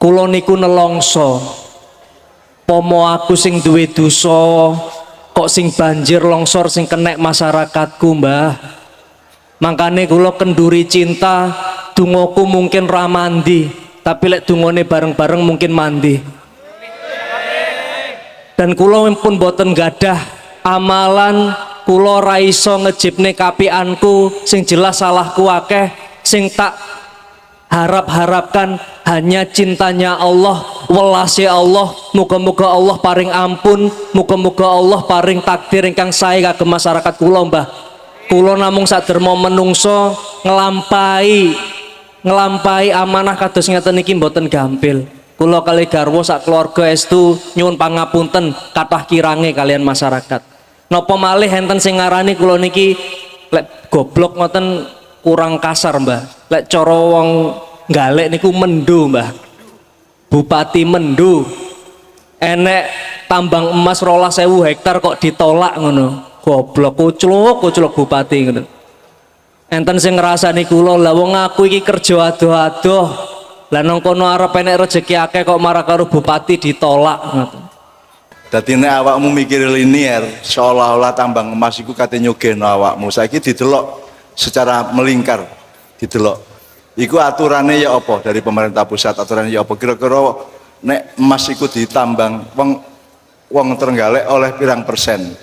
Kula niku nelongso, pomo aku sing duwe dosa kok sing banjir longsor sing kenek masyarakatku, Mbah. Makane kula kenduri cinta, dongaku mungkin ra mandi, tapi lek dungane bareng-bareng mungkin mandi. Dan kula pun boten gadah amalan, kula ra iso ngejibne kapianku, sing jelas salahku akeh, sing tak harap-harapkan hanya cintanya Allah, welase Allah. Muga-muga Allah paring ampun, muga-muga Allah paring takdir ingkang sae kagem masyarakat kula, Mbah. Kula namung saderma menungso ngelampahi amanah kados ngeten iki mboten gampil. Kula kali garwa sak keluarga estu nyuwun pangapunten kathah kirange kalian masyarakat. Napa malih enten sing ngarani kula niki lek goblok ngoten kurang kasar, Mbah. Lek cara wong galek niku mendo, Mbah. Bupati mendo. Enek tambang emas 12.000 hektar kok ditolak ngono. Goblok, kucluk bupati ngono. Enten sing ngrasani kula, lah wong aku iki kerja adoh-adoh. Lah nang kono arep enek rejeki akeh kok marah karo bupati ditolak ngoten. Dadi nek awakmu mikir linier, seolah-olah tambang emas iku kate nyugihno awakmu. Saiki didelok secara melingkar, didelok. Iku aturannya ya apa dari pemerintah pusat, aturannya ya apa? Kira-kira nek emas iku ditambang wong Trenggalek oleh pirang persen?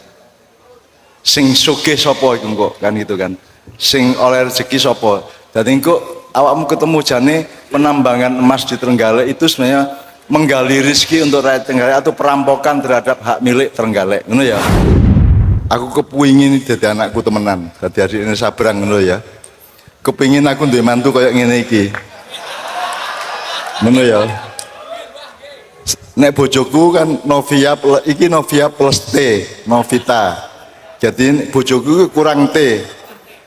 Sing sugih sapa iku kok kan gitu kan? Sing oleh rezeki sapa? Dadi engko awakmu ketemu jane penambangan emas di Trenggalek itu sebenarnya menggali rezeki untuk rakyat Trenggalek atau perampokan terhadap hak milik Trenggalek, ngono ya. Aku kepingin dadi anakku temenan, dadi adikne sabrang ngono ya. Kepingin aku duwe mantu kayak ngene iki. Ngono ya. Nek bojoku kan Novia iki Novia plus T, Novita. Jadi bojoku kurang T.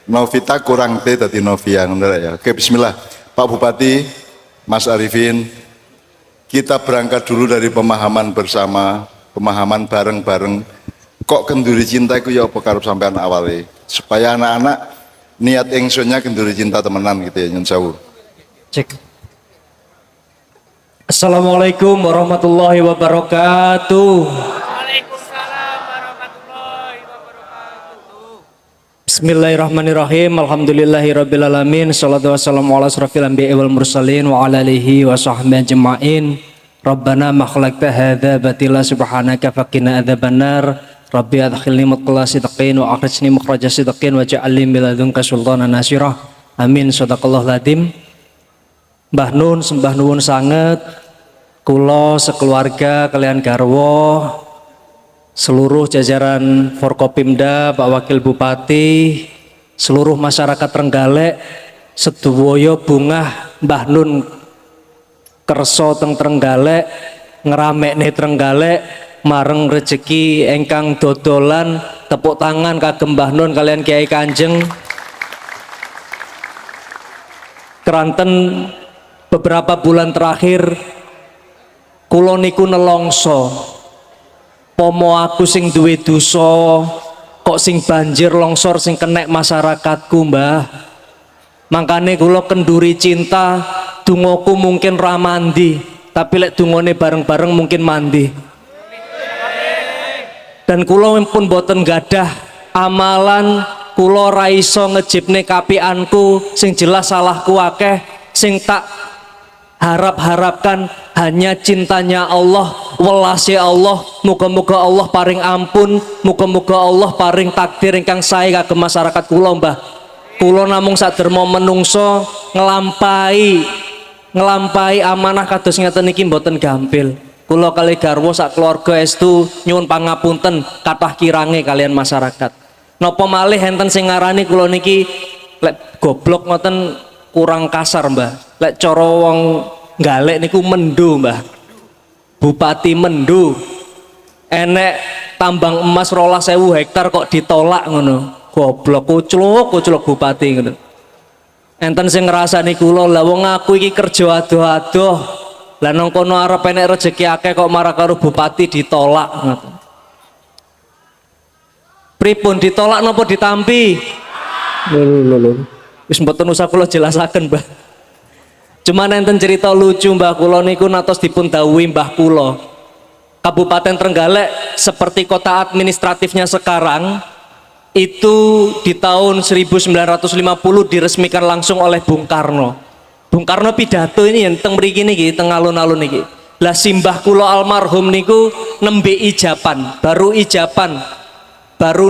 Novita kurang T dadi Novia ngono ya. Oke, bismillah. Pak Bupati, Mas Arifin, kita berangkat dulu dari pemahaman bersama, pemahaman bareng-bareng. Kok kenduri cinta itu ya apa karep sampean awale, supaya anak-anak niat ingsunnya kenduri cinta temenan gitu ya, nyun sewu. Cek. Assalamualaikum warahmatullahi wabarakatuh. Waalaikumsalam warahmatullahi wabarakatuh. Bismillahirrahmanirrahim. Alhamdulillahirabbil alamin. Shallallahu wassalamu ala asrofil anbiya'i wal mursalin wa ala alihi wa sahbihi ajma'in. Rabbana ma khalaqta hadza batila subhanaka faqina adzabannar. Rabbi adkhilni mudkhala sidqin wa akhrijni mukhraja sidqin waj'alni min ladunka sultanan nasirah. Amin. Shadaqallahu ladzim. Mbah Nun sembah nuwun sanget, kula sekeluarga kalian garwa, seluruh jajaran Forkopimda, Pak Wakil Bupati, seluruh masyarakat Trenggalek, sedaya bungah Mbah Nun kersa teng Trenggalek, ngeramekne Trenggalek mareng rezeki engkang dodolan. Tepuk tangan kagem Mbah Nun kalian Kiai Kanjeng. Keranten beberapa bulan terakhir kula niku nelongso, pomo aku sing duwe dosa kok sing banjir longsor sing kenek masyarakatku, Mbah. Makane kula kenduri cinta, dongaku mungkin ra mandi, tapi lek dungane bareng-bareng mungkin mandi. Dan kula pun boten gadah amalan, kula ra iso ngejibne kapianku, sing jelas salahku akeh, sing tak harap-harapkan hanya cintanya Allah, welase Allah. Muga-muga Allah paring ampun, muga-muga Allah paring takdir ingkang sae kagem masyarakat kula, Mbah. Kula namung saderma menungso ngelampahi amanah kados ngeten iki mboten gampil. Kula kali garwa sak keluarga estu nyuwun pangapunten kathah kirange kalian masyarakat. Napa malih enten sing ngarani kula niki lek goblok ngoten kurang kasar, Mbah. Lek cara wong galek niku mendo, Mbah. Bupati mendo. Enek tambang emas 12.000 hektar kok ditolak ngono. Goblok, kucluk bupati ngono. Enten sing ngrasani kula, lah wong aku iki kerja adoh-adoh. Lah nang kono arep enek rejeki akeh kok marah karo bupati ditolak ngoten. Pripun ditolak napa ditampi? Lho. Wis mboten usah kula jelasaken, Mbah. Cuman enten cerita lucu mbah kula niku natos dipun dawuhi mbah kula. Kabupaten Trenggalek seperti kota administratifnya sekarang itu di tahun 1950 diresmikan langsung oleh Bung Karno. Bung Karno pidato ini yang teng mriki niki teng alun-alun niki. Lah simbah kula almarhum niku nembe ijapan, baru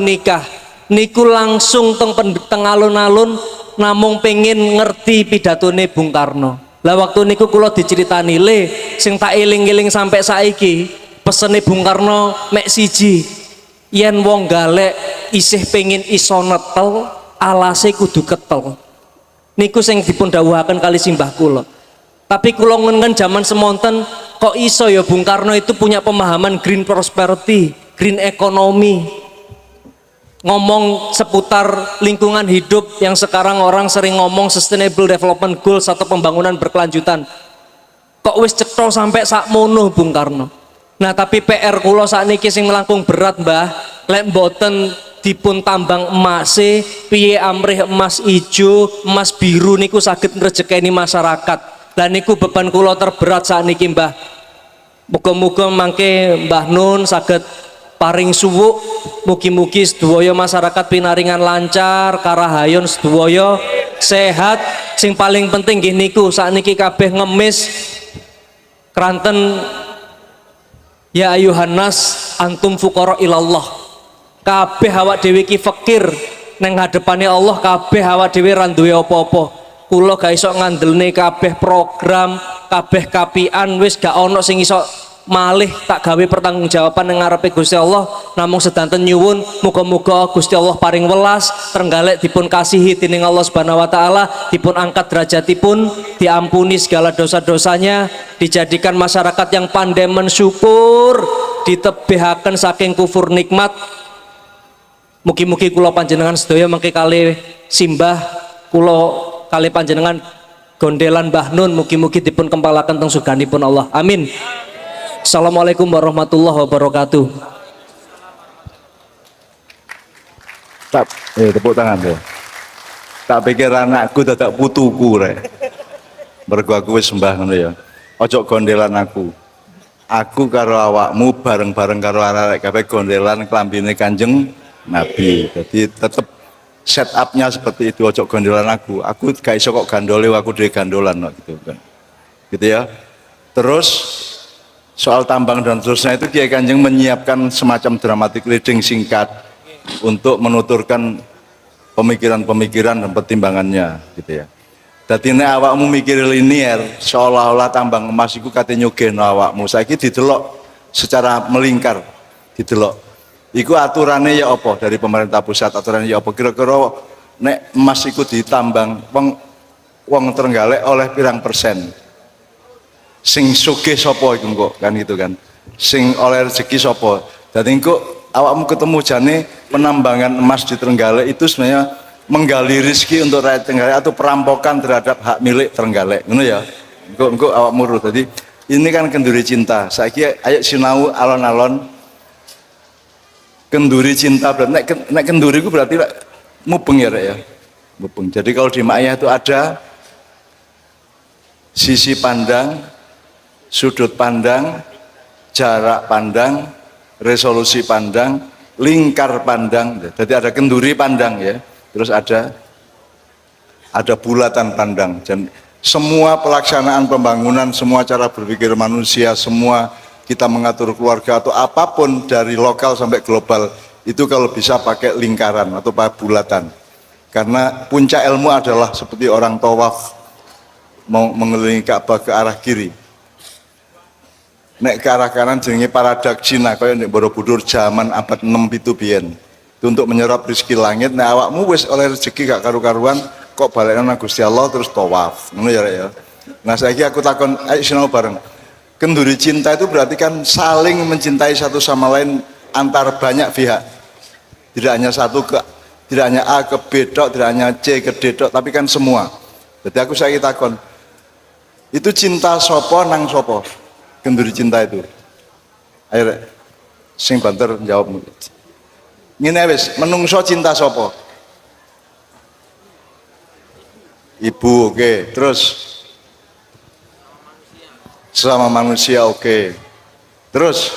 nikah. Niku langsung teng alun-alun namung pengen ngerti pidatone Bung Karno. Lah waktu niku kula diceritani le sing tak eling-eling sampai saiki pesene Bung Karno mek siji, yen wong galek isih pengin iso netel alase kudu ketel. Niku sing dipun dawuhaken kali simbah kula. Tapi kula ngengen zaman semonten kok iso ya Bung Karno itu punya pemahaman green prosperity, green economy, ngomong seputar lingkungan hidup yang sekarang orang sering ngomong sustainable development goals atau pembangunan berkelanjutan. Kok wis cetha sampai sakmono Bung Karno. Nah tapi PR kula sakniki sing melangkung berat mbah, lek mboten dipun tambang emase, piye amrih emas ijo, emas biru niku saged ngrejekeni masyarakat. Lah niku beban kula terberat sakniki mbah. Muga-muga mangke Mbah Nun saged paring suwuk, mugi-mugi sedaya masyarakat pinaringan lancar, karahayon sedaya sehat. Sing paling penting nggih niku sakniki kabeh ngemis kranten ya ayuhan nas antum fuqara ilallah. Kabeh awak dhewe iki fakir nang hadepane Allah, kabeh awak dhewe ra duwe apa-apa. Kula gak iso ngandelne kabeh program, kabeh kapian wis gak ono sing iso malih tak gawe pertanggungjawaban nang ngarepe Gusti Allah. Namung sedanten nyuwun muga-muga Gusti Allah paring welas, Trenggalek dipun kasihi dening Allah Subhanahu wa taala, dipun angkat derajatipun, diampuni segala dosa-dosanya, dijadikan masyarakat yang pandai mensyukur, ditebihaken saking kufur nikmat. Mugi-mugi kula panjenengan sedaya mengke kalih simbah kula kalih panjenengan gondelan Mbah Nun, mugi-mugi dipun kempalaken teng surganipun Allah. Amin. Assalamualaikum warahmatullahi wabarakatuh. Tepuk tangan deh. Tak pikir anakku dadak putuku rek. Mergo aku wis sembah ngono ya. Ojo gondelan aku. Aku karo awakmu bareng-bareng karo arek kabeh gondelan klambine Kanjeng Nabi. Jadi tetep setupnya seperti itu, ojo gondolan aku gak iso kok gandole aku dhewe gandolan no, gitu kan. Gitu ya. Terus soal tambang dan seterusnya itu Kiai Kanjeng menyiapkan semacam dramatic reading singkat untuk menuturkan pemikiran-pemikiran dan pertimbangannya gitu ya. Dadi nek awakmu mikir linier seolah-olah tambang emas iku kate nyugihno awakmu, saiki didelok secara melingkar, didelok. Iku aturannya ya apa dari pemerintah pusat, aturannya ya apa kira-kira nek emas iku ditambang wong Trenggalek oleh pirang persen, sing sugih sapa iku kok kan gitu kan, sing oleh rezeki sapa. Dadi engko awakmu ketemu jane penambangan emas di Trenggalek itu sebenarnya menggali rezeki untuk rakyat Trenggalek atau perampokan terhadap hak milik Trenggalek ngono ya. Engko awakmu ro. Dadi ini kan kenduri cinta. Saiki ayo sinau alon-alon kenduri cinta. Berarti nek kenduri itu berarti mubeng ya rek ya, mubeng. Jadi kalau di Ma'iyah itu ada sisi pandang, sudut pandang, jarak pandang, resolusi pandang, lingkar pandang. Jadi ada kenduri pandang ya, terus ada bulatan pandang. Dan semua pelaksanaan pembangunan, semua cara berpikir manusia, semua kita mengatur keluarga atau apapun dari lokal sampai global itu kalau bisa pakai lingkaran atau pakai bulatan. Karena puncak ilmu adalah seperti orang tawaf mau mengelilingi Ka'bah ke arah kiri. Nek ke arah kanan jenenge paradak Cina kaya nek Borobudur zaman abad 6 itu biyen. Itu untuk menyerap rezeki langit. Nek awakmu wis oleh rezeki gak karu-karuan kok balekna nang Gusti Allah terus tawaf. Ngono ya rek ya. Nah saiki aku takon ayo sinau bareng. Kenduri cinta itu berarti kan saling mencintai satu sama lain antar banyak pihak. Tidak hanya satu tidak hanya A ke B dok, tidak hanya C ke D dok, tapi kan semua. Jadi aku saiki takon. Itu cinta sopo nang sopo? Kenduri cinta itu. Ayo rek, sing banter jawab. Ngene wis, menungso cinta sopo? Ibu, oke. Terus Sesama manusia oke. Terus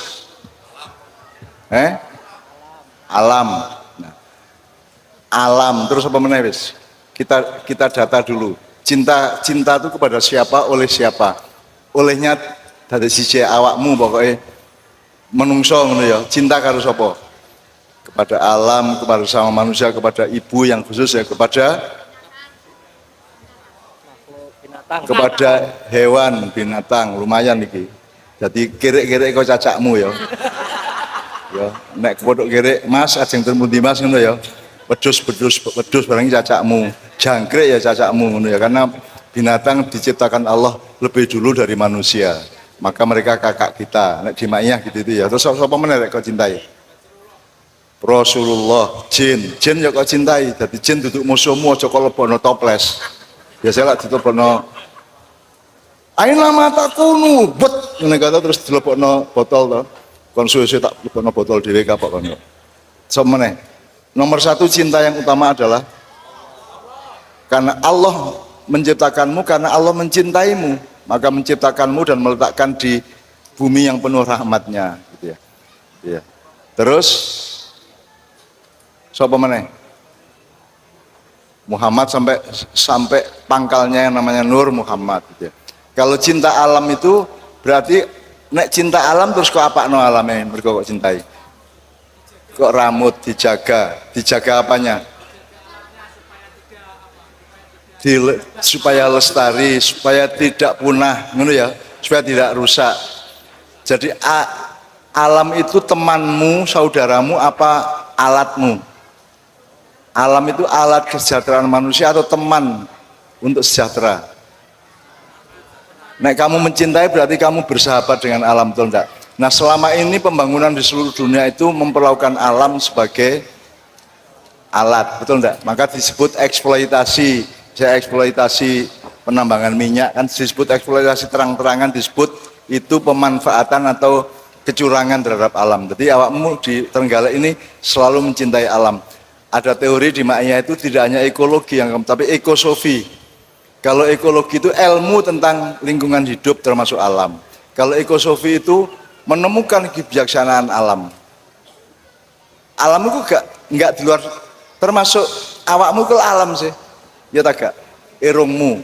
alam. Nah, alam terus apa meneh wis? Kita data dulu. Cinta itu kepada siapa, oleh siapa? Olehnya dari sisi awakmu pokoknya menungso ngono ya. Cinta karo sapa? Kepada alam, kepada sama manusia, kepada ibu yang khusus ya, kepada binatang. kepada hewan, binatang, lumayan iki. Jadi kira-kira kau cacakmu ya. Ya, nek kodok kira Mas ajeng termundi Mas ngono ya. Wedhus barang cacakmu. Jangkrik ya cacakmu ngono ya, karena binatang diciptakan Allah lebih dulu dari manusia. Maka mereka kakak kita. Nek di Maiyah gitu itu ya. Terus sapa meneh kau cintai? Rasulullah, jin ya kau cintai. Jadi jin duduk musuhmu aja kok lebokno toples. Biasanya lah ditopno aina mata kunu bet ngene kata terus dilebokno botol to. Kon suwe-suwe tak lebokno botol dhewe kapok kono. Semene. Nomor satu cinta yang utama adalah karena Allah menciptakanmu, karena Allah mencintaimu, maka menciptakanmu dan meletakkan di bumi yang penuh rahmatnya gitu ya. Iya. Terus sapa meneh? Muhammad sampai pangkalnya yang namanya Nur Muhammad gitu ya. Kalau cinta alam itu berarti nek cinta alam terus kok apakno alame mergo kok cintai? Kok rambut dijaga apanya? Supaya lestari, supaya tidak punah, ngono ya, supaya tidak rusak. Jadi alam itu temanmu, saudaramu apa alatmu? Alam itu alat kesejahteraan manusia atau teman untuk sejahtera. Nek kamu mencintai berarti kamu bersahabat dengan alam, betul enggak? Nah selama ini pembangunan di seluruh dunia itu memperlakukan alam sebagai alat, betul enggak? Maka disebut eksploitasi. Saya eksploitasi penambangan minyak kan disebut eksploitasi terang-terangan, disebut itu pemanfaatan atau kecurangan terhadap alam. Jadi awakmu di Trenggalek ini selalu mencintai alam. Ada teori di Maiyah itu tidak hanya ekologi yang tapi ekosofi. Kalau ekologi itu ilmu tentang lingkungan hidup termasuk alam. Kalau ekosofi itu menemukan kebijaksanaan alam. Alam itu enggak di luar, termasuk awakmu ke alam sih. Ya tak gak? Irungmu.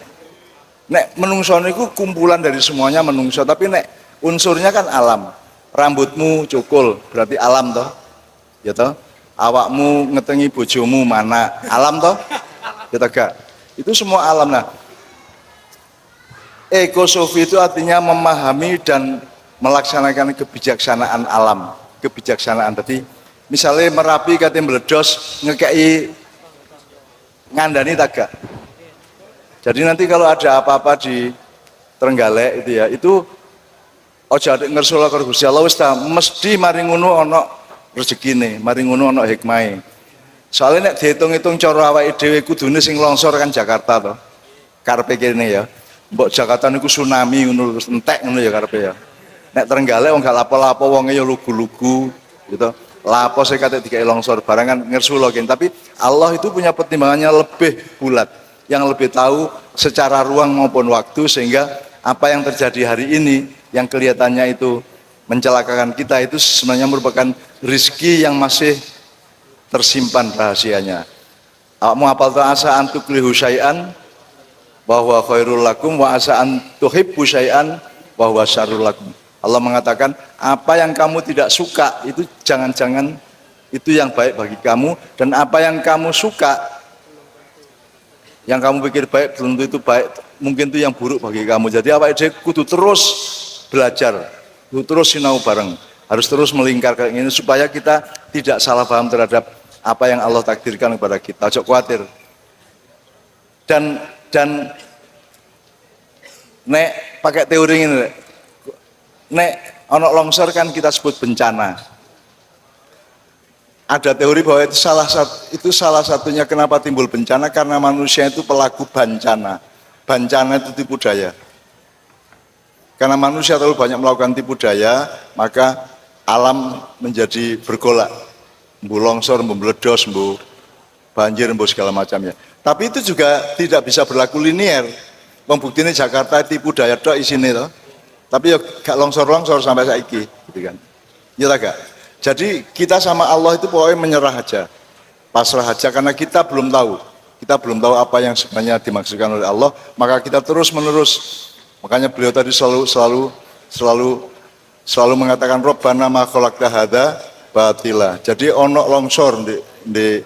Nek menungso niku kumpulan dari semuanya menungso, tapi nek unsurnya kan alam. Rambutmu cukul, berarti alam toh. Ya toh? Awakmu ngetengi bojomu mana? Alam toh? Ya tak gak? Itu semua alam. Nah, ekosofi itu artinya memahami dan melaksanakan kebijaksanaan alam, kebijaksanaan. Tadi misalnya Merapi katanya meledos ngekei ngandani tak gak? Jadi nanti kalau ada apa-apa di Trenggalek itu ya, itu ojo adek ngersula karo Gusti Allah wis ta mesti mari ngono ana rezekine, mari ngono ana hikmahe. Soalnya nek dihitung-hitung cara awake dhewe kudune sing longsor kan Jakarta to. Karepe kene ya. Mbok Jakarta niku tsunami ngono terus entek ngono ya karepe ya. Nek Trenggalek wong gak lapo-lapo wonge ya lugu-lugu gitu. Lapo saya kata dikai longsor barangan ngersula kene, tapi Allah itu punya pertimbangannya lebih bulat, yang lebih tahu secara ruang maupun waktu, sehingga apa yang terjadi hari ini yang kelihatannya itu mencelakakan kita itu sebenarnya merupakan rizki yang masih tersimpan rahasianya. Awakmu hafal ta asa antuklihu syai'an bahwa khairul lakum wa asa antuhibbu syai'an bahwa syarrul lakum. Allah mengatakan apa yang kamu tidak suka itu jangan-jangan itu yang baik bagi kamu, dan apa yang kamu suka yang kamu pikir baik belum tentu itu baik, mungkin itu yang buruk bagi kamu. Jadi apa itu kudu terus belajar, kudu terus sinau bareng, harus terus melingkar kayak gini supaya kita tidak salah paham terhadap apa yang Allah takdirkan kepada kita. Jangan khawatir. Dan nek pakai teori ini, nek ono longsor kan kita sebut bencana. Ada teori bahwa itu salah satunya kenapa timbul bencana, karena manusia itu pelaku bencana. Bencana itu tipu daya. Karena manusia terlalu banyak melakukan tipu daya, maka alam menjadi bergolak. Mbu longsor, mbu meledos, mbu banjir, mbu segala macamnya. Tapi itu juga tidak bisa berlaku linier. Pembuktinya Jakarta tipu daya tok isine toh. Tapi ya gak longsor-longsor sampai saiki, gitu kan. Ya tak gak? Jadi kita sama Allah itu pokoknya menyerah aja, pasrah aja, karena kita belum tahu. Kita belum tahu apa yang sebenarnya dimaksudkan oleh Allah, maka kita terus menerus. Makanya beliau tadi selalu mengatakan Rabbana ma khalaqta hadza batila. Jadi ono longsor di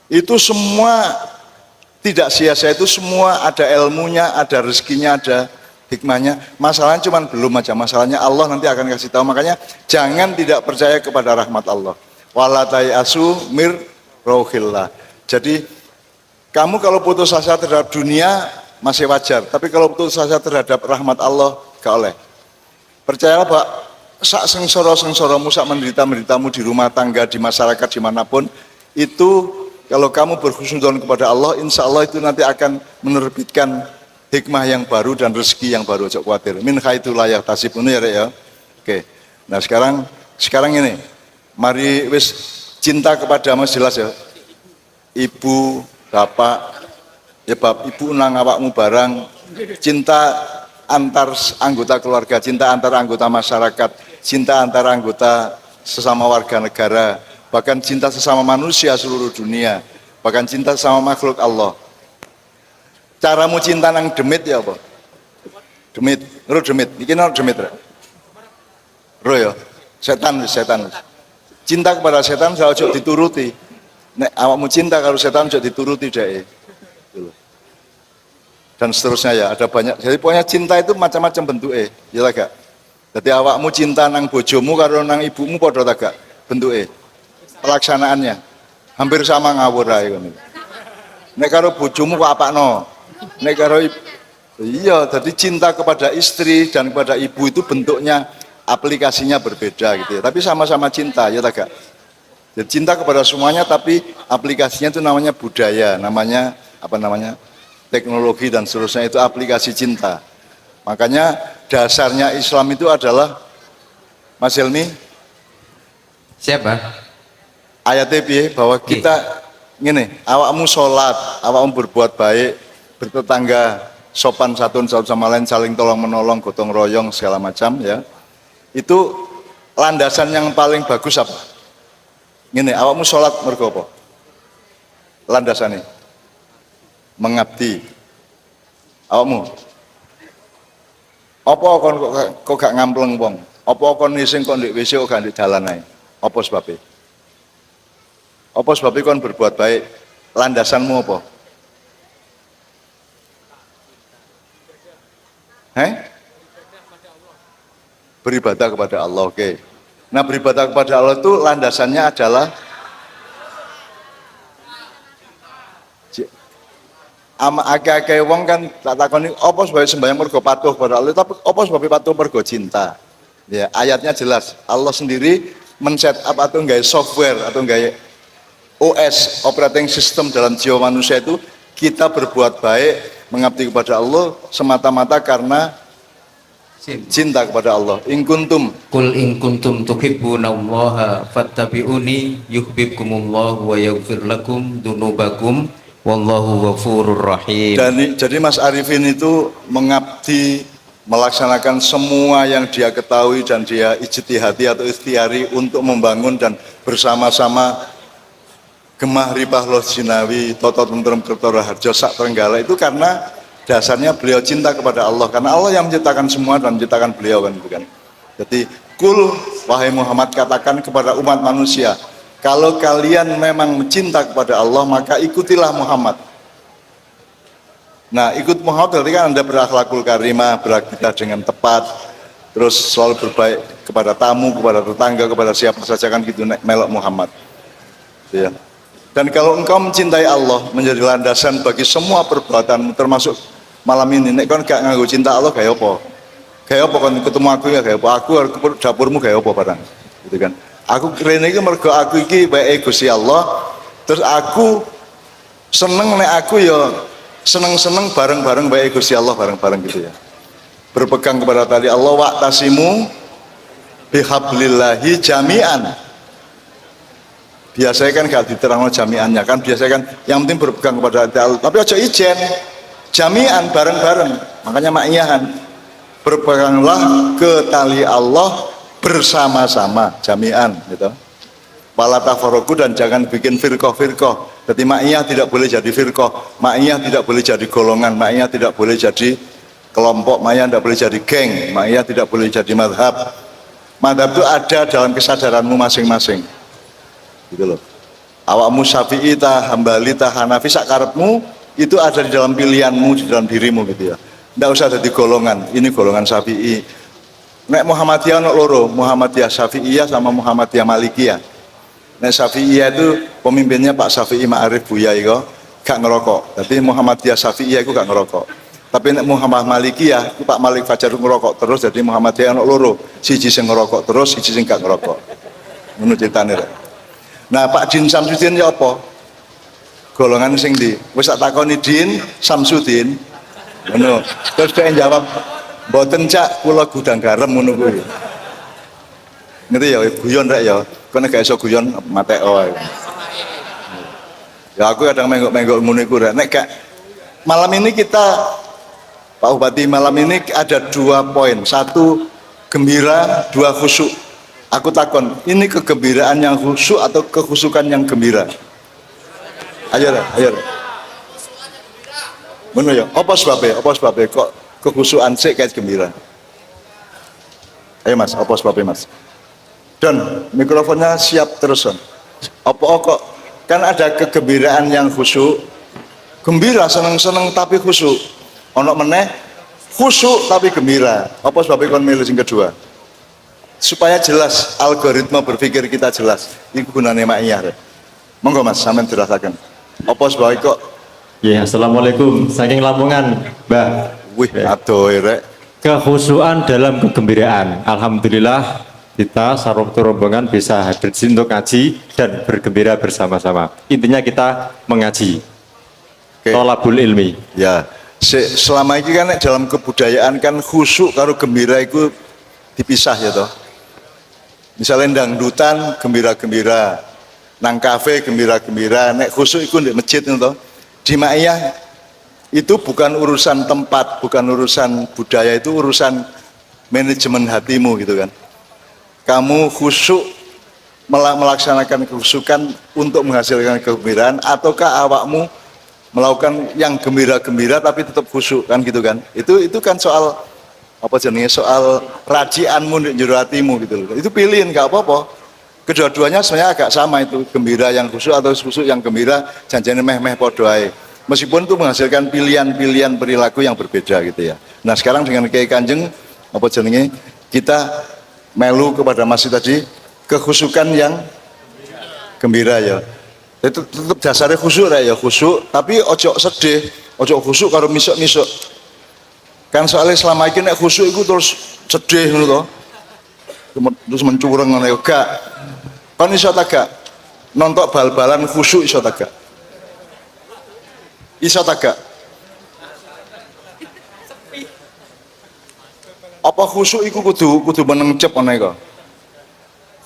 itu semua tidak sia-sia, itu semua ada ilmunya, ada rezekinya, ada hikmahnya. Masalahnya cuman belum aja, masalahnya Allah nanti akan kasih tahu. Makanya jangan tidak percaya kepada rahmat Allah. Wala tayasu mir rohillah. Jadi kamu kalau putus asa terhadap dunia masih wajar, tapi kalau putus asa terhadap rahmat Allah gak oleh. Percayalah Pak, sak sengsara-sengsaramu, sak menderita-menderitamu di rumah tangga, di masyarakat, dimanapun, itu kalau kamu berhusnudzon kepada Allah, insya Allah itu nanti akan menerbitkan hikmah yang baru dan rezeki yang baru. Jangan khawatir. Min khaitu la yahtasib, ya Rek ya. Oke. Nah sekarang ini, mari wis cinta kepada Mas jelas ya. Ibu, bapak, ya bab ibu nang awakmu barang, cinta antar anggota keluarga, cinta antar anggota masyarakat, cinta antar anggota sesama warga negara, bahkan cinta sesama manusia seluruh dunia, bahkan cinta sama makhluk Allah. Caramu cinta nang demit ya apa? Demit, ro demit, iki nang demit ra. Ro ya, setan. Cinta kepada setan saya ojo dituruti. Nek awakmu cinta karo setan ojo dituruti dhek. Dan seterusnya ya, ada banyak. Jadi pokoknya cinta itu macam-macam bentuknya, ya tak gak? Jadi awakmu cinta nang bojomu karo nang ibumu padha tak gak bentuknya? Pelaksanaannya hampir sama ngawur ae ngono. Nek karo bojomu kok apakno? Nek karo iya, jadi cinta kepada istri dan kepada ibu itu bentuknya, aplikasinya berbeda gitu ya. Tapi sama-sama cinta, ya tak gak? Jadi cinta kepada semuanya, tapi aplikasinya itu namanya budaya, namanya apa namanya? Teknologi dan seterusnya, itu aplikasi cinta. Makanya dasarnya Islam itu adalah, Mas Helmi, siapa? ayatnya piye, bahwa kita ngene, awakmu sholat, awakmu berbuat baik, bertetangga, sopan satu sama lain, saling tolong menolong, gotong royong segala macam ya. Itu landasan yang paling bagus apa? Ngene, awakmu sholat mergo apa? Landasannya mengabdi. Awakmu apa kok gak ngampleng wong? Apa kon ngising kok ndek WC kok gak ndek dalan ae? Apa sebabnya? Apa sebabnya kon berbuat baik? Landasanmu apa? Beribadah kepada Allah. Oke. Nah, beribadah kepada Allah itu landasannya adalah akeh-akeh wong kan tak takoni apa sebab sembahyang mergo patuh kepada Allah, tapi apa sebab patuh mergo cinta. Ya, ayatnya jelas. Allah sendiri men-set up atau nggawe software atau nggawe OS, operating system dalam jiwa manusia itu, kita berbuat baik, mengabdi kepada Allah semata-mata karena cinta kepada Allah. In kuntum Qul in kuntum tuhibbunallaha fattabi'uni yuhibbukumullah wa yaghfir lakum dzunubakum wallahu ghafurur rahim. Dan jadi Mas Arifin itu mengabdi, melaksanakan semua yang dia ketahui dan dia ijtihadi atau ikhtiari untuk membangun dan bersama-sama Gemah Ripah Loh Jinawi Toto Tentrem Kertora Harjo Sak Trenggalek itu karena dasarnya beliau cinta kepada Allah, karena Allah yang menciptakan semua dan menciptakan beliau kan, bukan? Jadi kul wahai Muhammad, katakan kepada umat manusia, kalau kalian memang cinta kepada Allah maka ikutilah Muhammad. Nah, ikut Muhammad berarti kan Anda berakhlakul karimah, beraktivitas dengan tepat, terus selalu berbaik kepada tamu, kepada tetangga, kepada siapa saja kan gitu, melok Muhammad. Ya. Dan kalau engkau mencintai Allah, menjadi landasan bagi semua perbuatan, termasuk malam ini, nek kon gak nganggo cinta Allah kayak apa? Kayak apa kon ketemu aku ya kayak apa? Aku dapurmu kayak apa barang? Gitu kan. Aku rene iki mergo aku iki bae Gusti Allah, terus aku seneng nek aku ya seneng-seneng bareng-bareng bae Gusti Allah bareng-bareng gitu ya. Berpegang kepada tali Allah, wa'tasimu bihablillahi jami'an. Biasanya kan gak diterangno jami'annya kan, biasanya kan yang penting berpegang kepada Allah, tapi aja ijen. jami'an bareng-bareng, makanya ma'iyahan, berpeganglah ke tali Allah bersama-sama, jami'an gitu. Wala tafarraqu, dan jangan bikin firqah-firqah. Jadi ma'iyah tidak boleh jadi firqah, ma'iyah tidak boleh jadi golongan, ma'iyah tidak boleh jadi kelompok, ma'iyah tidak boleh jadi geng, ma'iyah tidak boleh jadi madhab. Madhab itu ada dalam kesadaranmu masing-masing gitu loh. Awakmu Syafi'i tah, Hambali tah, Hanafi, sakarepmu itu ada di dalam pilihanmu, di dalam dirimu gitu ya. Tidak usah jadi golongan, ini golongan Syafi'i. Nek Muhammadiyah ono loro, Muhammadiyah Syafi'iyah sama Muhammadiyah Malikiyah. Nek Syafi'iyah itu pemimpinnya Pak Syafi'i Ma'arif Buya itu gak ngerokok. Tapi Muhammadiyah Syafi'iyah itu gak ngerokok. Tapi nek Muhammad Malikiyah itu Pak Malik Fajar ngerokok terus, jadi Muhammadiyah ono loro, siji sing ngerokok terus, siji sing gak ngerokok. Ngono ceritane rek. Nah, Pak Din Samsudin ya apa? Golongan sing ndi? Wis tak takoni Din Samsudin. Ngono. Terus dia jawab, "Mboten Cak, kula gudang garam ngono kuwi." Ngerti ya, guyon rek ya. Kene gak iso guyon mateo ae. Ya aku kadang menggok-menggok ngono iku rek. Nek gak malam ini kita, Pak Bupati, malam ini ada 2 poin. 1 gembira, 2 khusyuk. Aku takon, ini kegembiraan yang khusyuk atau kekhusukan yang gembira? Ayo rek, ayo rek. Ngono ya, apa sebabnya? Apa sebabnya kok kekhusyukan sik kayak gembira? Ayo Mas, apa sebabnya Mas? Dan mikrofonnya siap terusan. Apa kok kan ada kegembiraan yang khusyuk, gembira seneng-seneng tapi khusyuk. Ono meneh khusyuk tapi gembira. Apa sebabnya kon milih sing kedua? Supaya jelas algoritma berpikir kita jelas. Ini gunanya ma'iyah. Monggo Mas, sampean dirasakan. Apa sebabnya kok? Ya, assalamualaikum. Saking Lamongan, Mbah. Wih, adoh rek. Kekhusyuan dalam kegembiraan. Alhamdulillah kita satu rombongan bisa hadir di sini untuk ngaji dan bergembira bersama-sama. Intinya kita mengaji. Oke. Tolabul ilmi. Ya, selama ini kan dalam kebudayaan kan khusyuk karo gembira itu dipisah ya toh. Misalnya dangdutan gembira-gembira, nang kafe gembira-gembira, nek khusyuk itu di masjid itu toh. Di ma'iyah itu bukan urusan tempat, bukan urusan budaya, itu urusan manajemen hatimu gitu kan. Kamu khusyuk melaksanakan kekhusyukan untuk menghasilkan kegembiraan, ataukah awakmu melakukan yang gembira-gembira tapi tetap khusyuk kan gitu kan. Itu kan soal apa jenenge, soal rajianmu di jero hatimu gitu loh. Itu pilihin gak apa-apa. Kedua-duanya sebenarnya agak sama, itu gembira yang khusyuk atau khusyuk yang gembira, janjane meh-meh padha ae. Meskipun itu menghasilkan pilihan-pilihan perilaku yang berbeda gitu ya. Nah, sekarang dengan Kiai Kanjeng apa jenenge, kita melu kepada masjid tadi kekhusyukan yang gembira ya. Itu tetap dasarnya khusyuk ya, khusyuk tapi ojo sedih, ojo khusyuk karo misuk-misuk. Kan soalnya selama ini nek khusyuk itu terus sedih ngono to. Terus mencurang ngono ya gak. Kan iso ta gak? Nonton bal-balan khusyuk iso ta gak? Iso ta gak? Apa khusyuk itu kudu menengcep ngono iku?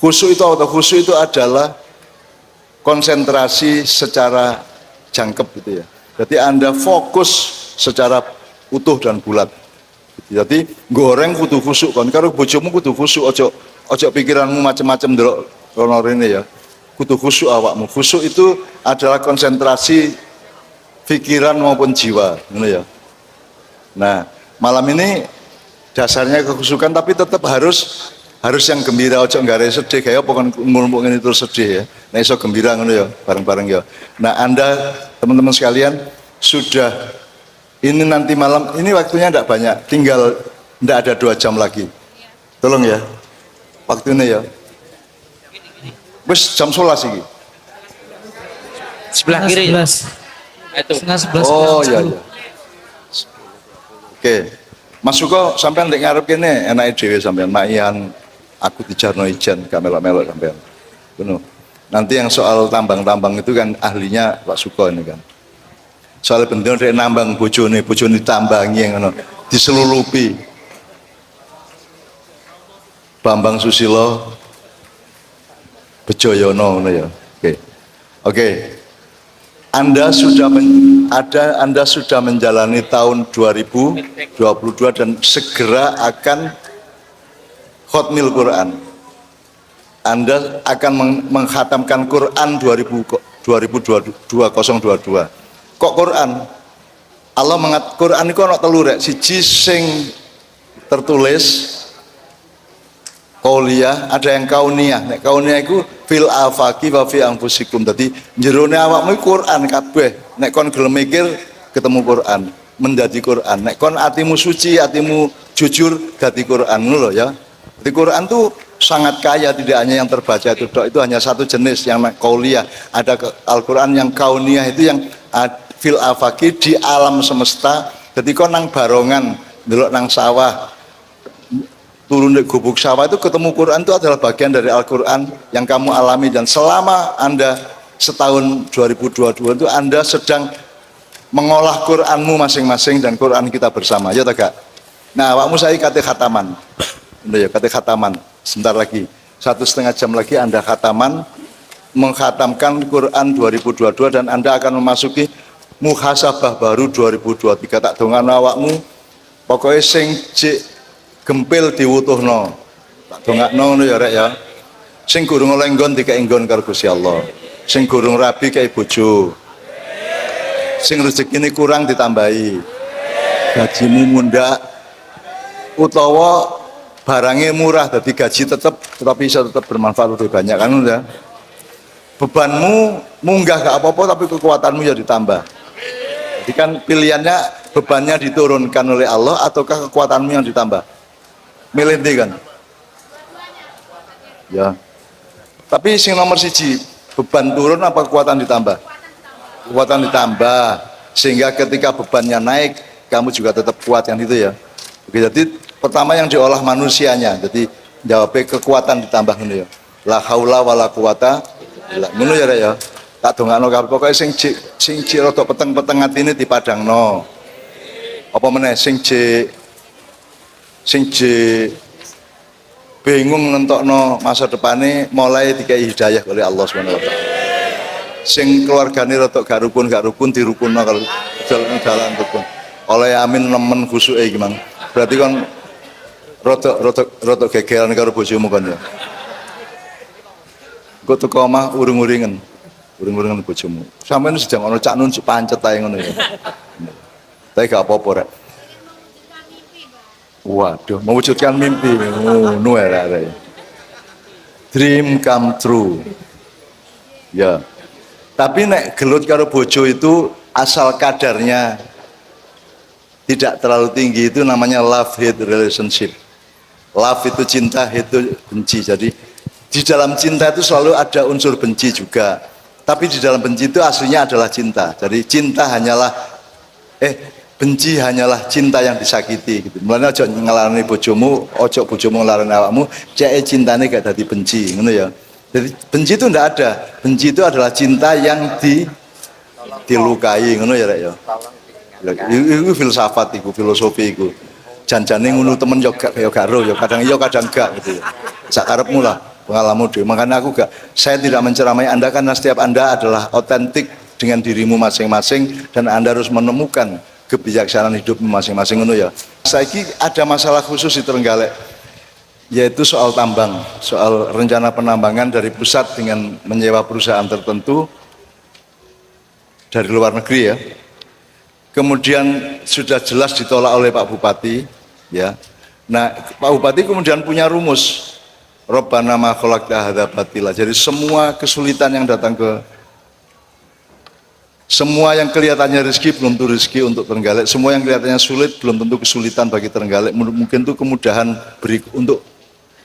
Khusyuk itu apa? Khusyuk itu adalah konsentrasi secara jangkep gitu ya. Jadi Anda fokus secara utuh dan bulat. Jadi goreng kudu khusyuk kan, karo bojomu kudu khusyuk, ojo pikiranmu macam-macam delok rono rene ya. Kudu khusyuk awakmu. Khusyuk itu adalah konsentrasi pikiran maupun jiwa, ngono ya. Nah, malam ini dasarnya kekhusyukan tapi tetap harus yang gembira, ojo nggare sedih kayak apa kan ngomong ngene terus sedih ya. Nah, iso gembira ngono ya, bareng-bareng ya. Nah, Anda teman-teman sekalian sudah ini nanti malam, ini waktunya tidak banyak, tinggal tidak ada 2 jam lagi. Tolong ya, waktunya ya. Wes jam 11 ini. Sebelah kiri. Itu. Oh iya iya. Oke, Mas Suko sampean ndek ngarep kene enake dhewe sampean makian aku dijarno ijen gak melok-melok sampean. Ngono. Nanti yang soal tambang-tambang itu kan ahlinya Pak Suko ini kan. Soal bener dia nambang bojone ditambangi ngono, diselulupi. Bambang Susilo Bejoyono ngono ya. Oke. Anda sudah menjalani tahun 2022 dan segera akan khotmil Quran. Anda akan menghatamkan Quran 2022. Kok Quran? Allah mengat Quran itu ana telu rek. Siji sing tertulis qauliyah, ada yang kauniyah. Nek kauniyah iku fil afaqi wa fi anfusikum. Dadi jerone awakmu Quran kabeh. Nek kon gelem mikir ketemu Quran, menjadi Quran. Nek kon atimu suci, atimu jujur dadi Quran ngono lho ya. Di Quran tuh sangat kaya, tidak hanya yang terbaca itu dok, itu hanya satu jenis yang qauliyah. Ada Al-Quran yang kauniyah itu yang fil afaqi di alam semesta. Jadi kau nang barongan, delok nang sawah, turun di gubuk sawah itu ketemu Quran itu adalah bagian dari Al-Quran yang kamu alami. Dan selama Anda setahun 2022 itu Anda sedang mengolah Quranmu masing-masing dan Quran kita bersama, ya tak? Nah, awakmu saya kate khataman. Udah ya, kate khataman. Sebentar lagi, 1,5 jam lagi Anda khataman, menghatamkan Quran 2022 dan Anda akan memasuki muhasabah baru 2023. Tak dongano awakmu, pokoknya sing jik gempil diwutuhno. Tak dongakno ngono ya rek ya. Sing gurung oleh nggon dikek nggon karo Gusti Allah. Sing gurung rabi kaya bojo. Sing rezekine kurang ditambahi. Gajimu mundak utawa barangnya murah, jadi gaji tetapi bisa tetap bermanfaat lebih banyak kan udah. Bebanmu munggah gak apa-apa tapi kekuatanmu ya ditambah. Jadi kan pilihannya bebannya diturunkan oleh Allah ataukah kekuatanmu yang ditambah. Milih deh kan. Ya. Tapi sing nomor siji, beban turun apa kekuatan ditambah? Kekuatan ditambah sehingga ketika bebannya naik kamu juga tetap kuat yang itu ya. Oke, jadi pertama yang diolah manusianya, jadi jawabnya kekuatan ditambah ngono ya. La haula wala quwata illa ngono ya rek ya. Tak dongakno kabeh pokoke sing rada peteng-peteng atine dipadangno. Apa meneh sing bingung nentokno masa depane mulai dikai hidayah oleh Allah Subhanahu wa taala. Sing keluargane rada gak rukun dirukunno kalau jalan rukun. Oleh amin nemen khusuke iki Mang. Berarti kan rotok gegeran karo bojomu kan ya. Engko teko omah urung-uringen bojomu. Sampeyan sedang ana cak nun pancet ae ngono ya. Tapi gak apa-apa rek. Waduh, mewujudkan mimpi. Ngono ya rek. Dream come true. Ya. Tapi nek gelut karo bojo itu asal kadarnya tidak terlalu tinggi itu namanya love hate relationship. Love itu cinta, hate itu benci. Jadi di dalam cinta itu selalu ada unsur benci juga. Tapi di dalam benci itu aslinya adalah cinta. Jadi cinta hanyalah benci hanyalah cinta yang disakiti gitu. Mulane aja ngelarani bojomu, ojo bojomu ngelarani awakmu, cek cintane gak dadi benci, ngono ya. Jadi benci itu enggak ada. Benci itu adalah cinta yang dilukai, ngono ya rek ya. Itu filsafat, itu filosofi, itu janjane ngunu temen yo gak ro, yo kadang gak gitu ya. Sakarepmu lah pengalamanmu dhewe. Makanya saya tidak menceramai Anda karena setiap Anda adalah otentik dengan dirimu masing-masing dan Anda harus menemukan kebijaksanaan hidupmu masing-masing ngono ya. Saiki ada masalah khusus di Trenggalek yaitu soal tambang, soal rencana penambangan dari pusat dengan menyewa perusahaan tertentu dari luar negeri ya. Kemudian sudah jelas ditolak oleh Pak Bupati ya. Nah, Pak Bupati kemudian punya rumus Rabbana ma khalaqta hadza batila. Jadi semua kesulitan yang datang semua yang kelihatannya rezeki belum tentu rezeki untuk Trenggalek, semua yang kelihatannya sulit belum tentu kesulitan bagi Trenggalek, mungkin itu kemudahan untuk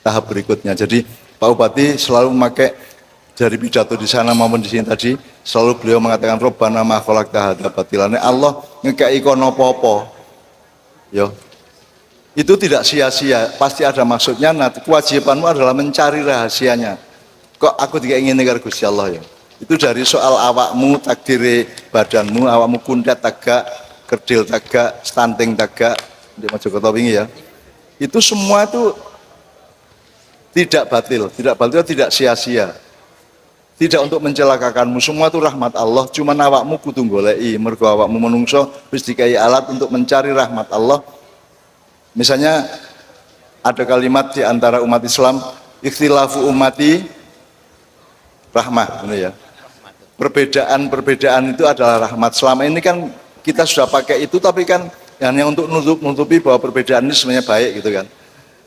tahap berikutnya. Jadi Pak Bupati selalu memakai dari pidato di sana maupun di sini tadi, selalu beliau mengatakan Rabbana ma khalaqta hadza batila. Allah ngekei kono apa-apa. Yo. Itu tidak sia-sia, pasti ada maksudnya. Nah, kewajibanmu adalah mencari rahasianya. Kok aku tidak ingin karo Gusti Allah ya. Itu dari soal awakmu, takdire badanmu, awakmu kundat tagak, kerdil tagak, stunting tagak, di Mojokerto wingi ya. Itu semua itu tidak batil, tidak sia-sia. tidak untuk mencelakakanmu. Semua itu rahmat Allah, cuman awakmu kudu goleki, mergo awakmu menungso wis dikai alat untuk mencari rahmat Allah. Misalnya ada kalimat di antara umat Islam, ikhtilafu ummati rahmah, gitu ya. Perbedaan-perbedaan itu adalah rahmat. Selama ini kan kita sudah pakai itu, tapi kan hanya untuk nutupi bahwa perbedaan ini sebenarnya baik gitu kan.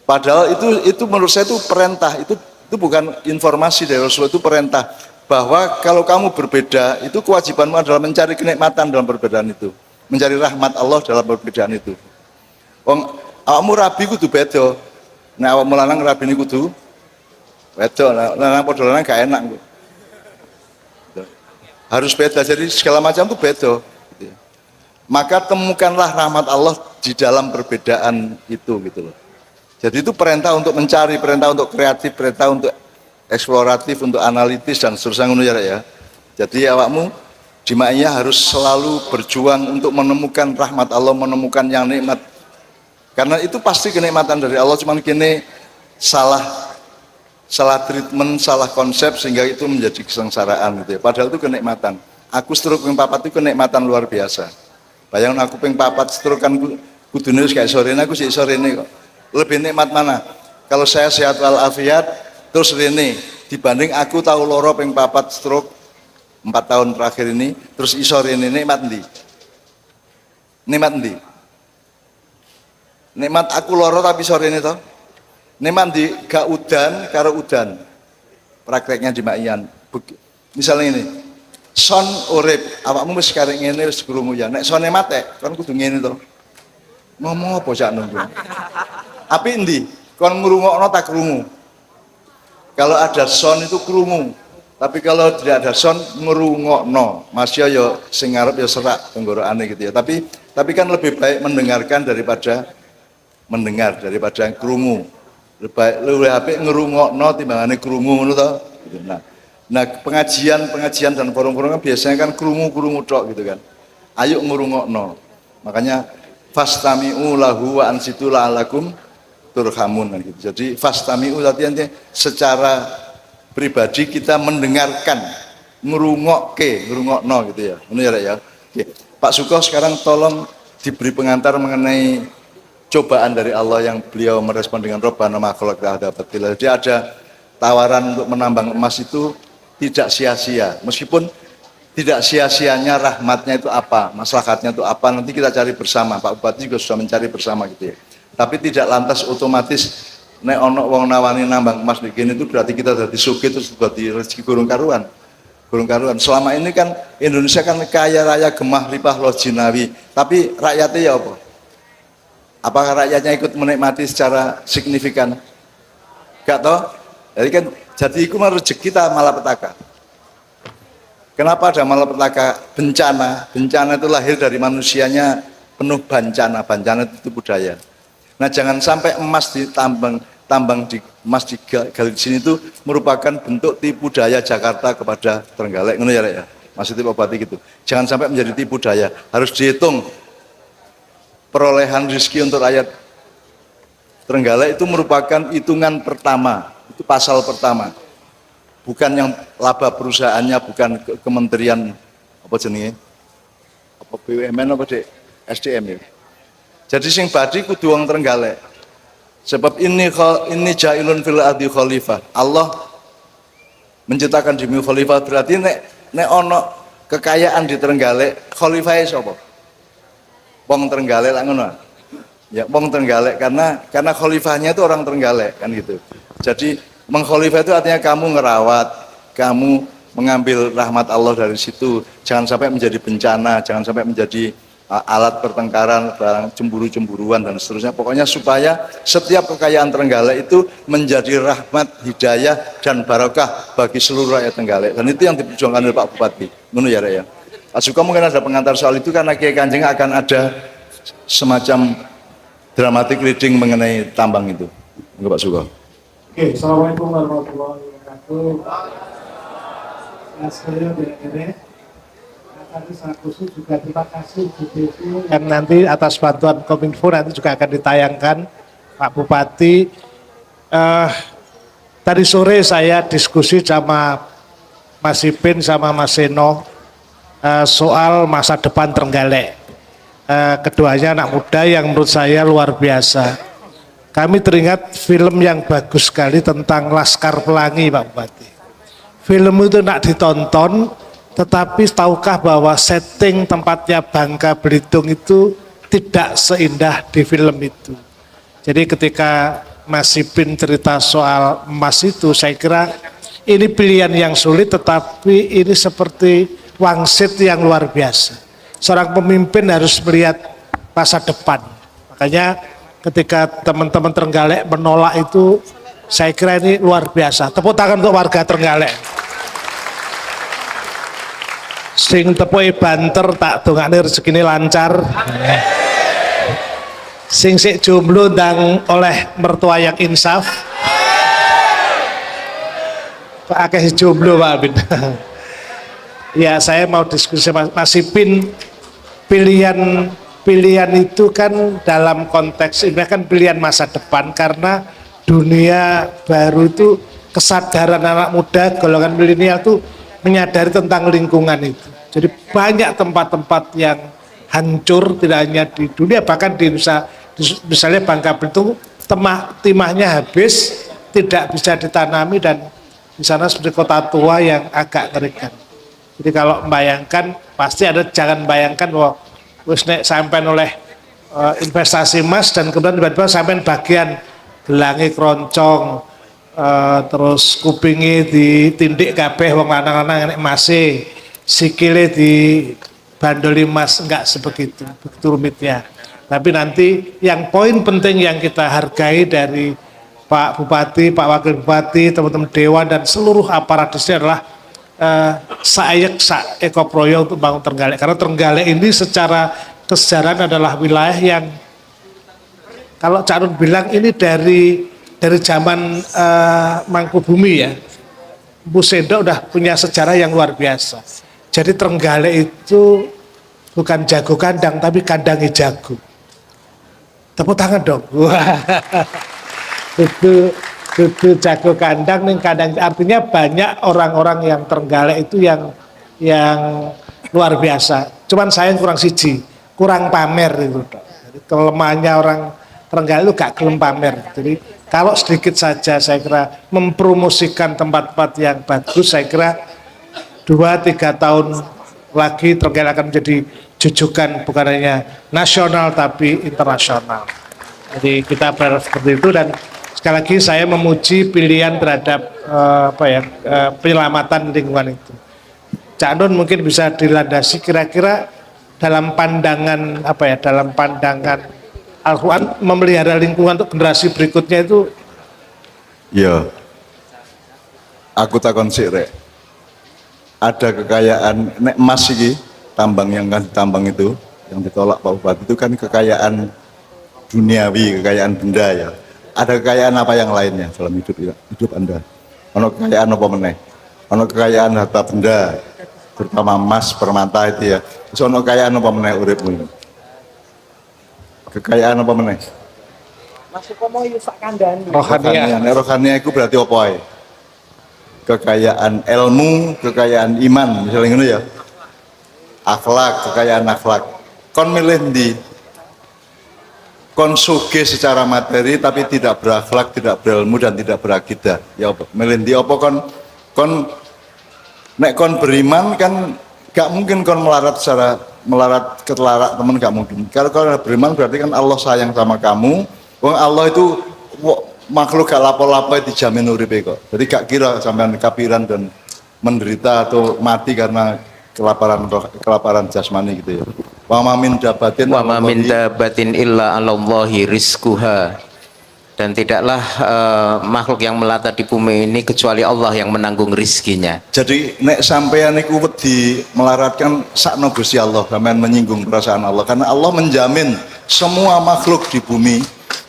Padahal itu menurut saya itu perintah, itu bukan informasi dari Rasulullah, itu perintah bahwa kalau kamu berbeda, itu kewajibanmu adalah mencari kenikmatan dalam perbedaan itu, mencari rahmat Allah dalam perbedaan itu. Wong awakmu rabi kudu beda. Nek awakmu lanang rabine kudu beda, lanang padha lanang gak enak. Harus beda, jadi segala macam itu beda. Maka temukanlah rahmat Allah di dalam perbedaan itu gitu loh. Jadi itu perintah untuk mencari, perintah untuk kreatif, perintah untuk eksploratif, untuk analitis dan seterusnya ngono ya. Jadi awakmu di ma'iyah harus selalu berjuang untuk menemukan rahmat Allah, menemukan yang nikmat. Karena itu pasti kenikmatan dari Allah, cuman kini salah treatment, salah konsep sehingga itu menjadi kesengsaraan gitu ya. Padahal itu kenikmatan. Aku stroke ping papat itu kenikmatan luar biasa. Bayangin aku ping papat stroke kan kudune wis kayak sorene, aku sih sorene kok. Lebih nikmat mana? Kalau saya sehat walafiat terus rene dibanding aku tahu loro ping papat stroke 4 tahun terakhir ini terus iso rene, nikmat ndi? Nikmat ndi? Nikmat aku loro tapi sore ini toh. Nikmat ndi? Gak udan karo udan. Prakteknya di Ma'ian. Misalnya ini, son urip, awakmu wis karek ngene wis krungu ya. Nek sone mate, kan kudu ngene to. Ngomong apa cak nunggu? Api endi? Kon ngrungokno tak krungu. Kalau ada son itu krungu. Tapi kalau tidak ada son ngrungokno. Masya ya sing ngarep ya serak tenggorokane gitu ya. Tapi kan lebih baik mendengarkan daripada krungu. Lebih apik ngrungokno timbangane krungu ngono to. Nah, pengajian dan forum-forum kan biasanya kan krungu tok gitu kan. Ayo ngrungokno. Makanya fastami'u lahu wa ansitu la'alakum turhamun gitu. Jadi fastami'u artinya secara pribadi kita mendengarkan, ngrungokno gitu ya. Benar ya. Oke. Pak Suko sekarang tolong diberi pengantar mengenai cobaan dari Allah yang beliau merespon dengan Rabbana ma khalaqta hadza batila. Jadi ada tawaran untuk menambang emas itu tidak sia-sia. Meskipun tidak sia-sianya rahmatnya itu apa, maslahatnya itu apa, nanti kita cari bersama. Pak Bupati juga sudah mencari bersama gitu ya. Tapi tidak lantas otomatis nek ono wong nawani nambang emas begini itu berarti kita dadi sugih terus dadi rezeki gurung karuan. Selama ini kan Indonesia kan kaya raya gemah limpah loh jinawi, tapi rakyatnya ya apa? Apakah rakyatnya ikut menikmati secara signifikan? Gak toh? Jadi itu rezeki kita malapetaka. Kenapa ada malapetaka? Bencana itu lahir dari manusianya penuh bencana itu budaya. Nah, jangan sampai emas tambang di emas digali di sini itu merupakan bentuk tipu daya Jakarta kepada Trenggalek, ngono ya. Maksudnya Pak Bupati gitu. Jangan sampai menjadi tipu daya. Harus dihitung perolehan rezeki untuk rakyat Trenggalek itu merupakan hitungan pertama, itu pasal pertama. Bukan yang laba perusahaannya, bukan kementerian apa jenenge? Apa BUMN apa dek? SDM ya. Jadi sing badi kudu wong Trenggalek. Sebab ini jailun fil ardi khalifah. Allah menciptakan di bumi khalifah, berarti nek ono kekayaan di Trenggalek, khalifah sapa? Wong Trenggalek lah ngono. Ya wong Trenggalek karena khalifahnya itu orang Trenggalek kan gitu. Jadi mengkhalifah itu artinya kamu ngerawat, kamu mengambil rahmat Allah dari situ. Jangan sampai menjadi bencana, jangan sampai menjadi alat pertengkaran, cemburu-cemburuan dan seterusnya. Pokoknya supaya setiap kekayaan Trenggalek itu menjadi rahmat, hidayah dan barokah bagi seluruh rakyat Trenggalek. Dan itu yang diperjuangkan oleh Pak Bupati. Ngono ya, Rek ya. Pak Suko mungkin ada pengantar soal itu karena Kiai Kanjeng akan ada semacam dramatic reading mengenai tambang itu. Enggak Pak Suko. Oke, Assalamualaikum warahmatullahi wabarakatuh. Nah, sekalian ini tadi sangat khusus juga terima kasih BPU yang nanti atas bantuan Kominfo nanti juga akan ditayangkan Pak Bupati. Tadi sore saya diskusi sama Mas Ipin sama Mas Seno soal masa depan Trenggalek. Keduanya anak muda yang menurut saya luar biasa. Kami teringat film yang bagus sekali tentang Laskar Pelangi, Pak Bupati. Film itu nak ditonton, tetapi tahukah bahwa setting tempatnya Bangka Belitung itu tidak seindah di film itu. Jadi ketika Mas Ipin cerita soal emas itu, saya kira ini pilihan yang sulit, tetapi ini seperti wangsit yang luar biasa. Seorang pemimpin harus melihat masa depan. Makanya ketika teman-teman Trenggalek menolak itu, saya kira ini luar biasa. Tepuk tangan untuk warga Trenggalek. Sing tepuki banter tak dongakne rezekine lancar. Sing sik jomblo ndang oleh mertua yang insaf. Pak akeh jomblo Pak Abin. Ya, saya mau diskusi Mas Ipin, pilihan itu kan dalam konteks ini kan pilihan masa depan, karena dunia baru itu kesadaran anak muda golongan milenial itu menyadari tentang lingkungan itu. Jadi banyak tempat-tempat yang hancur, tidak hanya di dunia, bahkan di Indonesia, misalnya Bangka Belitung timahnya habis, tidak bisa ditanami, dan di sana seperti kota tua yang agak ngerikan. Jadi kalau membayangkan, pasti ada, jangan bayangkan bahwa wis nek sampean oleh investasi emas dan kemudian tiba-tiba sampean bagian gelangi keroncong, terus kupingi ditindik kabeh wong lanang-lanang nek emase, sikile di bandoli emas, enggak sebegitu, begitu rumitnya. Tapi nanti yang poin penting yang kita hargai dari Pak Bupati, Pak Wakil Bupati, teman-teman Dewan dan seluruh aparat di sini adalah saayek sak ekoproyo untuk bangun Trenggalek, karena Trenggalek ini secara kesejarahan adalah wilayah yang kalau Cak Nun bilang ini dari zaman Mangkubumi ya, Bu Sendo udah punya sejarah yang luar biasa. Jadi Trenggalek itu bukan jago kandang tapi kandangi jago. Tepuk tangan dong. Itu jago kandang nih, kandang, artinya banyak orang-orang yang Trenggalek itu yang luar biasa. Cuman saya kurang siji, kurang pamer itu. Jadi kelemahannya orang Trenggalek itu gak gelem pamer. Jadi kalau sedikit saja saya kira mempromosikan tempat-tempat yang bagus, saya kira 2-3 tahun lagi Trenggalek akan menjadi jujukan bukan hanya nasional tapi internasional. Jadi kita berharap seperti itu, dan sekali lagi saya memuji pilihan terhadap penyelamatan lingkungan itu. Cak Nun mungkin bisa dilandasi kira-kira dalam pandangan dalam pandangan Al-Quran memelihara lingkungan untuk generasi berikutnya itu. Ya, aku takon sik rek. Ada kekayaan nek emas iki, tambang yang kan ditambang itu yang ditolak Pak Bupati itu kan kekayaan duniawi, kekayaan benda ya. Ada kekayaan apa yang lainnya dalam hidup Anda? Ono kekayaan apa meneh? Ono kekayaan harta benda, terutama emas, permata itu ya. Terus ono kekayaan apa meneh uripmu? Kekayaan apa meneh? Rohaniah. Rohaniah itu berarti apa ae? Kekayaan ilmu, kekayaan iman, misalnya ngono ya. Akhlak, kekayaan akhlak. Kon milih ndi? Kon sugih secara materi tapi tidak berakhlak, tidak berilmu dan tidak berakidah. Ya apa? Milih ndi apa kon nek kon beriman kan gak mungkin kon melarat ketelarak temen gak mungkin. Kalau kon beriman berarti kan Allah sayang sama kamu. Wong Allah itu makhluk gak lapo-lapo dijamin uripe kok. Jadi gak kira sampean kapiran dan menderita atau mati karena kelaparan jasmani gitu ya. Wa ma min dabatin illa 'alallahi rizquha. Dan tidaklah makhluk yang melata di bumi ini kecuali Allah yang menanggung rizkinya. Jadi nek sampean niku wedi melaratkan sakno Gusti Allah, sampean menyinggung perasaan Allah, karena Allah menjamin semua makhluk di bumi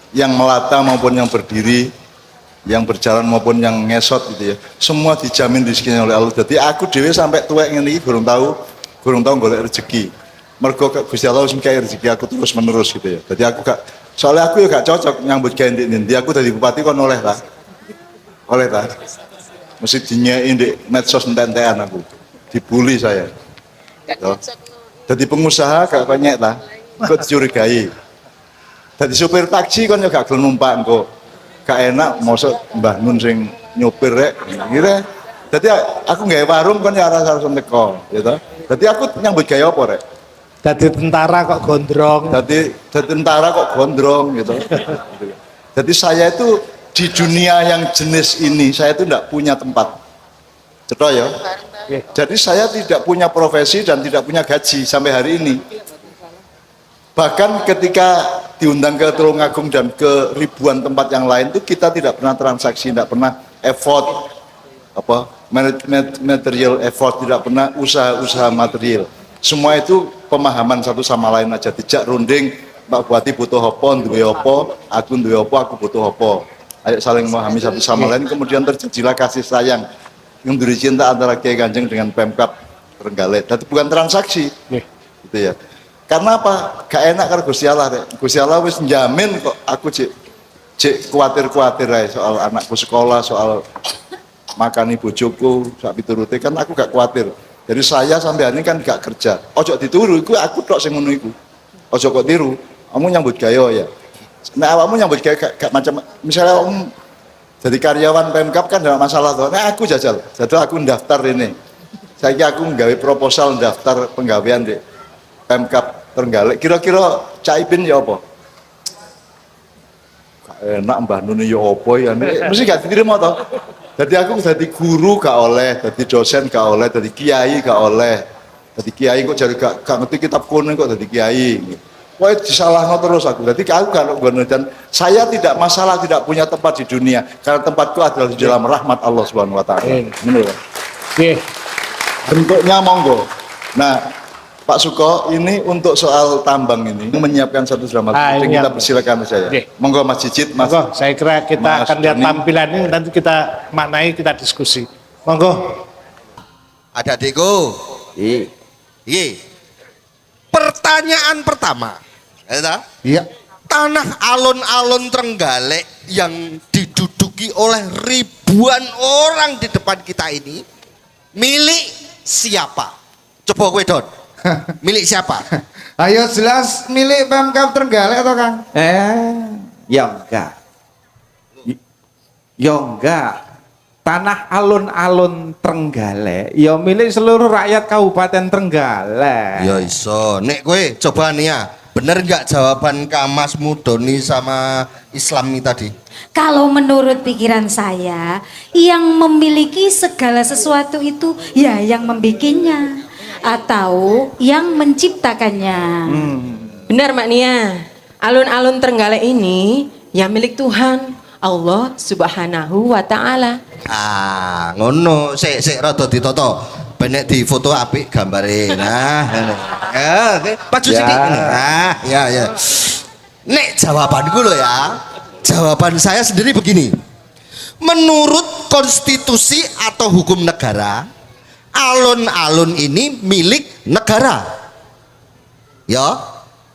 yang melata maupun yang berdiri, yang berjalan maupun yang ngesot gitu ya, semua dijamin rezekinya oleh Allah. Jadi aku dhewe sampai tuwek ngene iki gurung tahu golek rezeki. Mergo Gusti Allah wis ngkai rezeki aku terus menerus gitu ya. Jadi aku gak, soalnya aku ya gak cocok nyambut gawe ndi, aku dari bupati kon oleh ta. mesti dinyain di medsos entek-entekan aku. Dibully saya. Yo. Jadi pengusaha gak banyak lah, kok dicurigai. Jadi supir taksi kan juga gak gelem numpak engko. Gak enak mosok Mbah Nun sing nyopir rek. Kira. Jadi aku nggawe warung kan ya arah-arah teko, gitu. Jadi aku nyambut gawe apa rek? Jadi tentara kok gondrong. Jadi tentara kok gondrong gitu. Jadi saya itu di dunia yang jenis ini saya itu tidak punya tempat. Cetok ya. Jadi saya tidak punya profesi dan tidak punya gaji sampai hari ini. Bahkan ketika diundang ke Tulungagung dan ke ribuan tempat yang lain itu kita tidak pernah transaksi, tidak pernah effort material effort, tidak pernah usaha-usaha material. Semua itu pemahaman satu sama lain aja, dijak runding Pak Bupati butuh apa, duwe apa, aku duwe apa, aku butuh apa. Ayo saling memahami satu sama lain, kemudian terjadilah kasih sayang yang dari cinta antara Kiai Kanjeng dengan Pemkab Trenggalek. Tapi bukan transaksi, gitu ya. Karena apa? Gak enak karo Gusti Allah rek. Gusti Allah wis njamin kok aku cek kuatir-kuatir ae soal anakku sekolah, soal makani bojoku, sak piturute kan aku gak kuatir. Jadi saya sampai hari ini kan gak kerja. Ojo dituru, iku aku tok sing ngono iku. Ojo kok tiru. Kamu nyambut gawe ya. Nah awakmu nyambut gawe gak macam misalnya kamu jadi karyawan Pemkab kan ada masalah tuh. Nah aku jajal. Jadi aku daftar ini. Saya aku nggawe proposal daftar penggawean di Pemkab Trenggalek. Kira-kira Caipin ya apa? Gak enak Mbah Nun ya apa ya. Mesti gak diterima toh. Jadi aku jadi guru gak oleh, jadi dosen gak oleh, jadi kiai gak oleh. Jadi kiai kok jadi gak ngerti kitab kuning kok jadi kiai. Wah disalahno terus aku. Jadi aku kalau dan saya tidak masalah tidak punya tempat di dunia karena tempatku adalah di dalam rahmat Allah Subhanahu Wa Taala. Menurut. Bentuknya monggo. Nah Pak Suko ini untuk soal tambang ini menyiapkan satu drama kita persilakan saja. Monggo Mas Cicit, Mas. Monggo, saya kira kita Mas akan lihat Doni. tampilan ini nanti kita maknai, kita diskusi. Monggo. Ada adikku. Iya. Pertanyaan pertama. Iya. Tanah alun-alun Trenggalek yang diduduki oleh ribuan orang di depan kita ini milik siapa? Coba kowe Don. Milik siapa? Ayo jelas milik Pemkab Trenggalek atau Kang? Ya enggak. Ya enggak. Tanah alun-alun Trenggalek ya milik seluruh rakyat Kabupaten Trenggalek. Ya iso. Nek kowe coba nih ya, bener nggak jawaban Kamasmu Doni sama Islami tadi? Kalau menurut pikiran saya, yang memiliki segala sesuatu itu ya yang membikinnya atau yang menciptakannya. Benar Mak Nia, alun-alun Trenggalek ini ya milik Tuhan Allah Subhanahu wa Ta'ala. Ah, ngono. Sik rada ditoto. Benek di foto apik gambare. Nah, maju sithik. Nah, ya. Nek jawabanku lho ya. Jawaban saya sendiri begini. Menurut konstitusi atau hukum negara, alun-alun ini milik negara. Ya,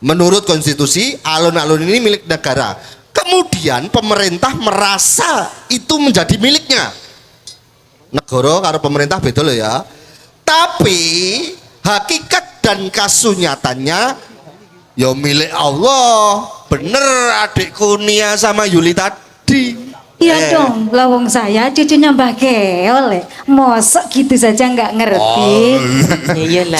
menurut konstitusi alun-alun ini milik negara. Kemudian pemerintah merasa itu menjadi miliknya. Negara karo pemerintah beda loh ya. Tapi hakikat dan kasunyatanya ya milik Allah. Bener adikku Nia sama Yuli tadi. Iya dong, lawang saya cucunya Mbah Geol. Mosok gitu saja nggak ngerti. Iyalah.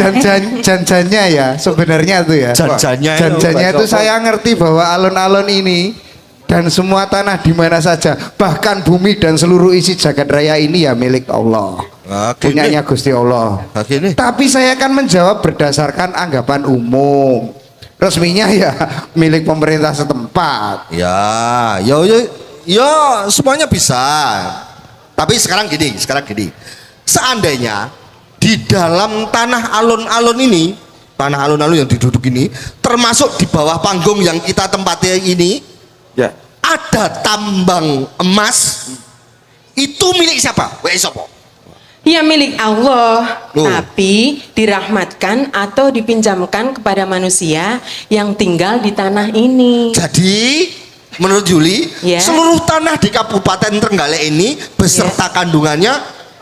Janjannya ya sebenarnya tuh ya. Janjannya itu saya ngerti bahwa alun-alun ini dan semua tanah di mana saja, bahkan bumi dan seluruh isi jagat raya ini ya milik Allah. Punyanya Gusti Allah. Tapi saya akan menjawab berdasarkan anggapan umum. Resminya ya milik pemerintah setempat. Ya, semuanya bisa. Tapi sekarang gini. Seandainya di dalam tanah alun-alun ini, tanah alun-alun yang diduduk ini, termasuk di bawah panggung yang kita tempati ini, Ya. ada tambang emas, itu milik siapa? Ya milik Allah, Loh. tapi dirahmatkan atau dipinjamkan kepada manusia yang tinggal di tanah ini. Jadi menurut Juli, Ya. seluruh tanah di Kabupaten Trenggalek ini beserta kandungannya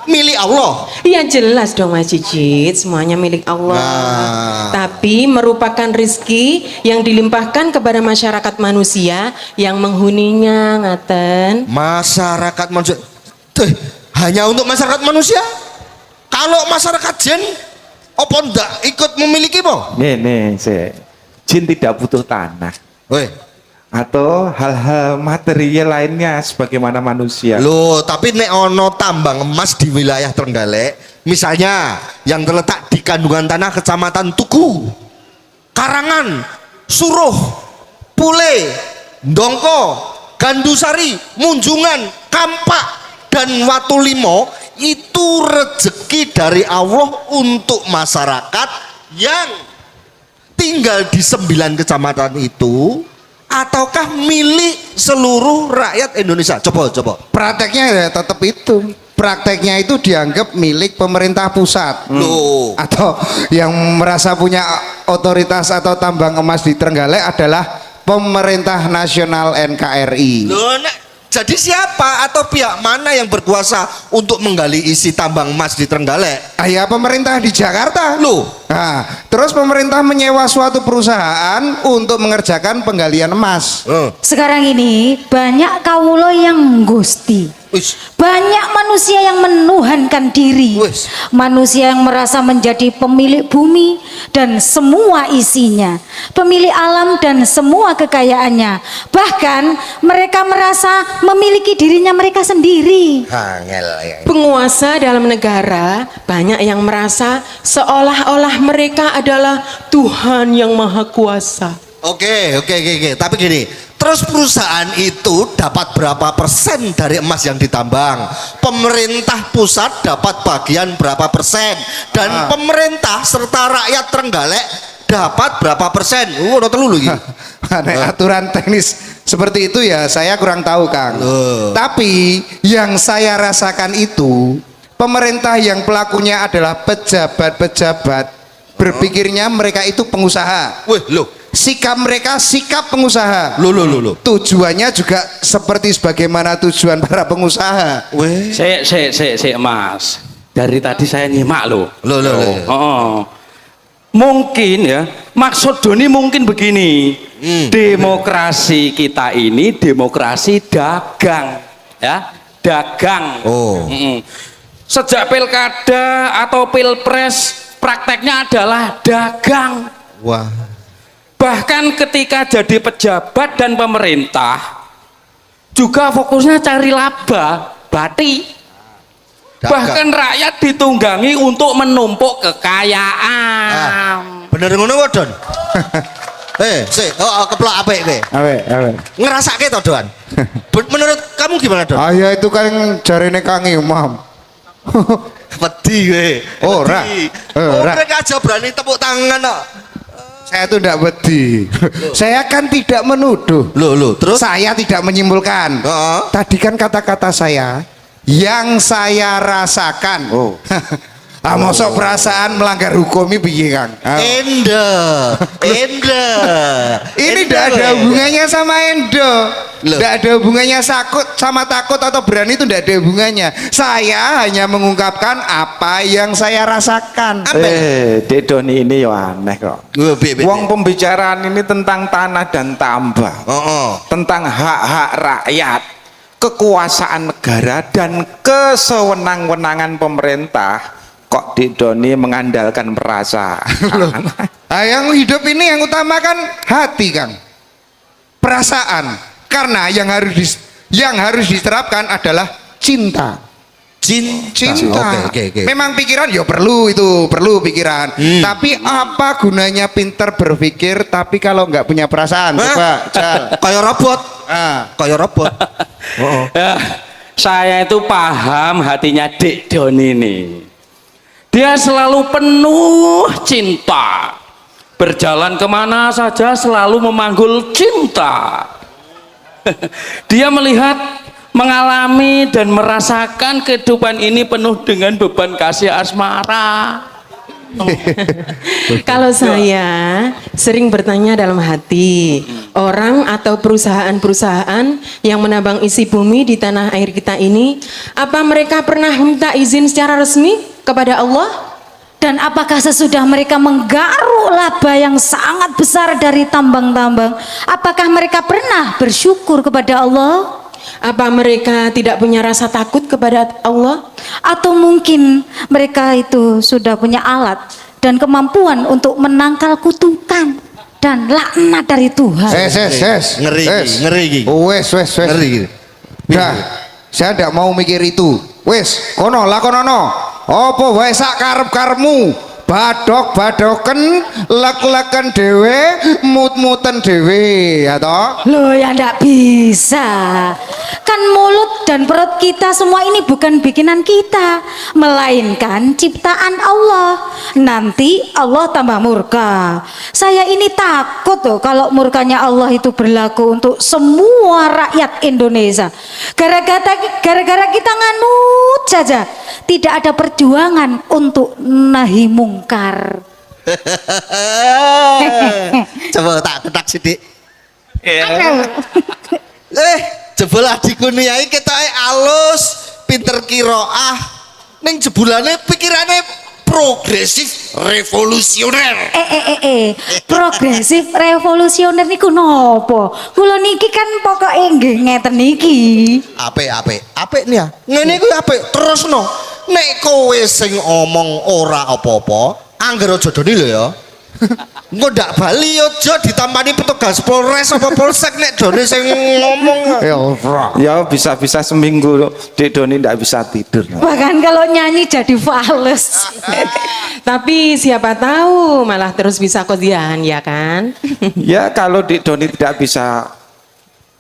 milik Allah. Ya jelas dong Mas Cicit, semuanya milik Allah. Tapi merupakan rizki yang dilimpahkan kepada masyarakat manusia yang menghuninya, ngaten. Masyarakat manusia. Tuh, hanya untuk masyarakat manusia? Kalau masyarakat jin, apa ndak ikut memiliki po? Nih, jin tidak butuh tanah. Weh. Atau hal-hal material lainnya sebagaimana manusia. Loh, tapi nek ono tambang emas di wilayah Trenggalek, misalnya yang terletak di kandungan tanah Kecamatan Tugu, Karangan, Suruh, Pule, Ndongko, Gandusari, Munjungan, Kampak, dan Watulimo, itu rezeki dari Allah untuk masyarakat yang tinggal di 9 kecamatan itu, ataukah milik seluruh rakyat Indonesia? Coba. Prakteknya ya tetap itu. Prakteknya itu dianggap milik pemerintah pusat. Loh. Atau yang merasa punya otoritas atau tambang emas di Trenggalek adalah pemerintah nasional NKRI. Loh, jadi siapa atau pihak mana yang berkuasa untuk menggali isi tambang emas di Trenggalek? Ya pemerintah di Jakarta. Loh. Nah, terus pemerintah menyewa suatu perusahaan untuk mengerjakan penggalian emas. Sekarang ini banyak kawulo yang gusti. Banyak manusia yang menuhankan diri. Manusia yang merasa menjadi pemilik bumi dan semua isinya, pemilik alam dan semua kekayaannya. Bahkan mereka merasa memiliki dirinya mereka sendiri. Penguasa dalam negara banyak yang merasa seolah-olah mereka adalah Tuhan yang Maha Kuasa. Oke. Tapi gini, terus perusahaan itu dapat berapa persen dari emas yang ditambang? Pemerintah pusat dapat bagian berapa persen? Dan pemerintah serta rakyat Trenggalek dapat berapa persen? Udah telu lagi. Aturan teknis seperti itu ya saya kurang tahu Kang. Tapi yang saya rasakan itu pemerintah yang pelakunya adalah pejabat-pejabat, berpikirnya mereka itu pengusaha. Sikap mereka sikap pengusaha. Loh. Tujuannya juga seperti sebagaimana tujuan para pengusaha. Sik Mas. Dari tadi saya nyimak loh. Mungkin ya, maksud Doni mungkin begini. Demokrasi kita ini demokrasi dagang, ya, dagang. Sejak pilkada atau pilpres prakteknya adalah dagang. Bahkan ketika jadi pejabat dan pemerintah juga fokusnya cari laba, bati. Bahkan rakyat ditunggangi untuk menumpuk kekayaan. Bener ngono Don. Keplok apik kowe. Apik. Ngerasake to, Don? Menurut kamu gimana, Don? Ya itu kan jarene Kang Imam. Wedi kowe. Ora. Mereka aja berani tepuk tangan kok. Saya tuh tidak wedi. Saya kan tidak menuduh. Loh, terus? Saya tidak menyimpulkan. Tadi kan kata-kata saya yang saya rasakan. Mosok perasaan melanggar hukum ini piye, Kang? Endo. Ini tidak ada hubungannya sama Endo. Tidak ada hubungannya sama takut atau berani, itu tidak ada hubungannya. Saya hanya mengungkapkan apa yang saya rasakan. Dek Doni ini ya aneh kok. Wong pembicaraan ini tentang tanah dan tambang, tentang hak-hak rakyat, kekuasaan negara dan kesewenang-wenangan pemerintah. Kok Dek Doni mengandalkan perasaan? Yang hidup ini yang utamakan hati, Kang. Perasaan. Karena yang harus diterapkan adalah cinta. Cinta. Oke. Memang pikiran ya perlu pikiran. Tapi apa gunanya pinter berpikir tapi kalau nggak punya perasaan? Coba, Jal. Kayak robot. Kayak robot. Ya, saya itu paham hatinya Dek Doni ini. Dia selalu penuh cinta. Berjalan kemana saja selalu memanggul cinta. Dia melihat, mengalami dan merasakan kehidupan ini penuh dengan beban kasih asmara. Kalau saya sering bertanya dalam hati, orang atau perusahaan-perusahaan yang menambang isi bumi di tanah air kita ini, apa mereka pernah minta izin secara resmi kepada Allah? Dan apakah sesudah mereka menggaruk laba yang sangat besar dari tambang-tambang, apakah mereka pernah bersyukur kepada Allah? Apa mereka tidak punya rasa takut kepada Allah? Atau mungkin mereka itu sudah punya alat dan kemampuan untuk menangkal kutukan dan laknat dari Tuhan? Ngeri, ngeri. Wes. Ngeri. Dah, saya tidak mau mikir itu. Wes, kono lakonono. Apa wae sak karep-karepmu, badok-badoken, lek-leken dhewe, mut-muten dhewe, ya toh? Loh ya ndak bisa. Kan mulut dan perut kita semua ini bukan bikinan kita, melainkan ciptaan Allah. Nanti Allah tambah murka. Saya ini takut tuh kalau murkanya Allah itu berlaku untuk semua rakyat Indonesia. Gara-gara kita nganut saja, tidak ada perjuangan untuk nahi mungkar. Coba tak ketak sidik. Jebul adikku niai ketoke alus, pinter kiroah, ning jebulane pikirannya progresif revolusioner. Progresif revolusioner niku nopo? Kula niki kan pokoke nggih ngeten niki. Apik nih ya. Ngene iku apik, terusno. Nek kowe sing omong ora apa-apa, angger aja doni lho ya. Engko ndak bali aja ditampani petugas Polres apa Polsek nek doni sing ngomong. Ya bisa-bisa seminggu Dek Doni ndak bisa tidur. Bahkan kalau nyanyi jadi fales. Tapi siapa tahu malah terus bisa kodian, ya kan? Ya kalau Dek Doni tidak bisa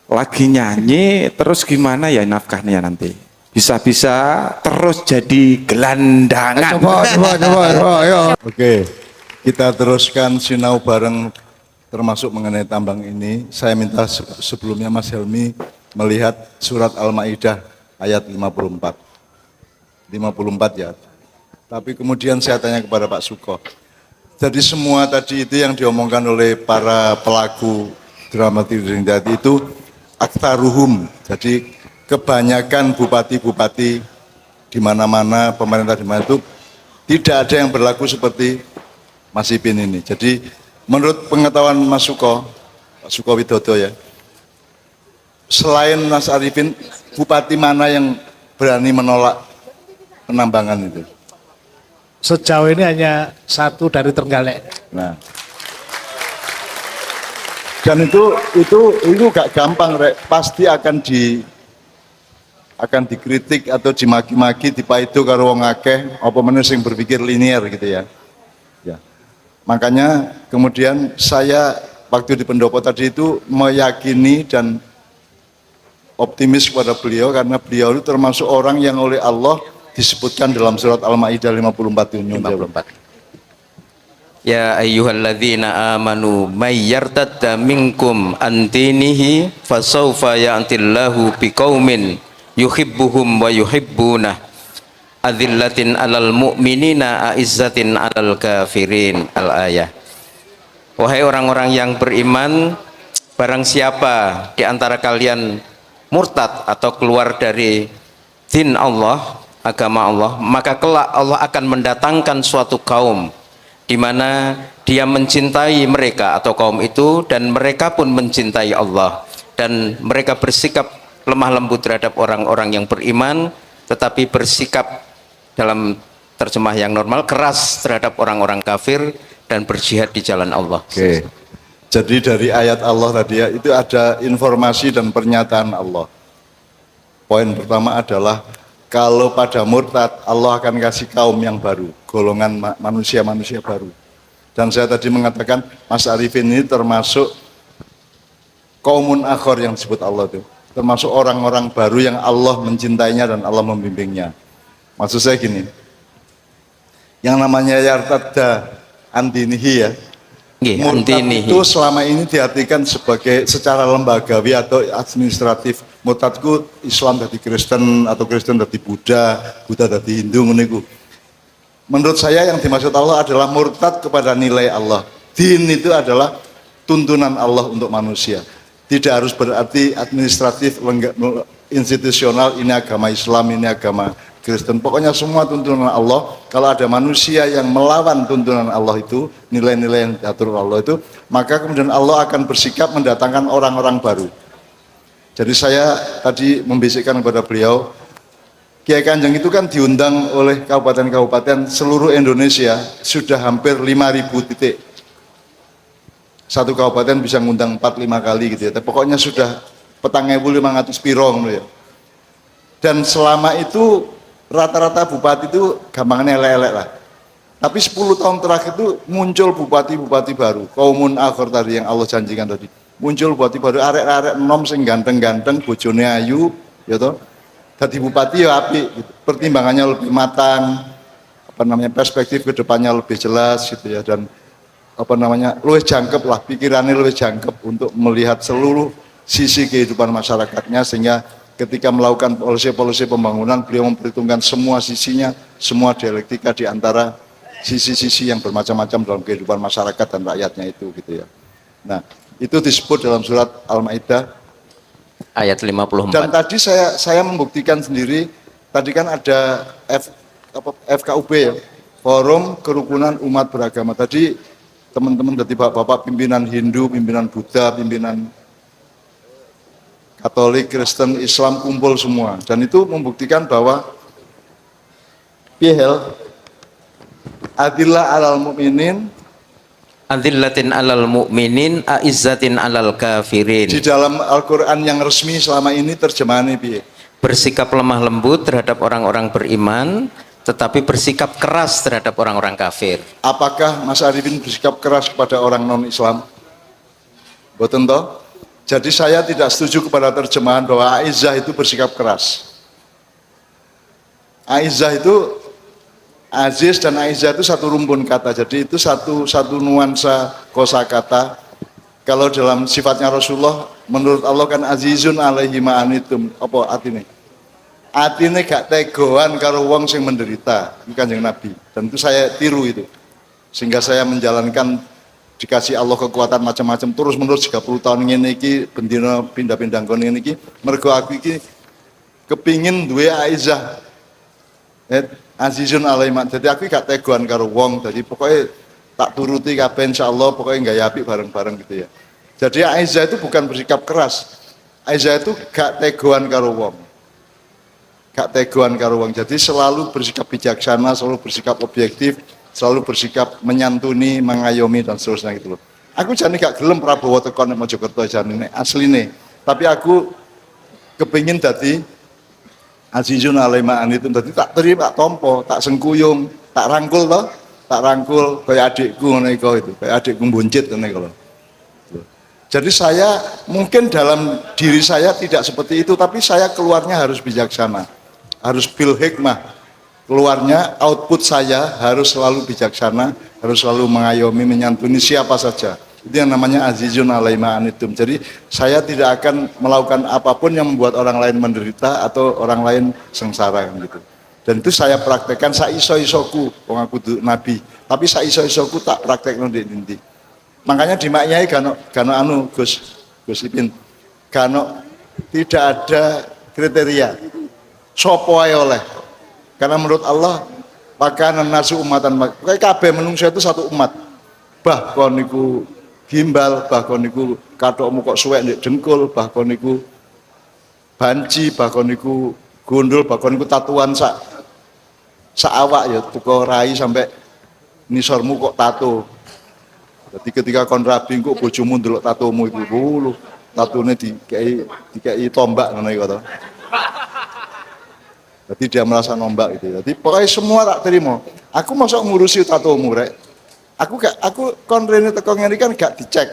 lagi nyanyi, terus gimana ya nafkahnya nanti? Bisa-bisa terus jadi gelandangan. Coba, ayo. Oke, kita teruskan sinau bareng termasuk mengenai tambang ini. Saya minta sebelumnya Mas Helmi melihat surat Al-Maidah ayat 54. 54 ya. Tapi kemudian saya tanya kepada Pak Suko. Jadi semua tadi itu yang diomongkan oleh para pelaku drama tadi itu aktaruhum. Jadi kebanyakan bupati-bupati di mana-mana, pemerintah di mana itu tidak ada yang berlaku seperti Mas Ipin ini. Jadi menurut pengetahuan Mas Suko, Pak Suko Widodo ya, selain Mas Arifin, bupati mana yang berani menolak penambangan itu? Sejauh ini hanya satu dari Trenggalek. Nah, dan itu gak gampang, Rek. Pasti akan dikritik atau dimaki-maki dipaido karo wong akeh apa meneh sing berpikir linier gitu ya. Ya. Makanya kemudian saya waktu di pendopo tadi itu meyakini dan optimis kepada beliau karena beliau itu termasuk orang yang oleh Allah disebutkan dalam surat Al-Maidah 54 ini. 54. Ya ayyuhalladzina amanu may yartadda minkum an dinihi fasawfa ya'tillahu biqaumin yuhibbuhum wa yuhibbunah adzillatin 'alal mu'minina a'izzatin 'alal kafirin. Al-ayah. Wahai orang-orang yang beriman, barang siapa di antara kalian murtad atau keluar dari din Allah, agama Allah, maka kelak Allah akan mendatangkan suatu kaum di mana dia mencintai mereka atau kaum itu dan mereka pun mencintai Allah dan mereka bersikap lemah lembut terhadap orang-orang yang beriman, tetapi bersikap dalam terjemah yang normal keras terhadap orang-orang kafir dan berjihad di jalan Allah. Oke. Jadi dari ayat Allah tadi ya, itu ada informasi dan pernyataan Allah. Poin pertama adalah kalau pada murtad Allah akan kasih kaum yang baru, golongan manusia-manusia baru. Dan saya tadi mengatakan Mas Arifin ini termasuk kaumun akhor yang disebut Allah itu. Termasuk orang-orang baru yang Allah mencintainya dan Allah membimbingnya. Maksud saya gini, yang namanya yartadda antinihi ya, murtad itu selama ini diartikan sebagai secara lembagawi atau administratif. Murtadku Islam dari Kristen atau Kristen dari Buddha, Buddha dari Hindu meniku. Menurut saya yang dimaksud Allah adalah murtad kepada nilai Allah. Din itu adalah tuntunan Allah untuk manusia. Tidak harus berarti administratif, institusional, ini agama Islam, ini agama Kristen. Pokoknya semua tuntunan Allah. Kalau ada manusia yang melawan tuntunan Allah itu, nilai-nilai yang diatur Allah itu, maka kemudian Allah akan bersikap mendatangkan orang-orang baru. Jadi saya tadi membisikkan kepada beliau, Kiai Kanjeng itu kan diundang oleh kabupaten-kabupaten seluruh Indonesia, sudah hampir 5.000 titik. Satu kabupaten bisa ngundang 4-5 kali gitu ya. Tapi pokoknya sudah 4.500 pirong ya. Dan selama itu rata-rata bupati itu gampangnya elek-elek lah. Tapi 10 tahun terakhir itu muncul bupati-bupati baru. Kaumun akhir tadi yang Allah janjikan tadi. Muncul bupati baru, arek-arek enom sing ganteng-ganteng, bojone ayu, ya toh. Jadi bupati ya api, gitu. Pertimbangannya lebih matang, perspektif ke depannya lebih jelas gitu ya, dan lebih jangkep lah, pikirannya lebih jangkep untuk melihat seluruh sisi kehidupan masyarakatnya, sehingga ketika melakukan polisi-polisi pembangunan beliau memperhitungkan semua sisinya, semua dialektika di antara sisi-sisi yang bermacam-macam dalam kehidupan masyarakat dan rakyatnya itu gitu ya. Nah, itu disebut dalam surat Al-Maidah ayat 54. Dan tadi saya membuktikan sendiri, tadi kan ada FKUB ya, Forum Kerukunan Umat Beragama. Tadi teman-teman dari bapak-bapak pimpinan Hindu, pimpinan Buddha, pimpinan Katolik, Kristen, Islam kumpul semua, dan itu membuktikan bahwa Pihel adillah alal mu'minin, adillatin alal mu'minin, aizzatin alal kafirin. Di dalam Al-Quran yang resmi selama ini terjemahannya piye? Bersikap lemah lembut terhadap orang-orang beriman, tetapi bersikap keras terhadap orang-orang kafir. Apakah Mas Arifin bersikap keras kepada orang non-Islam? Boten toh? Jadi saya tidak setuju kepada terjemahan bahwa Aizzah itu bersikap keras. Aizzah itu, Aziz dan Aizzah itu satu rumpun kata, jadi itu satu nuansa kosakata. Kalau dalam sifatnya Rasulullah, menurut Allah kan azizun alaihi ma'anitum, apa artinya? Artinya gak tegoan karo wong sing menderita, itu Kanjeng Nabi. Dan itu saya tiru itu, sehingga saya menjalankan, dikasih Allah kekuatan macam-macam terus menerus 30 tahun ngene iki, bendina pindah-pindah ngene ngene iki, mergo aku iki kepingin duwe Aizzah. Azizun alaiman, jadi aku gak tegoan karo wong, jadi pokoknya tak turuti kabeh insyaallah, pokoknya nggak yapi bareng-bareng gitu ya. Jadi Aizzah itu bukan bersikap keras, Aizzah itu gak tegoan karo wong, gak tegoan karo wong, jadi selalu bersikap bijaksana, selalu bersikap objektif, selalu bersikap menyantuni, mengayomi dan seterusnya gitu loh. Aku jane gak gelem Prabowo tekan nang Mojokerto jane asline, tapi aku kepingin dadi azizun alaiman itu, tadi tak terima, tak tompo, tak sengkuyung, tak rangkul toh, tak rangkul kayak adikku ngono itu, kayak adikku buncit ngono. Jadi saya mungkin dalam diri saya tidak seperti itu, tapi saya keluarnya harus bijaksana, harus bil hikmah. Keluarnya output saya harus selalu bijaksana, harus selalu mengayomi, menyantuni siapa saja. Itu yang namanya azizun alaiman itu. Jadi saya tidak akan melakukan apapun yang membuat orang lain menderita atau orang lain sengsara gitu. Dan itu saya praktekkan saiso-isoku, wong aku nabi. Tapi saiso-isoku tak praktekno ndi. Makanya di maknyai gano Gus Ipin. Gano tidak ada kriteria. Sopo ae oleh. Karena menurut Allah makanan nasu umatan, kayak kabeh menungso itu satu umat. Bahkan niku gimbal, bahkan niku katokmu kok suwek ndek dengkul, bahkan niku banci, bahkan niku gondol, bahkan niku tatuan sak awak ya, teko rai sampai nisormu kok tato. Jadi ketika kon rabi kok bojomu ndelok tatomu iku lho, tatone dikei tombak ngono iku to. Jadi dia merasa nombak gitu. Jadi pokoknya semua tak terima. Aku masuk ngurusi tatomu rek. Aku kon rene teko ngene kan gak dicek.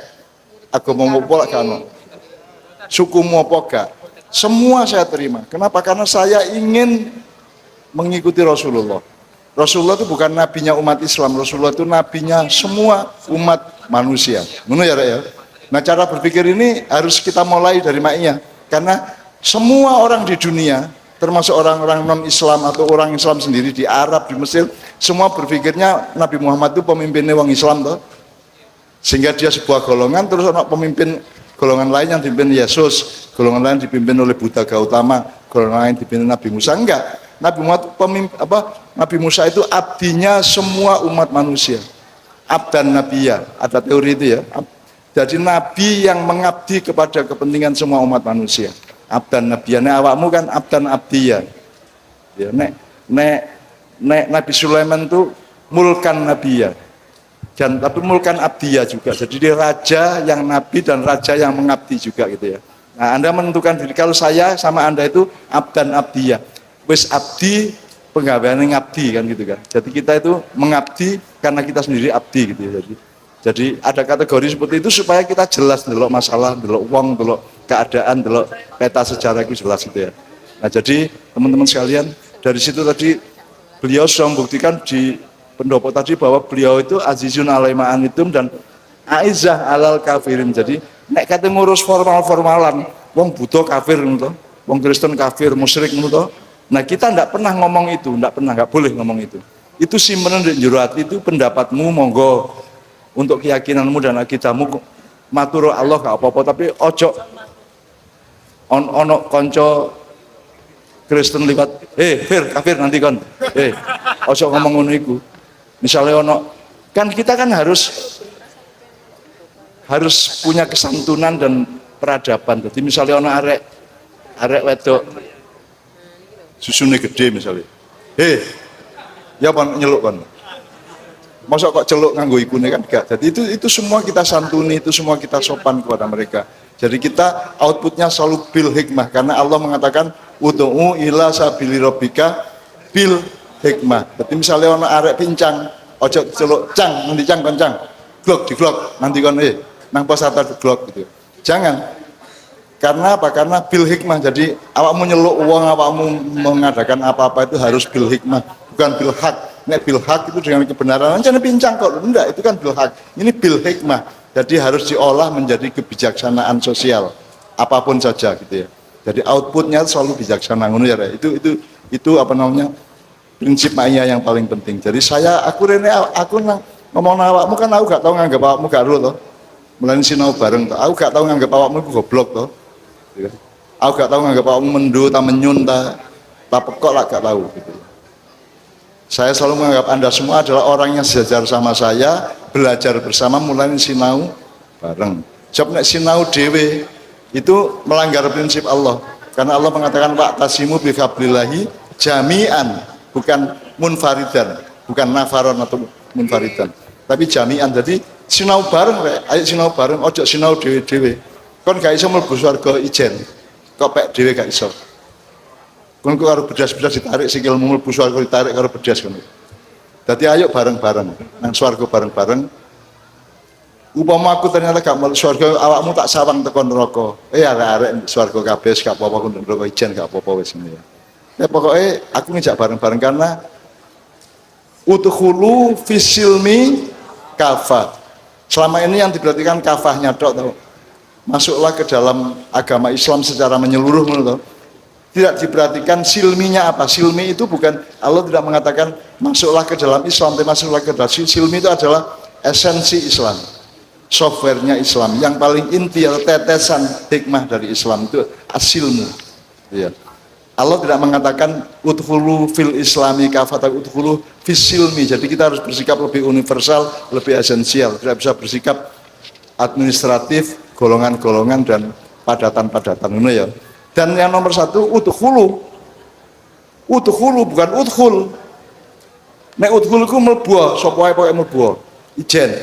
Aku mau pola kan. Sukumu apa gak? Semua saya terima. Kenapa? Karena saya ingin mengikuti Rasulullah. Rasulullah itu bukan nabinya umat Islam, Rasulullah itu nabinya semua umat manusia. Ngono ya, Rek ya. Nah, cara berpikir ini harus kita mulai dari maknya. Karena semua orang di dunia termasuk orang-orang non-Islam atau orang Islam sendiri di Arab, di Mesir, semua berpikirnya Nabi Muhammad itu pemimpinnya orang Islam toh. Sehingga dia sebuah golongan, terus ada pemimpin golongan lain yang dipimpin Yesus, golongan lain dipimpin oleh Buddha Gautama, golongan lain dipimpin Nabi Musa. Enggak, Nabi Muhammad Nabi Musa itu abdinya semua umat manusia. Abdan Nabiya, ada teori itu ya. Jadi Nabi yang mengabdi kepada kepentingan semua umat manusia. Abdan Nabiya, awakmu kan abdan abdiya. Ya, Nabi Sulaiman itu mulkan Nabiya. Dan tapi mulkan abdiya juga, jadi dia raja yang nabi dan raja yang mengabdi juga gitu ya. Nah, Anda menentukan diri, kalau saya sama Anda itu abdan abdiya, wis abdi penggaweane ngabdi kan gitu kan. Jadi kita itu mengabdi karena kita sendiri abdi gitu ya. Jadi ada kategori seperti itu supaya kita jelas delok masalah, delok wong, delok keadaan, delok peta sejarah itu jelas gitu ya. Nah, jadi teman-teman sekalian, dari situ tadi beliau sudah membuktikan di pendopo tadi bahwa beliau itu azizun alaima anitum dan aizah alal kafirin. Jadi nek kate ngurus formal-formalan, wong Buddha kafir ngono, wong Kristen kafir, musyrik ngono. Nah, kita ndak pernah ngomong itu, nggak boleh ngomong itu. Itu simpenan di jero ati, itu pendapatmu, monggo untuk keyakinanmu dan akidahmu, matur Allah gak apa-apa, tapi ojo ono konco Kristen liwat, Fir kafir nanti kon, ojo ngomong ngono iku. Misalnya kan kita kan harus punya kesantunan dan peradaban. Jadi misalnya arek wedok susune gede misalnya, ya pan nyeluk kan, masa kok celuk nganggo ikune kan enggak. Jadi itu semua kita santuni, itu semua kita sopan kepada mereka. Jadi kita outputnya selalu bil hikmah, karena Allah mengatakan ud'u ila sabili rabbika bil hikmah. Jadi misalnya orang arek pincang, ojo celuk cang, nanti cang kencang, glok di glok, nanti kon nang pos atas glok gitu. Jangan. Karena apa? Karena bil hikmah. Jadi awakmu nyeluk uang, awakmu mengadakan apa-apa itu harus bil hikmah, bukan bil hak. Nek bil hak itu dengan kebenaran, jangan pincang kok. Enggak, itu kan bil hak. Ini bil hikmah. Jadi harus diolah menjadi kebijaksanaan sosial, apapun saja gitu ya. Jadi outputnya selalu bijaksana ngono ya. Itu apa namanya? Prinsip maya yang paling penting. Jadi aku ngomong awakmu kan aku gak tahu nganggap awakmu garu toh. Mulane sinau bareng toh. Aku gak tahu nganggap awakmu goblok toh. Aku gak tahu nganggap awakmu mendo ta menyun ta pekok lah gak tahu gitu. Saya selalu menganggap Anda semua adalah orang yang sejajar sama saya, belajar bersama, mulai sinau bareng. Sebab nek sinau dewe itu melanggar prinsip Allah. Karena Allah mengatakan wa'tasimu bihablillahi jami'an, bukan munfaridan, bukan nafaron atau munfaridan, tapi jami'an. Jadi sinau bareng, ayo sinau bareng, ojo sinau dewe-dewe. Kon gak iso mlebu swarga ijen, kok pek dewe gak iso. Kon kok karo bedas-bedas ditarik sikilmu mlebu swarga ditarik karo bedas ngono. Dadi ayo bareng-bareng nang swarga bareng-bareng. Upama aku ternyata gak mlebu swarga, awakmu tak sawang tekan neraka. Arek-arek swarga kabeh gak apa-apa, kon neraka ijen gak apa-apa wis ngene ya. Ya pokoknya aku ngejak bareng-bareng karena udkhulu fisilmi kafah. Selama ini yang diperhatikan kafahnya dok tau. Masuklah ke dalam agama Islam secara menyeluruh menurut. Tidak diperhatikan silminya apa. Silmi itu bukan, Allah tidak mengatakan masuklah ke dalam Islam, tapi masuklah ke dalam silmi itu adalah esensi Islam, softwarenya Islam. Yang paling inti atau tetesan hikmah dari Islam itu asilmu. Ya. Allah tidak mengatakan udkhulu fil islami kafah, tapi udkhulu fis silmi. Jadi kita harus bersikap lebih universal, lebih esensial. Tidak bisa bersikap administratif, golongan-golongan dan padatan-padatan ini ya. Dan yang nomor satu udkhulu bukan udkhul. Nek udkhul ku mlebu sapa wae pokoke mlebu ijen.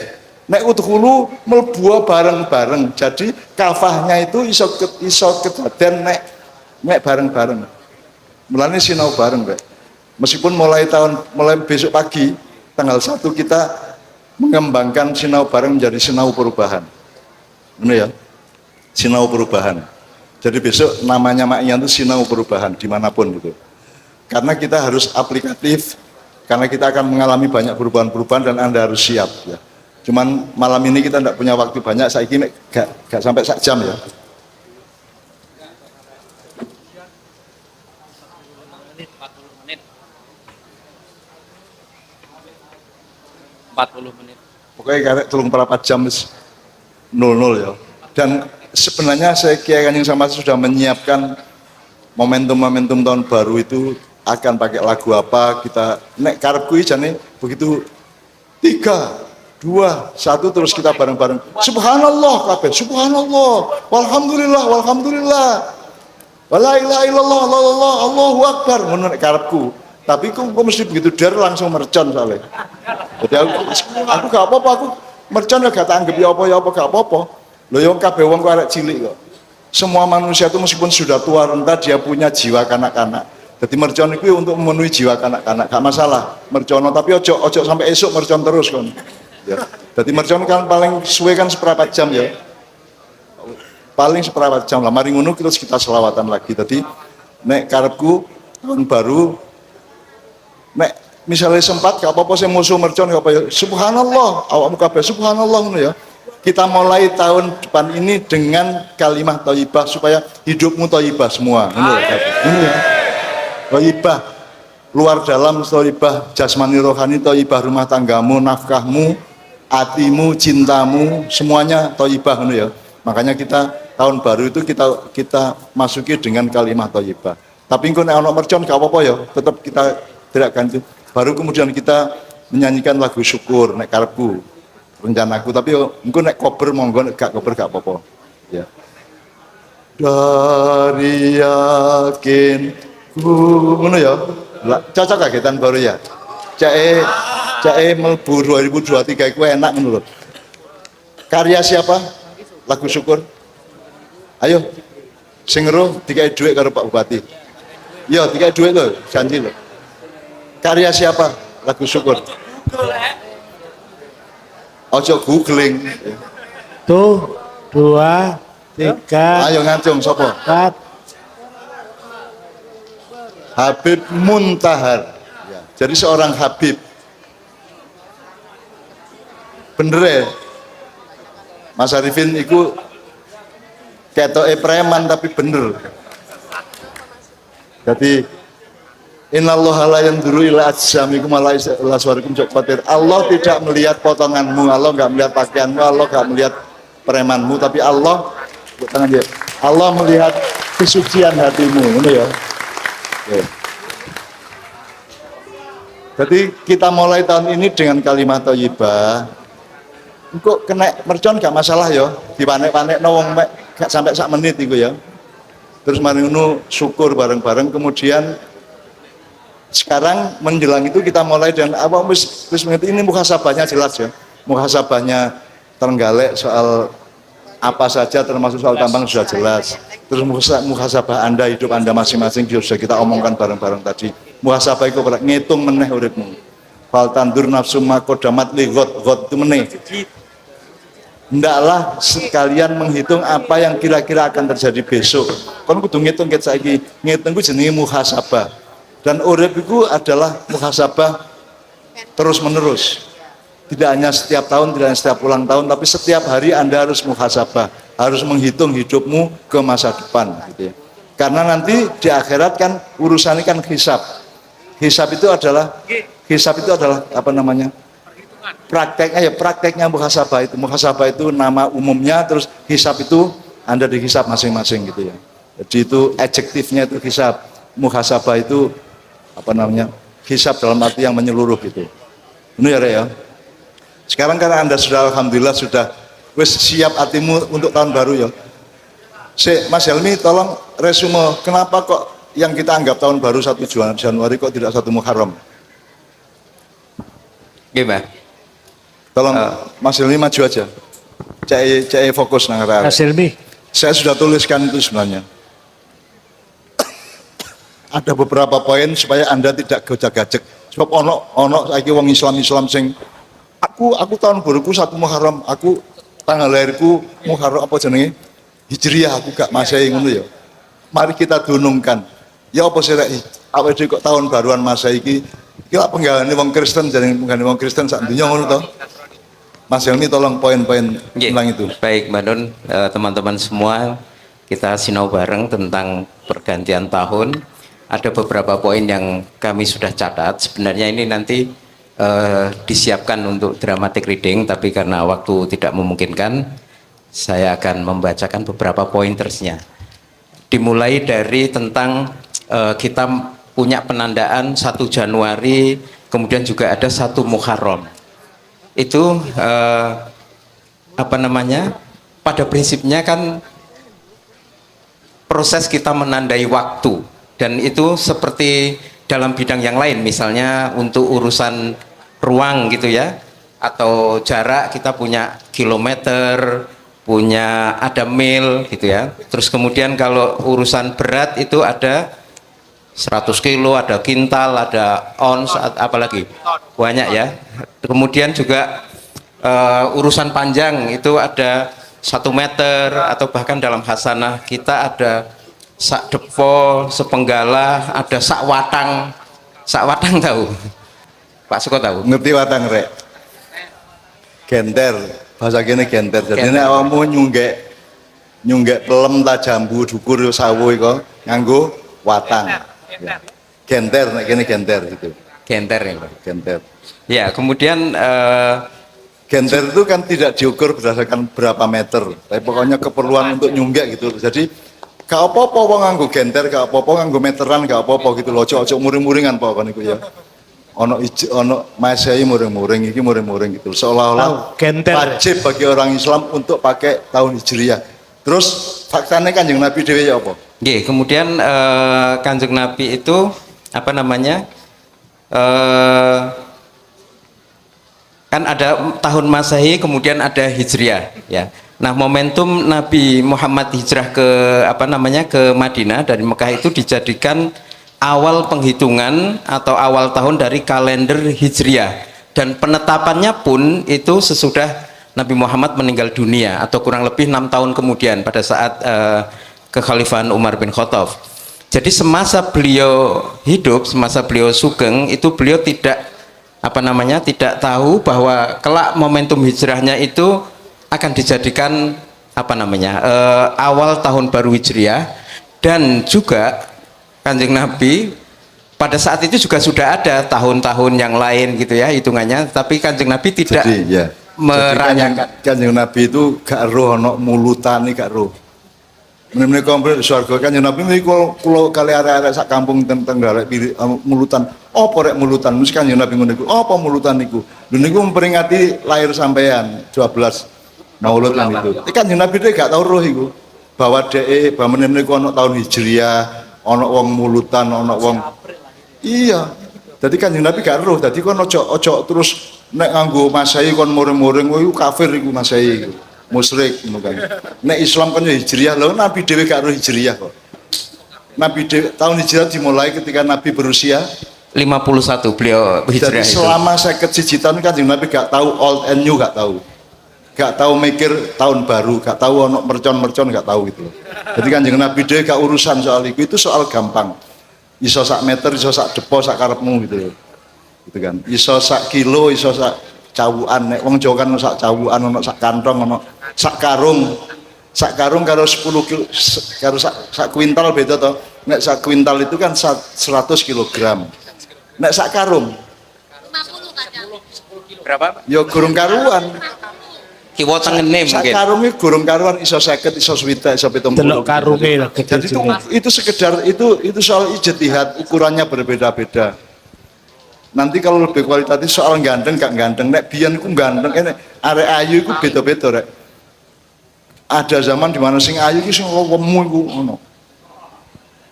Nek udkhulu mlebu bareng-bareng. Jadi kafahnya itu iso kedaden nek bareng-bareng. Mulane sinau bareng, Pak. Meskipun mulai besok pagi tanggal 1 kita mengembangkan sinau bareng menjadi sinau perubahan. Ini ya. Sinau perubahan. Jadi besok namanya maknya itu sinau perubahan dimanapun gitu. Karena kita harus aplikatif, karena kita akan mengalami banyak perubahan-perubahan dan Anda harus siap ya. Cuman malam ini kita tidak punya waktu banyak, saya kira gak sampai 1 jam ya. menit. Pokoknya karek telung berapa jam 00 ya. Dan sebenarnya saya Kiai Kanjeng sama sudah menyiapkan momentum-momentum tahun baru itu akan pakai lagu apa, kita nek karepku jane begitu 3, 2, 1 terus kita bareng-bareng subhanallah kabeh, subhanallah, walhamdulillah, walhamdulillah, wala ilaha illallah, Allah, Allahu akbar, ngono nek karepku. Tapi kok mesti begitu der langsung mercon soalnya. Jadi aku gak apa-apa, aku mercon ya gak tak anggap ya apa gak apa-apa. Loh yang kabeh wong kok arek cilik kok. Semua manusia itu meskipun sudah tua renta dia punya jiwa kanak-kanak. Jadi mercon itu untuk memenuhi jiwa kanak-kanak, gak masalah mercono, tapi ojo sampai esok mercon terus kan. Ya. Jadi mercon kan paling suwe kan seperempat jam ya. Paling seperempat jam lah. Mari ngono terus kita selawatan lagi. Jadi nek karepku tahun baru nek misalnya sempat gak apa-apa saya musuh mercon gak apa ya. Subhanallah, awakmu kabeh subhanallah ngono ya. Kita mulai tahun depan ini dengan kalimat thayyibah supaya hidupmu thayyibah semua. Ini ya. Thayyibah luar dalam thayyibah jasmani rohani, thayyibah rumah tanggamu, nafkahmu, hatimu, cintamu, semuanya thayyibah ngono ya. Makanya kita tahun baru itu kita masuki dengan kalimat thayyibah. Tapi engko nek ana mercon gak apa-apa ya, tetap kita tidak ganti. Baru kemudian kita menyanyikan lagu syukur nek karepku. Rencanaku, tapi engko nek kober monggo, nek gak kober gak apa-apa ya. Dari yakin ngono ya. Cocok kagetan baru ya. Cake mlebu 2023 iku enak ngono lho. Karya siapa? Lagu syukur. Ayo sing ngeruh dikai dhuwit karo Pak Bupati. Yo dikai dhuwit lho, janji lho. Karya siapa? Lagu syukur. Ojo googling. 1, 2, 3. Ayo ngancung sapa? 4. Habib Muntahar. Ya. Jadi seorang Habib. Bener ya? Mas Arifin itu ketoke preman tapi bener. Jadi innallaha la yanzuru ila ajsamikum wa la ila suwarikum khawatir. Allah tidak melihat potonganmu, Allah enggak melihat pakaianmu, Allah enggak melihat premanmu, tapi Allah tangan dia. Allah melihat kesucian hatimu, ngono ya. Oke. Jadi kita mulai tahun ini dengan kalimat thayyibah. Engko kena mercon gak masalah ya, dipanek-panekno wong gak sampai sak menit iku ya. Terus mari ngono syukur bareng-bareng, kemudian sekarang menjelang itu kita mulai dengan apa wis mengerti ini muhasabahnya jelas ya. Muhasabahnya Trenggalek soal apa saja termasuk soal tambang sudah jelas. Terus muhasabah Anda, hidup Anda masing-masing sudah kita omongkan bareng-bareng tadi. Muhasabah itu ngitung meneh uripmu. Fal tandur nafsu makodamat li ghot itu meneh. Hendaklah sekalian menghitung apa yang kira-kira akan terjadi besok. Kon kudu ngitung ket saiki. Ngitung ku jenenge muhasabah. Dan urip itu adalah muhasabah terus menerus. Tidak hanya setiap tahun, tidak hanya setiap ulang tahun, tapi setiap hari Anda harus muhasabah, harus menghitung hidupmu ke masa depan gitu ya. Karena nanti di akhirat kan urusannya kan hisab. Hisab itu adalah apa namanya? Prakteknya muhasabah itu. Muhasabah itu nama umumnya, terus hisab itu Anda dihisab masing-masing gitu ya. Jadi itu adjektifnya itu hisab. Muhasabah itu apa namanya? Hisab dalam arti yang menyeluruh gitu. Ini ya, Rek ya. Sekarang karena Anda sudah alhamdulillah sudah wis siap hatimu untuk tahun baru ya. Mas Helmi tolong resume kenapa kok yang kita anggap tahun baru 1 Januari kok tidak 1 Muharram? Gimana? Tolong Mas Helmi maju aja. Cek fokus nang arah. Mas Helmi. Saya sudah tuliskan itu sebenarnya. Ada beberapa poin supaya Anda tidak gojek-gajek. Sebab ono saiki wong Islam sing aku tahun baruku 1 Muharram, aku tanggal lahirku Muharram apa jenenge? Hijriah, aku gak Masehi ngono ya. Mari kita dunungkan. Ya apa sih rek? Awake dhewe kok tahun baruan Masehi iki lak penggalane wong Kristen jenenge penggane wong Kristen sak dunya ngono to. Mas Helmi tolong poin-poin tentang itu. Baik, Mbak Nun, teman-teman semua, kita sinau bareng tentang pergantian tahun. ada beberapa poin yang kami sudah catat. Sebenarnya ini nanti disiapkan untuk dramatic reading, tapi karena waktu tidak memungkinkan, saya akan membacakan beberapa pointersnya. Dimulai dari tentang kita punya penandaan 1 Januari, kemudian juga ada 1 Muharram. Itu pada prinsipnya kan proses kita menandai waktu, dan itu seperti dalam bidang yang lain, misalnya untuk urusan ruang gitu ya, atau jarak kita punya kilometer, punya ada mil gitu ya. Terus kemudian kalau urusan berat itu ada 100 kilo, ada kintal, ada ons, apalagi banyak ya. Kemudian juga urusan panjang itu ada 1 meter, atau bahkan dalam hasanah kita ada sak depo, sepenggalah, ada sak watang. Sak watang tahu? Pak Suko tahu? Ngerti watang rek? Genter, bahasa kene genter. Jadi nek awakmu nyunggek pelem ta jambu dukur yo sawo iku nganggo watang. Ya. Genter, nek kene genter gitu. Genter ya, Pak. Genter. Ya, kemudian genter itu kan tidak diukur berdasarkan berapa meter, tapi pokoknya keperluan untuk nyunggek gitu. Jadi gak apa-apa wong nganggo genter, gak apa-apa nganggo meteran, gak apa-apa gitu loh. Ojo muring-muringan pokoknya iku ya. Ono Masehi muring-muring, iki muring-muring gitu. Seolah-olah wajib bagi orang Islam untuk pakai tahun Hijriah. Terus faktanya Kanjeng Nabi dhewe ya apa? Nggih, kemudian Kanjeng Nabi itu kan ada tahun Masehi, kemudian ada Hijriah ya. Nah, momentum Nabi Muhammad hijrah ke Madinah dari Mekah itu dijadikan awal penghitungan atau awal tahun dari kalender Hijriah, dan penetapannya pun itu sesudah Nabi Muhammad meninggal dunia atau kurang lebih 6 tahun kemudian pada saat kekhalifahan Umar bin Khattab. Jadi semasa beliau hidup, semasa beliau sugeng itu beliau tidak tahu bahwa kelak momentum hijrahnya itu akan dijadikan awal tahun baru Hijriah. Dan juga Kanjeng Nabi pada saat itu juga sudah ada tahun-tahun yang lain gitu ya hitungannya, tapi Kanjeng Nabi tidak merayakan. Kanjeng Nabi itu gak roh ono mulutane, gak roh. Meneh komplit swarga Kanjeng Nabi niku kula kali arek-arek sak kampung teng Galek mulutan. Apa rek mulutan? Mesti Kanjeng Nabi ngono iku. Apa mulutan niku? Lho niku memperingati lahir sampean 12 Maulud lan itu. Kanjeng Nabi dhek gak tau roh iku. Bahwa dhek meneh niku ono tahun Hijriah, ono wong mulutan, ono wong iya. Jadi Kanjeng Nabi gak roh. Dadi kon ojo terus nek nganggo Masehi kon muring-muring iku kafir iku Masehi iku. Musyrik ngono kan. Nek Islam kan Hijriah, lho Nabi dhewe gak roh Hijriah kok. Nabi dhewe tahun Hijriah dimulai ketika Nabi berusia 51 beliau hijrah. Jadi selama 51 tahun Kanjeng Nabi gak tahu old and new, gak tahu. Gak tahu mikir tahun baru, gak tahu ono mercon-mercon, gak tahu gitu loh. Jadi Kanjeng Nabi dhewe gak urusan soal itu soal gampang. Iso sak meter, iso sak depo, sak karepmu gitu loh. Gitu kan. Iso sak kilo, iso sak cawuan, nek wong Jawa kan ono sak cawuan, ono sak kantong, ono sak karung. Sak karung karo 10 kilo karo sak kuintal beda to. Nek sak kuintal itu kan 100 kg. Nek sak karung 50 kadang. Berapa? Ya gurung karuan. Kiwa tengene mungkin. Sak karung iki gurung karuan, iso 50, iso 60, iso 70. Delok karunge lho. Jadi itu sekedar itu soal ijtihad, ukurannya berbeda-beda. Nanti kalau lebih kualitatif soal ganteng gak ganteng, nek biyen iku ganteng, nek arek ayu iku beda-beda rek. Ada zaman di mana sing ayu iki sing lemu iku ngono.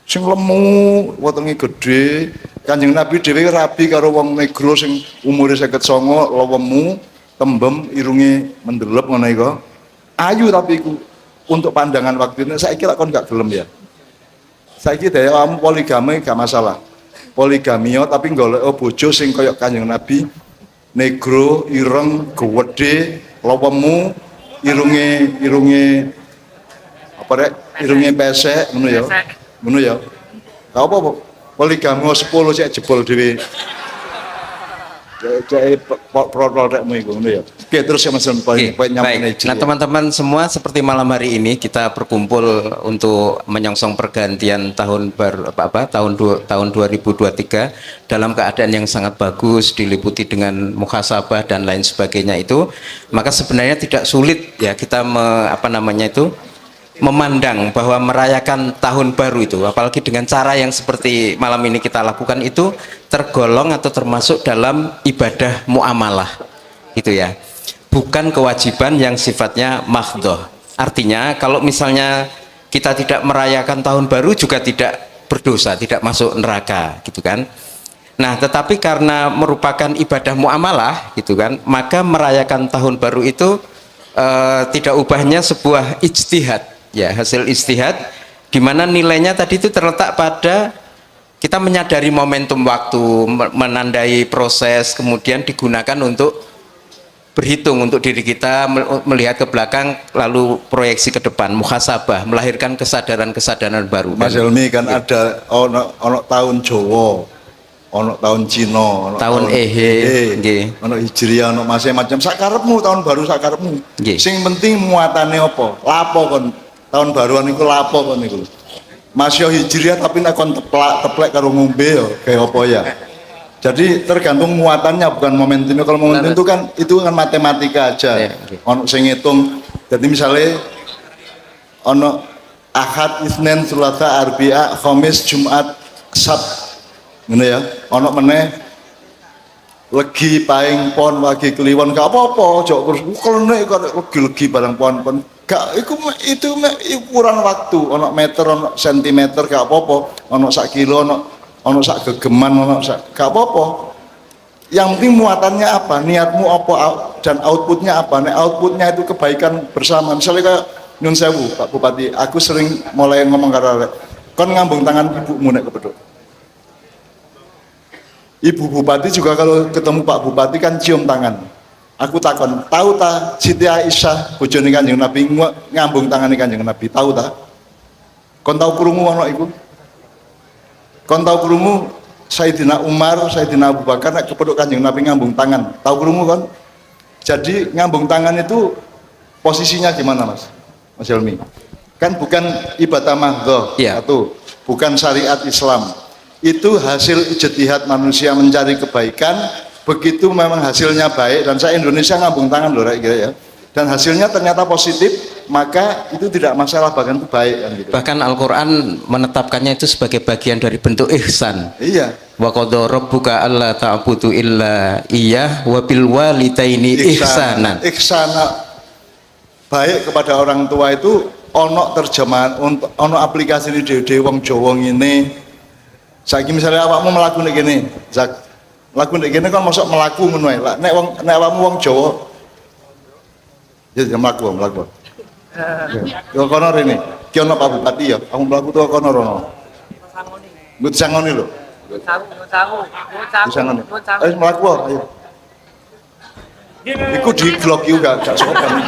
Sing lemu, wetenge gedhe. Kanjeng Nabi dhewe rabi karo wong negro sing umure 59, lemu, tembem, irunge mendelep ngono iku. Ayu tapi iku untuk pandangan waktu ini saiki lak kon gak gelem ya. Saiki dhewe awakmu poligami gak masalah. Poligamio tapi golek bojo sing kaya Kanjeng Nabi, negro, ireng, gedhe, lemu, irunge apa rek? Irunge pesek ngono ya. Ngono ya. Gak apa-apa. Poligami 10 sik jebol dhewe. produkmu iku ngono ya. Oke, terus ya Mas poin Baik. Nah, teman-teman semua, seperti malam hari ini kita berkumpul untuk menyongsong pergantian tahun baru tahun 2023 dalam keadaan yang sangat bagus, diliputi dengan muhasabah dan lain sebagainya itu, maka sebenarnya tidak sulit ya kita memandang bahwa merayakan tahun baru itu, apalagi dengan cara yang seperti malam ini kita lakukan, itu tergolong atau termasuk dalam ibadah muamalah gitu ya, bukan kewajiban yang sifatnya mahdhoh. Artinya kalau misalnya kita tidak merayakan tahun baru juga tidak berdosa, tidak masuk neraka gitu kan. Nah, tetapi karena merupakan ibadah muamalah gitu kan, maka merayakan tahun baru itu tidak ubahnya sebuah ijtihad ya, hasil ijtihad, di mana nilainya tadi itu terletak pada kita menyadari momentum waktu, menandai proses, kemudian digunakan untuk berhitung untuk diri kita, melihat ke belakang, lalu proyeksi ke depan, muhasabah, melahirkan kesadaran-kesadaran baru. Mas Helmi kan ada ono tahun Jawa, ono tahun Cina, tahun Ehe, ono Hijriah, ono macam-macam. Sakarepmu tahun baru sakarepmu. Sing penting muatane apa? Lapo kon tahun baruan iku lapo kon niku. Masya Hijriah tapi nek kon teplek karo ngombe ya kayak apa ya. Jadi tergantung muatannya, bukan momentumnya. Kalau momentum itu kan matematika aja. Ono sing ngitung. Jadi misalnya ono Ahad, Isnin, Selasa, Arbi'a, Khamis, Jumat, Sabt. Ngene ya. Ono meneh legi paing pon wagi kliwon gak apa-apa, jok terus kalau nek legi barang pon gak itu ukuran waktu, ono meter, ono sentimeter gak apa-apa, ono sak kilo, ono sak gegeman, ono sak gak apa-apa. Yang penting muatannya apa, niatmu apa dan outputnya apa. Nek outputnya itu kebaikan bersama. Misalnya kayak nyun sewu Pak Bupati, aku sering mulai ngomong karo kon ngambung tangan ibumu nek kepedhok. Ibu Bupati juga kalau ketemu Pak Bupati kan cium tangan. Aku takon, tahu ta Siti Aisyah bojone Kanjeng Nabi ngambung tangane Kanjeng Nabi, tahu ta? Kon tahu krungu ana iku? Kon tahu krungu Sayyidina Umar, Sayyidina Abu Bakar nek kepedhok Kanjeng Nabi ngambung tangan. Tahu krungu kon? Jadi ngambung tangan itu posisinya gimana, Mas? Mas Helmi? Kan bukan ibadah mahdhoh, satu, bukan syariat Islam. Itu hasil ijtihad manusia mencari kebaikan, begitu memang hasilnya baik, dan saya Indonesia ngambung tangan loh kira ya, dan hasilnya ternyata positif, maka itu tidak masalah, bahkan itu baik kan gitu. Bahkan Al-Quran menetapkannya itu sebagai bagian dari bentuk ihsan. Iya. Wa qadha rabbuka alla ta'budu illa iyyah wa bil walidaini ihsanan. Ihsana, baik kepada orang tua itu ono terjemahan, ono aplikasi ini dewe wong Jawa ngene. Saiki misalnya awakmu melaku nek kene, Zak. Melaku nek kene kan mosok melaku ngono ae. Nek awakmu wong Jawa ya melaku. Yo kono rene. Ki ono Pak Bupati ya, aku melaku to kono rono. Mbut sangoni lho. Sangoni. Ayo melaku ayo. Iku di vlog juga gak sopan.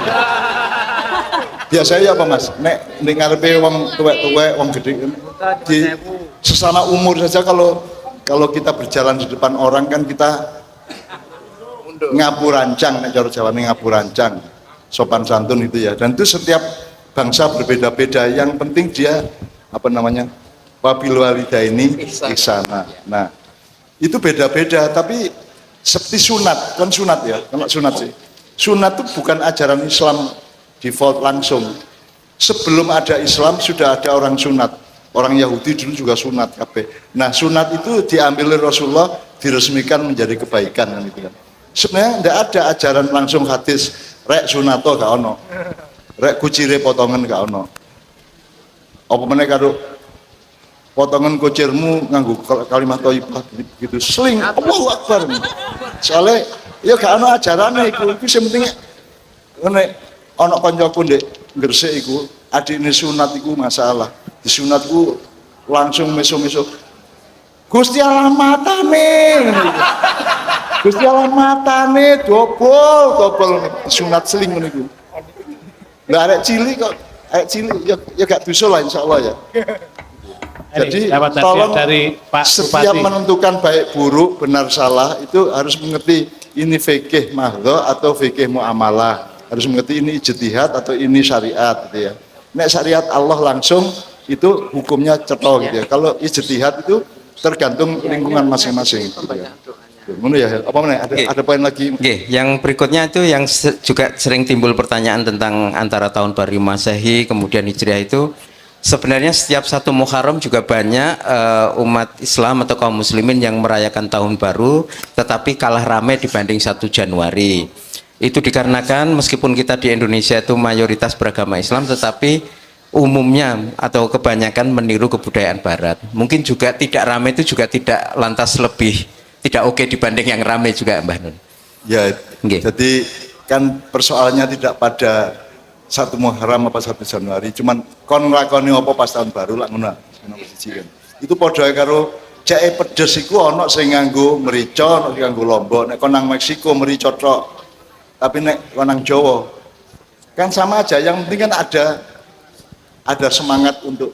Biasanya apa Mas? Nek ning ngarepe wong tuwek-tuwek, wong gede di sesama umur saja, kalau kita berjalan di depan orang kan kita ngapurancang, nek cara Jawa ngapurancang, sopan santun itu ya. Dan itu setiap bangsa berbeda-beda. Yang penting dia wabil walidaini ihsana. Nah, itu beda-beda, tapi seperti sunat, kan sunat ya, kalau sunat sih. Sunat itu bukan ajaran Islam default langsung. Sebelum ada Islam sudah ada orang sunat. Orang Yahudi dulu juga sunat kabeh. Nah, sunat itu diambil oleh Rasulullah, diresmikan menjadi kebaikan kan itu kan. Sebenarnya tidak ada ajaran langsung hadis rek sunato gak ono. Rek kucire potongan gak ono. Apa meneh karo potongan kucirmu nganggo kalimat thayyibah gitu. Seling Allahu Akbar. Soalnya ya gak ono ajarane iku. Iku sing penting nek ana kancaku ndek Gresik iku, adine sunat iku masalah. Disunatku langsung meso-meso. Gusti Allah matane. Gusti Allah matane dobol sunat seling ngono iku. Lah arek cilik kok, arek cilik ya gak dosa lah insyaallah ya. Jadi dapat hadiah tolong dari Pak setiap Bupati. menentukan baik buruk, benar salah itu harus mengerti ini fikih mahdho atau fikih muamalah. Harus mengerti ini ijtihad atau ini syariat gitu ya. Nek syariat Allah langsung itu hukumnya cetha gitu ya. Kalau ijtihad itu tergantung lingkungan masing-masing gitu ya. Ngono ya, apa mana? Ada poin lagi. Oke, yang berikutnya itu yang juga sering timbul pertanyaan tentang antara tahun baru Masehi kemudian Hijriah itu sebenarnya setiap satu Muharram juga banyak umat Islam atau kaum muslimin yang merayakan tahun baru tetapi kalah ramai dibanding 1 Januari. Itu dikarenakan meskipun kita di Indonesia itu mayoritas beragama Islam tetapi umumnya atau kebanyakan meniru kebudayaan barat. Mungkin juga tidak ramai itu juga tidak lantas lebih tidak oke dibanding yang ramai juga Mbah Nun. Ya, jadi kan persoalannya tidak pada 1 Muharram apa 1 Januari, cuman kon nglakoni apa pas tahun baru lak ngono. Itu padha karo ceke pedes iku ana sing nganggo merica, ana sing nganggo lombok. Nek kon nang Meksiko merica tok. Tapi nek kon nang Jawa kan sama aja, yang penting kan ada semangat untuk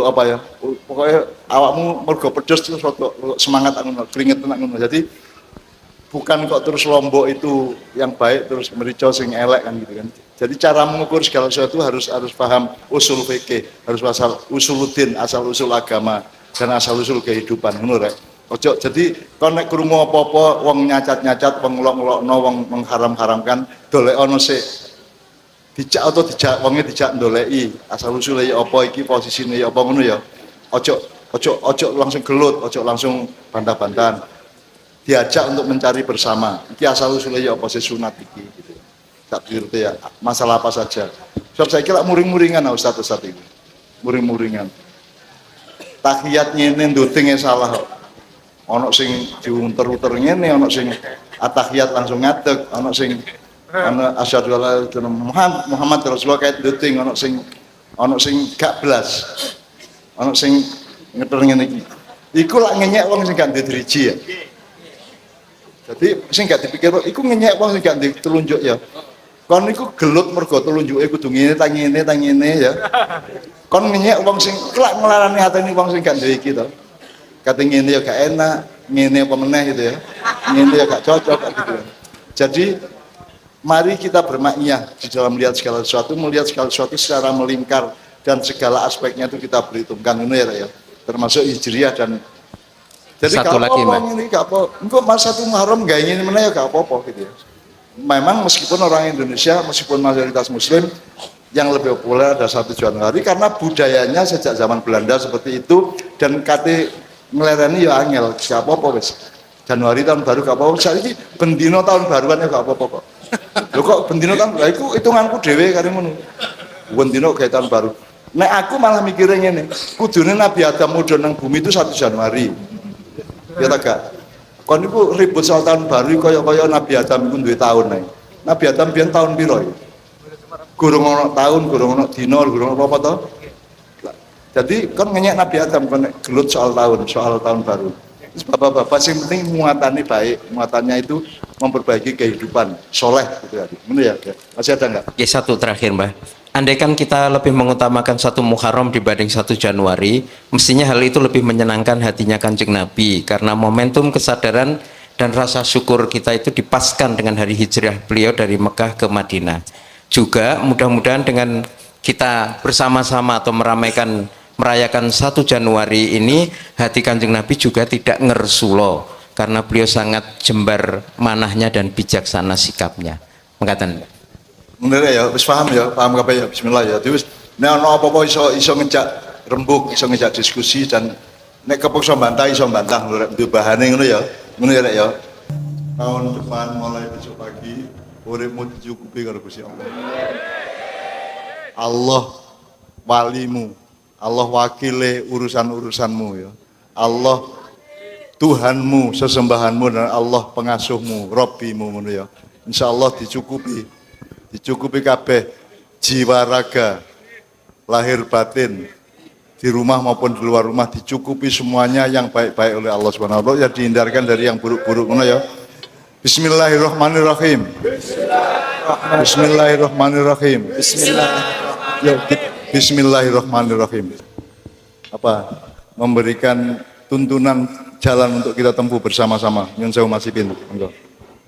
apa ya, pokoknya awakmu mergo pedes terus semangat ngono, keringetan ngono. Jadi bukan kok terus lombok itu yang baik terus merica sing elek kan gitu kan. Jadi cara mengukur segala sesuatu harus paham usul fikih, harus usuluddin, asal usul agama dan asal usul kehidupan ngono rek. Ojo jadi kon nek krungu apa-apa wong nyacat-nyacat, wong ngelok-ngelokno, wong mengharam-haramkan, dolekno sik. Dijak atau dijak wonge dijak ndoleki asal usule ya apa iki posisine ya apa ngono ya. Ojo langsung gelut, ojo langsung bantah-bantahan. Diajak untuk mencari bersama. Iki asal usule ya apa sih sunat iki gitu. Tak ngerti ya masalah apa saja. Sebab saya kira muring-muringan ustaz-ustaz itu. Muring-muringan. Tahiyat ngene ndutinge salah. Ono sing diunter-unter ngene, ono sing atahiyat langsung ngadeg, ono sing ana asyhadu alla ilaha illallah Muhammad Rasulullah kayak duting ana sing gak blas. Ana sing ngeter ngene iki. Iku lak ngenyek wong sing gak ndek driji ya. Jadi sing gak dipikir iku ngenyek wong sing gak ndek telunjuk ya. Kon niku gelut mergo telunjuke kudu ngene ta ngene ya. Kon ngenyek wong sing lak nglarani atene wong sing gak ndek iki to. Kate ngene ya gak enak, ngene apa meneh gitu ya. Ngene ya gak cocok gitu. Jadi mari kita bermakniyah di dalam melihat segala sesuatu secara melingkar dan segala aspeknya itu kita perhitungkan ini ya, termasuk hijriah dan jadi satu lagi Mbak. Ini gak apa, engkau mas 1 Muharram gak ingin mana ya gak apa-apa gitu ya. Memang meskipun orang Indonesia, meskipun mayoritas Muslim, yang lebih populer ada 1 Januari karena budayanya sejak zaman Belanda seperti itu dan kate ngelereni ya angel, gak apa-apa wis. Januari tahun baru gak apa-apa, saiki bendino tahun baruan ya gak apa-apa kok. Lho kok bendino kan, lah iku hitunganku dhewe kare ngono. Bendino kayak tahun baru. Nek aku malah mikirnya ngene, kudune Nabi Adam mudhun nang bumi itu 1 Januari. Ya ta gak? Kon niku ribut soal tahun baru kaya Nabi Adam iku duwe tahun ae. Nabi Adam biyen tahun piro ya? Gurung ana tahun, gurung ana dina, gurung apa-apa to. Jadi kan ngenyek Nabi Adam kon gelut soal tahun baru. Bapak-bapak yang penting muatannya baik, muatannya itu memperbaiki kehidupan soleh gitu ya. Benar ya? Masih ada nggak? Oke, satu terakhir Mbah. Andaikan kita lebih mengutamakan 1 Muharram dibanding 1 Januari, mestinya hal itu lebih menyenangkan hatinya Kanjeng Nabi karena momentum kesadaran dan rasa syukur kita itu dipaskan dengan hari hijrah beliau dari Mekah ke Madinah. Juga mudah-mudahan dengan kita bersama-sama atau merayakan 1 Januari ini, hati Kanjeng Nabi juga tidak ngersulo karena beliau sangat jembar manahnya dan bijaksana sikapnya. Mengatakan bener ya, wis paham kabeh ya, bismillah ya. Terus nek ana apa-apa iso ngejak rembug, iso ngejak diskusi dan nek kepeksa bantah iso bantah lho rek bahane ngono ya. Ngono ya rek ya. Tahun depan mulai besok pagi uripmu dicukupi karo Gusti Allah. Allah walimu, Allah wakile urusan-urusanmu ya. Allah Tuhanmu, sesembahanmu dan Allah pengasuhmu, Robbimu ngono ya. Insyaallah dicukupi kabeh jiwa raga, lahir batin, di rumah maupun di luar rumah dicukupi semuanya yang baik-baik oleh Allah Subhanahu wa taala, ya dihindarkan dari yang buruk-buruk ngono ya. Bismillahirrahmanirrahim. Bismillahirrahmanirrahim. Bismillahirrahmanirrahim. Ya, Bismillahirrahmanirrahim. Memberikan tuntunan jalan untuk kita tempuh bersama-sama. Nyun sewu Mas Ipin. Monggo.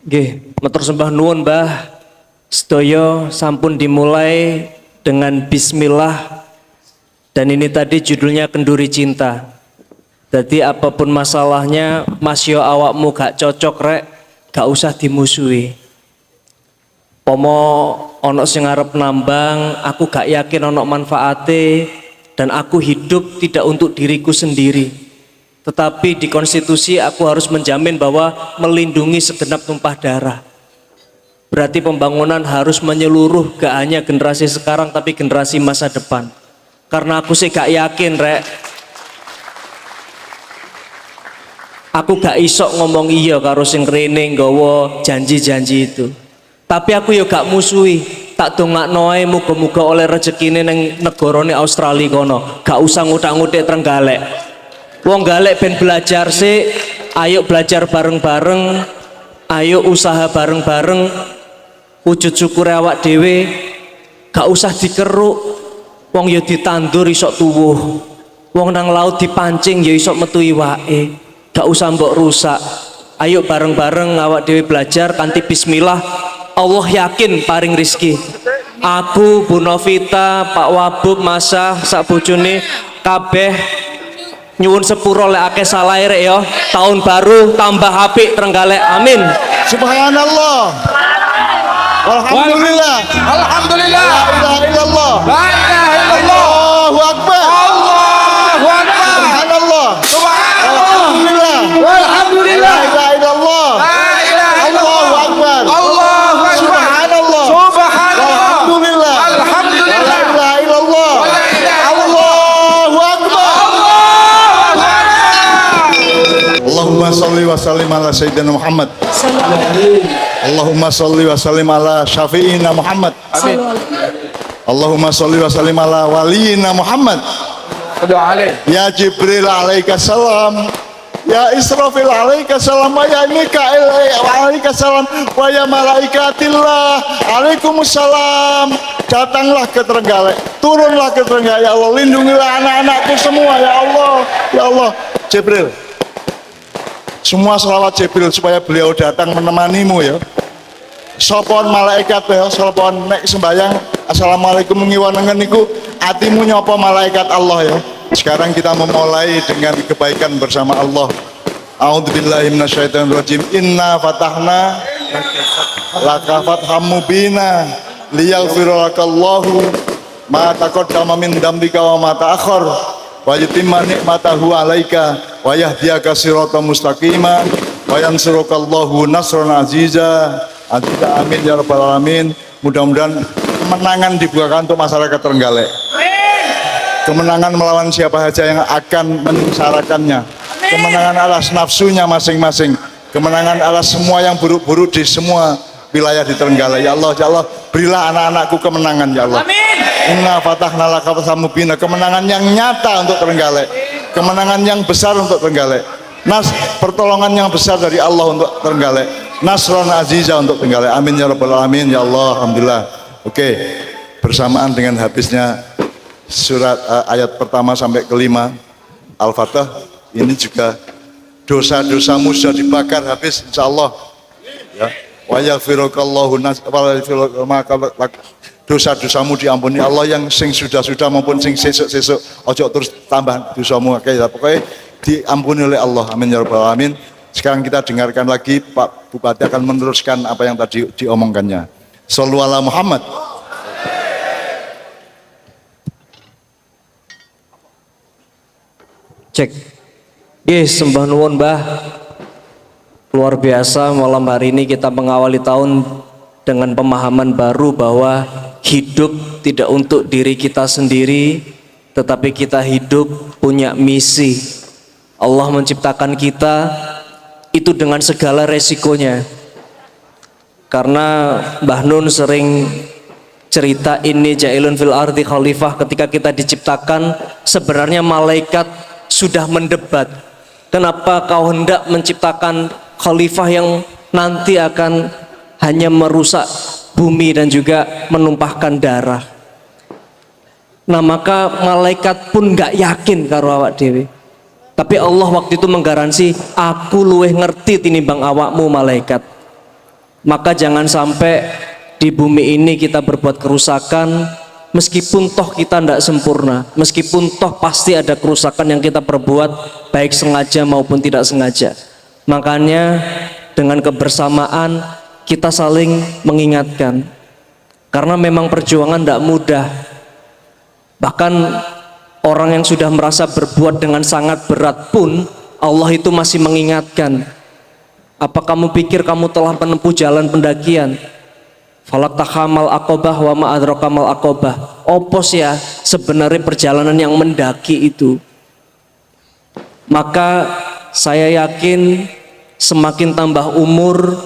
Nggih, matur sembah nuwun Mbah. Sedaya sampun dimulai dengan bismillah. Dan ini tadi judulnya Kenduri Cinta. Jadi apapun masalahnya, Mas yo awakmu gak cocok rek, gak usah dimusuhi. Pomo ono sing arep nambang, aku gak yakin ono manfaate, dan aku hidup tidak untuk diriku sendiri. Tetapi di konstitusi aku harus menjamin bahwa melindungi segenap tumpah darah. Berarti pembangunan harus menyeluruh, gak hanya generasi sekarang tapi generasi masa depan. Karena aku sih gak yakin rek, aku gak isok ngomong iya karo sing rene nggawa janji-janji itu. Tapi aku yo gak musuhi, tak dongakno ae muga-muga oleh rezekine ning negarane Australia kono. Gak usah ngutak-ngutik Trenggalek. Wong galek ben belajar sih, ayo belajar bareng-bareng, ayo usaha bareng-bareng, wujud syukur awak dhewe, gak usah dikeruk. Wong yo ditandur isok tuwuh. Wong nang laut dipancing yo isok metu iwake. Gak usah mbok rusak. Ayo bareng-bareng awak dewe belajar kanthi bismillah. Allah yakin paring rizki. Aku, Bu Novita, Pak Wabub, Masah, sak bojone kabeh nyuwun sepuro lek akeh salah rek ya. Tahun baru tambah apik Trenggalek. Amin. Subhanallah. Alhamdulillah. Alhamdulillah. La ilaha illallah. La ilaha illallah. Allahu akbar. Allahu akbar. Subhanallah. Subhanallah. Alhamdulillah. Walhamdulillah. La ilaha illallah. La ilaha illallah. Allahu akbar. Allahu akbar. Subhanallah. Subhanallah. Alhamdulillah. Alhamdulillah. La ilaha illallah. Allahu akbar. Allahumma salli wa sallim ala sayyidina Muhammad. Allahumma salli wa sallim ala syafi'ina Muhammad. Amin. Allahumma salli wa sallim ala waliyina Muhammad. Ya Jibril alaika salam, ya Israfil alaika salam, wa ya Mikail alaika salam, wa ya malaikatillah alaikumussalam. Datanglah ke Trenggalek, turunlah ke Trenggalek ya Allah, lindungilah anak-anakku semua ya Allah. Ya Allah, Jibril, semua selawat Jibril supaya beliau datang menemanimu ya. Sopon malaikat ya, sopon nek sembayang assalamualaikum ngiwanengen niku atimu nyopo malaikat Allah ya. Sekarang kita memulai dengan kebaikan bersama Allah. A'udzubillahi minasyaitonirrajim. Inna fatahna laka fatham mubina liyaghfira lakallahu ma taqaddama min dambika wa ma ta'akhkhar wa yutimma ni'matahu 'alaika wa yahdiyaka siratan mustaqima wa yansurukallahu nasran aziza. Amin ya rabbal alamin. Mudah-mudahan kemenangan dibukakan untuk masyarakat Trenggalek. Kemenangan melawan siapa saja yang akan menyengsarakannya. Kemenangan atas nafsunya masing-masing. Kemenangan atas semua yang buruk-buruk di semua wilayah di Trenggalek. Ya Allah, ya Allah, berilah anak-anakku kemenangan ya Allah. Inna fatahna laka fatham mubina. Kemenangan yang nyata untuk Trenggalek. Kemenangan yang besar untuk Trenggalek. Pertolongan yang besar dari Allah untuk Trenggalek. Nasron Aziza untuk Trenggalek. Amin ya rabbal alamin ya Allah. Alhamdulillah. Oke, bersamaan dengan habisnya surat ayat pertama sampai kelima Al-Fatah, ini juga dosa-dosamu sudah dibakar habis insyaallah ya. Wa yaghfirukallahu dosa-dosamu diampuni Allah, yang sing sudah-sudah maupun sing sesuk-sesuk, ojo terus tambah dosamu akeh ya, pokoknya diampuni oleh Allah. Amin ya rabbal alamin. Sekarang kita dengarkan lagi Pak Bupati akan meneruskan apa yang tadi diomongkannya. Shallu ala Muhammad. Cek. Sembah nuwun Mbah. Luar biasa, malam hari ini kita mengawali tahun dengan pemahaman baru bahwa hidup tidak untuk diri kita sendiri, tetapi kita hidup punya misi. Allah menciptakan kita itu dengan segala resikonya. Karena Mbah Nun sering cerita ini ja'ilun fil ardi khalifah, ketika kita diciptakan sebenarnya malaikat sudah mendebat, kenapa kau hendak menciptakan khalifah yang nanti akan hanya merusak bumi dan juga menumpahkan darah. Nah maka malaikat pun nggak yakin karo awak dewe. Tapi Allah waktu itu menggaransi, aku luweh ngerti tinimbang awakmu malaikat. Maka jangan sampai di bumi ini kita berbuat kerusakan, meskipun toh kita tidak sempurna, meskipun toh pasti ada kerusakan yang kita perbuat, baik sengaja maupun tidak sengaja. Makanya dengan kebersamaan kita saling mengingatkan, karena memang perjuangan tidak mudah. Bahkan orang yang sudah merasa berbuat dengan sangat berat pun Allah itu masih mengingatkan. Apa kamu pikir kamu telah menempuh jalan pendakian? Falak takhamal aqobah wa ma adraka mal aqobah. Opos ya sebenarnya perjalanan yang mendaki itu. Maka saya yakin semakin tambah umur,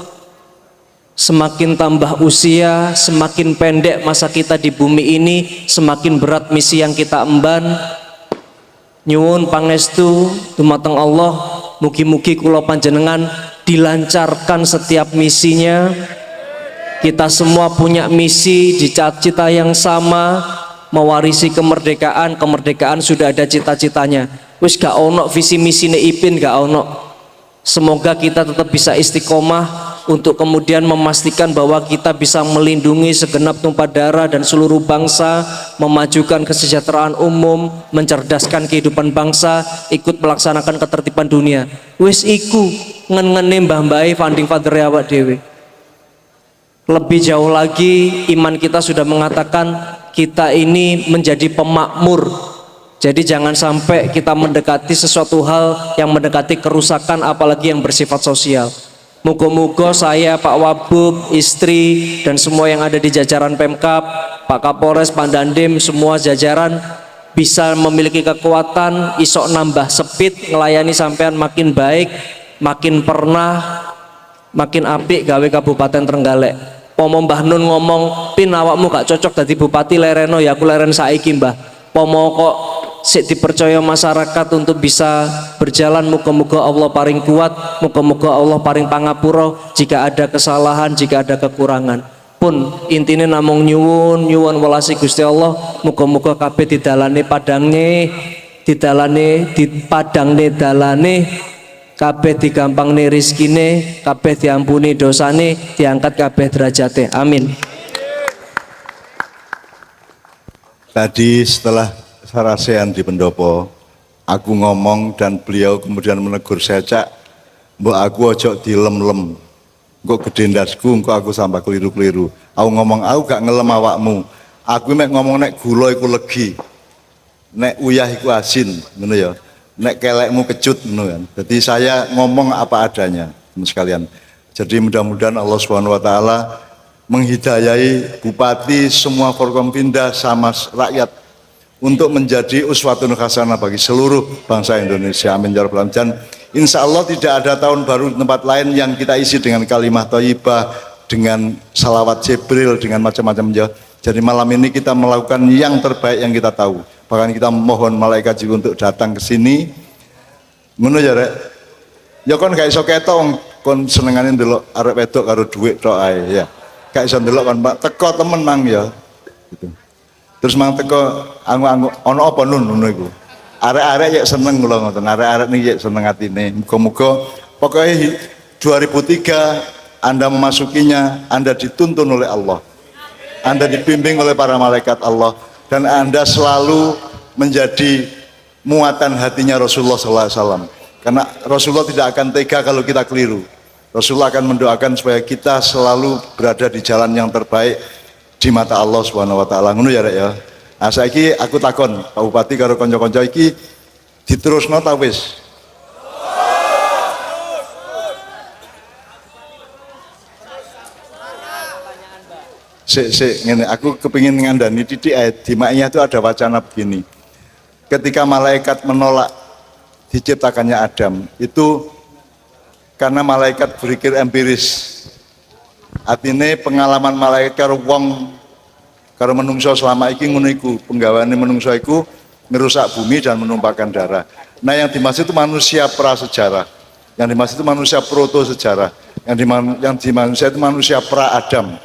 semakin tambah usia, semakin pendek masa kita di bumi ini, semakin berat misi yang kita emban. Nyuwun pangestu dumateng Allah, mugi-mugi kula panjenengan dilancarkan setiap misinya. Kita semua punya misi, cita-cita yang sama, mewarisi kemerdekaan. Kemerdekaan sudah ada cita-citanya. Wis gak ono visi misine Ipin, gak ono. Semoga kita tetap bisa istiqomah untuk kemudian memastikan bahwa kita bisa melindungi segenap tumpah darah dan seluruh bangsa, memajukan kesejahteraan umum, mencerdaskan kehidupan bangsa, ikut melaksanakan ketertiban dunia. Wis iku ngen-ngene mbah-mbahe funding father awak dhewe. Lebih jauh lagi iman kita sudah mengatakan kita ini menjadi pemakmur. Jadi jangan sampai kita mendekati sesuatu hal yang mendekati kerusakan, apalagi yang bersifat sosial. Moga-moga saya, Pak Wabub, istri, dan semua yang ada di jajaran Pemkab, Pak Kapolres, Pak Dandim, semua jajaran bisa memiliki kekuatan, isok nambah sepit, ngelayani sampean makin baik, makin pernah, makin apik gawe Kabupaten Trenggalek. Pomo Mbah Nun ngomong, Pin awakmu gak cocok dadi bupati lereno, ya aku leren saiki Mbah. Pomo kok sik dipercaya masyarakat untuk bisa berjalan, muga-muga Allah paling kuat, muga-muga Allah paling pangapura jika ada kesalahan, jika ada kekurangan. Pun intine namung nyuwun welasi Gusti Allah, muga-muga kabeh didalane padangne, dipadangne dalane, kabeh digampangne rizkine, kabeh diampuni dosane, diangkat kabeh derajate. Amin. Tadi setelah sarasean di pendopo, aku ngomong dan beliau kemudian menegur saya, Cak, mbok aku ojo dilem-lem, kok gede ndasku, kok aku sampai keliru-keliru. Aku ngomong, aku gak ngelem awakmu, aku mek ngomong nek gula iku legi, nek uyah iku asin, ngono ya, nek kelekmu kecut, ngono kan. Jadi saya ngomong apa adanya, sekalian. Jadi mudah-mudahan Allah SWT menghidayai bupati, semua Forkompinda sama rakyat untuk menjadi uswatun hasanah bagi seluruh bangsa Indonesia. Amin ya rabbal alamin. Dan insya Allah tidak ada tahun baru di tempat lain yang kita isi dengan kalimah thayyibah, dengan salawat Jibril, dengan macam-macam. Jadi malam ini kita melakukan yang terbaik yang kita tahu. Bahkan kita mohon malaikat juga untuk datang ke sini. Ngono ya rek. Ya kon gak iso ketok kon senengane ndelok arek wedok karo dhuwit tok ae ya. Gak iso ndelok kon Pak, teko temen mang ya. Gitu. Terus mang teko anggo ana apa nun ngono iku. Arek-arek ya seneng kula ngoten. Arek-arek niki ya seneng atine. Muga-muga pokoknya 2003 Anda memasukinya, Anda dituntun oleh Allah. Anda dibimbing oleh para malaikat Allah, dan Anda selalu menjadi muatan hatinya Rasulullah SAW. Karena Rasulullah tidak akan tega kalau kita keliru. Rasulullah akan mendoakan supaya kita selalu berada di jalan yang terbaik di mata Allah Subhanahu wa taala. Ngono ya rek ya. Nah saiki aku takon Pak Bupati karo kanca-kanca iki diterusno ta wis? Sik ngene, aku kepingin ngandani titik di Ma'iyah itu ada wacana begini. Ketika malaikat menolak diciptakannya Adam, itu karena malaikat berpikir empiris. Artinya pengalaman malaikat karo wong karo menungso selama iki ngono iku, penggawane menungso iku ngerusak bumi dan menumpahkan darah. Nah yang dimaksud itu manusia prasejarah. Yang dimaksud itu manusia proto sejarah. Yang di manusia itu manusia pra Adam.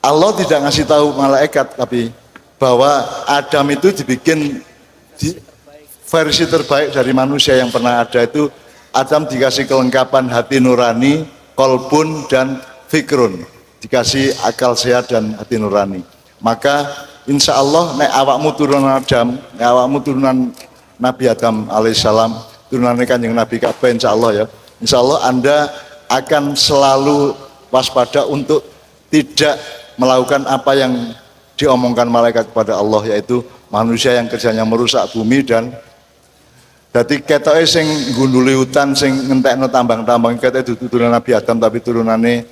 Allah tidak ngasih tahu malaikat, tapi bahwa Adam itu dibikin versi terbaik dari manusia yang pernah ada. Itu Adam dikasih kelengkapan hati nurani, kolbun dan fikrun, dikasih akal sehat dan hati nurani. Maka insya Allah nek awakmu turunan Adam, nek awakmu turunan Nabi Adam alaihissalam, turunan kanjeng Nabi Ka'bah, insya Allah ya, insya Allah Anda akan selalu waspada untuk tidak melakukan apa yang diomongkan malaikat kepada Allah, yaitu manusia yang kerjanya merusak bumi. Dan dadi ketoke sing gunduli hutan, sing ngentekno tambang-tambang, ketoke dudu turunan Nabi Adam tapi turunane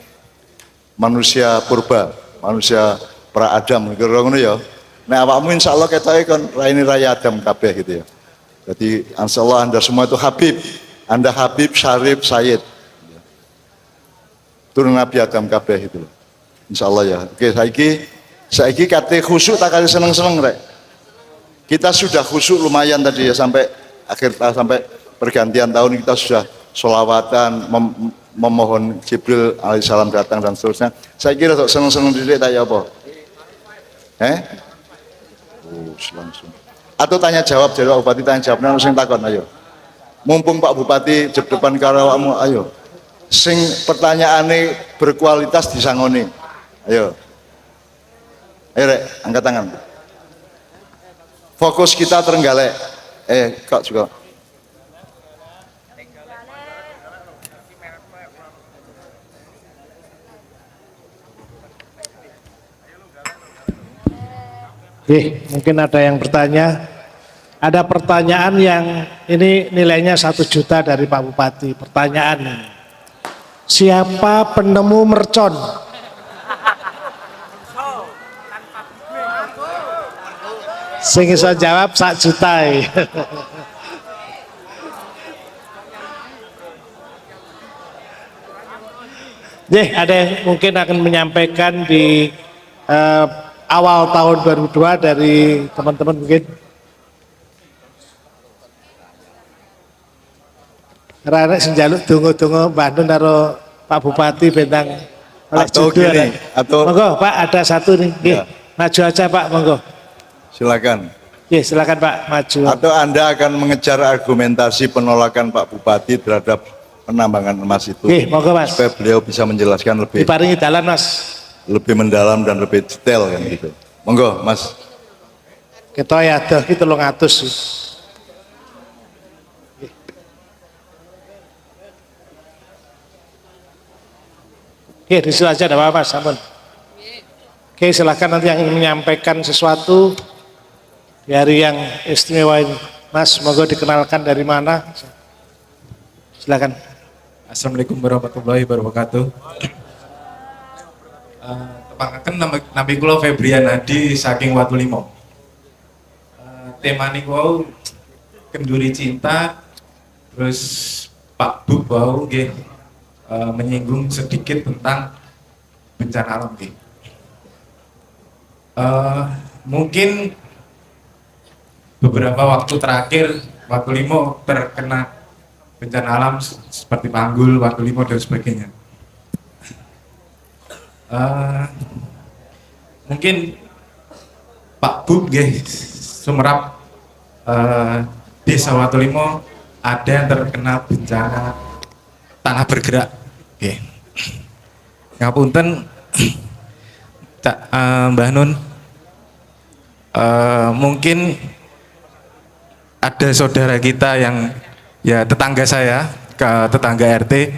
manusia purba, manusia pra Adam, kira ngono ya. Nek awakmu insyaallah ketoke kon raine raya Adam kabeh gitu ya. Jadi insyaallah Anda semua itu Habib, Anda Habib, Syarif, Sayyid, turun Nabi Adam kabeh itu. Insyaallah ya. Oke, saiki kate khusyuk tak kali seneng-seneng rek. Kita sudah khusyuk lumayan tadi ya, sampai akhir tahun, sampai pergantian tahun kita sudah sholawatan, memohon Jibril alaihissalam datang dan seterusnya. Saya kira untuk seneng-seneng diri tak ya apa? Langsung. Atau tanya jawab, jadi Pak Bupati tanya jawab, nang sing takon ayo. Mumpung Pak Bupati jeb depan karo awakmu, ayo. Sing pertanyaane berkualitas disangoni. Ayo. Ayo rek, angkat tangan. Fokus kita Trenggalek. Kak juga. Mungkin ada yang bertanya. Ada pertanyaan yang ini nilainya 1 juta dari Pak Bupati. Pertanyaan ini, siapa penemu mercon? Sing iso jawab 1 juta. Ada yang mungkin akan menyampaikan di awal tahun 2002 dari teman-teman mungkin. Karena senjaluk tunggu-tunggu Bandung karo Pak Bupati bentang oleh atau judul. gini, atau monggo Pak, ada satu nih. Ya. Maju aja Pak, monggo. Silakan. Silakan Pak, maju. Atau Anda akan mengejar argumentasi penolakan Pak Bupati terhadap penambangan emas itu. Monggo Mas. Supaya beliau bisa menjelaskan lebih. Diparingi dalan Mas. Lebih mendalam dan lebih detail kan gitu. Monggo Mas. Kita ya ada kita 300. Di situ aja ada apa Mas, ampun. Silakan nanti yang ingin menyampaikan sesuatu di hari yang istimewa ini. Mas, semoga dikenalkan dari mana. Silakan. Assalamualaikum warahmatullahi wabarakatuh. Tepangaken nami kula Febrian Hadi saking Watulimo. Tema niku wau kenduri cinta, terus Pak Bu wau nggih menyinggung sedikit tentang bencana alam nggih. Mungkin beberapa waktu terakhir Watulimo terkena bencana alam seperti Panggul, Watulimo dan sebagainya. Mungkin Pak Bu nggih sumerap Desa Watulimo ada yang terkena bencana tanah bergerak. Oke. Ngapunten Mbah Nun, mungkin ada saudara kita yang ya tetangga saya, ke tetangga RT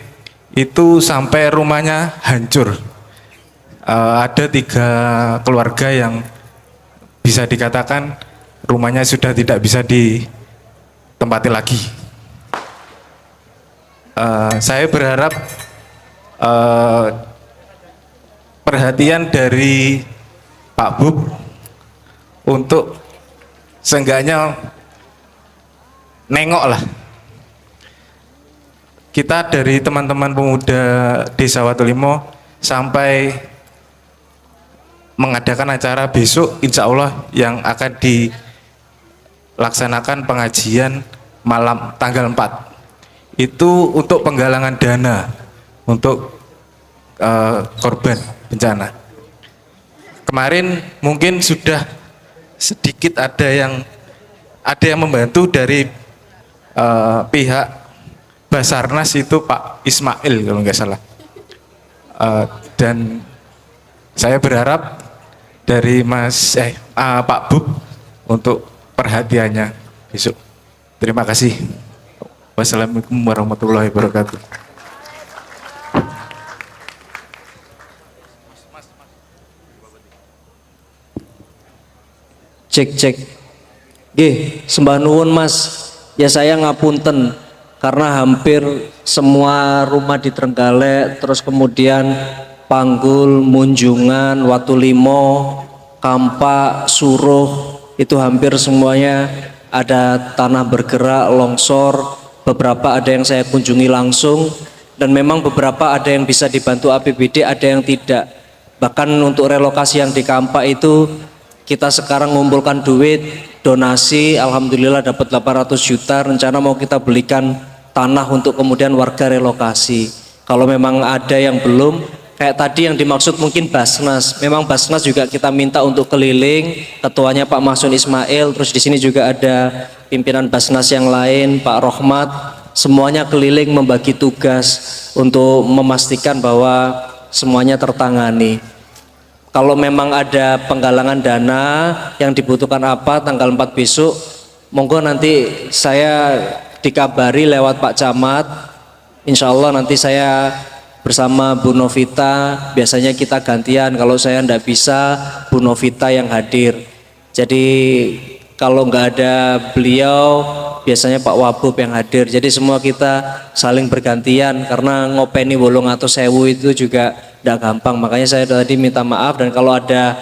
itu sampai rumahnya hancur. Ada 3 keluarga yang bisa dikatakan rumahnya sudah tidak bisa ditempati lagi. Saya berharap perhatian dari Pak Bub untuk seenggaknya nengok lah. Kita dari teman-teman pemuda Desa Watulimo sampai mengadakan acara besok insya Allah yang akan dilaksanakan pengajian malam tanggal 4 itu untuk penggalangan dana untuk korban bencana. Kemarin mungkin sudah sedikit ada yang membantu dari pihak Basarnas itu Pak Ismail kalau nggak salah. Dan saya berharap dari Pak Bub untuk perhatiannya besok. Terima kasih. Wassalamualaikum warahmatullahi wabarakatuh. Cek. Sembah nuwun Mas. Ya saya ngapunten karena hampir semua rumah di Trenggalek, terus kemudian Panggul, Munjungan, Watulimo, Kampak, Suruh, itu hampir semuanya ada tanah bergerak, longsor. Beberapa ada yang saya kunjungi langsung, dan memang beberapa ada yang bisa dibantu APBD, ada yang tidak. Bahkan untuk relokasi yang di Kampak itu kita sekarang ngumpulkan duit donasi, alhamdulillah dapat 800 juta, rencana mau kita belikan tanah untuk kemudian warga relokasi. Kalau memang ada yang belum, kayak tadi yang dimaksud mungkin Basnas, memang Basnas juga kita minta untuk keliling, ketuanya Pak Mahsun Ismail, terus di sini juga ada pimpinan Basnas yang lain, Pak Rohmat, semuanya keliling membagi tugas untuk memastikan bahwa semuanya tertangani. Kalau memang ada penggalangan dana yang dibutuhkan apa tanggal 4 besok, monggo nanti saya dikabari lewat Pak Camat. Insya Allah nanti saya bersama Bu Novita, biasanya kita gantian, kalau saya ndak bisa Bu Novita yang hadir. Jadi kalau nggak ada beliau, biasanya Pak Wabub yang hadir. Jadi semua kita saling bergantian, karena ngopeni 800.000 itu juga tidak gampang. Makanya saya tadi minta maaf, dan kalau ada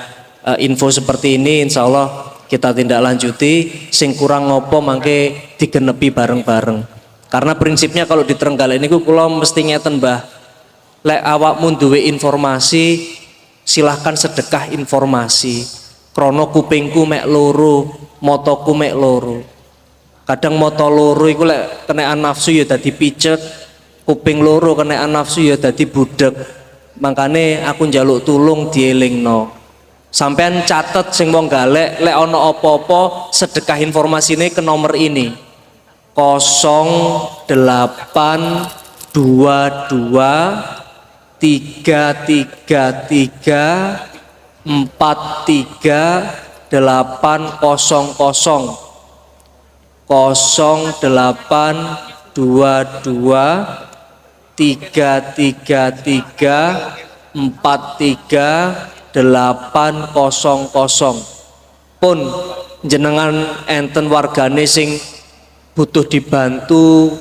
info seperti ini insya Allah kita tindak lanjuti, sing kurang ngopo mangke digenepi bareng-bareng. Karena prinsipnya kalau di Trenggalek ini kula mesti ngeten Mbah, lek awakmu duwe informasi silahkan sedekah informasi. Krono kupingku mek loro, motoku mek loro. Kadang moto loro iku lek kenaan nafsu ya dadi picek, kuping loro kenaan nafsu ya dadi budek. Makane aku njaluk tulung dielingno. Sampean catet sing wong galek, lek ana apa-apa sedekah informasine ke nomor ini. 0822 333 43800 0822 pun jenengan enten wargane sing butuh dibantu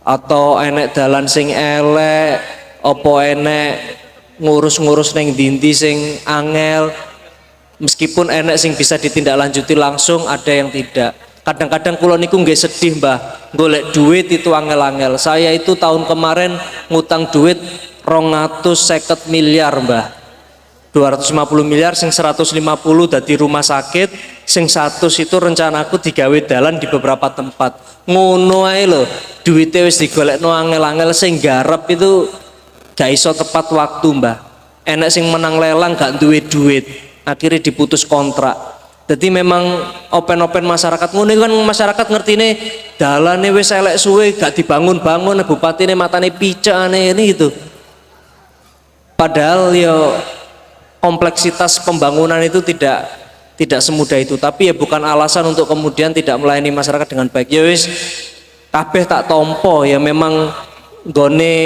atau enek dalan sing elek apa enek ngurus-ngurus neng dindi sing angel, meskipun enek sing bisa ditindaklanjuti langsung, ada yang tidak. Kadang-kadang kula niku nggih sedih Mbah, golek duit itu angel-angel. Saya itu tahun kemarin ngutang duit 250 miliar Mbah, 250 miliar sing 150 dadi rumah sakit, sing 100 itu rencanaku digawe dalan di beberapa tempat. Ngono ae lho, duitnya wis digolekno angel-angel, sing garap itu gak iso tepat waktu Mbah. Enek sing menang lelang gak duwe duit, akhirnya diputus kontrak. Jadi memang open-open masyarakat ngono kan, masyarakat ngertine dalane wis elek suwe gak dibangun-bangun, bupatine matane picane ini gitu. Padahal yo kompleksitas pembangunan itu tidak semudah itu, tapi ya bukan alasan untuk kemudian tidak melayani masyarakat dengan baik. Ya wis kabeh tak tompo, ya memang gone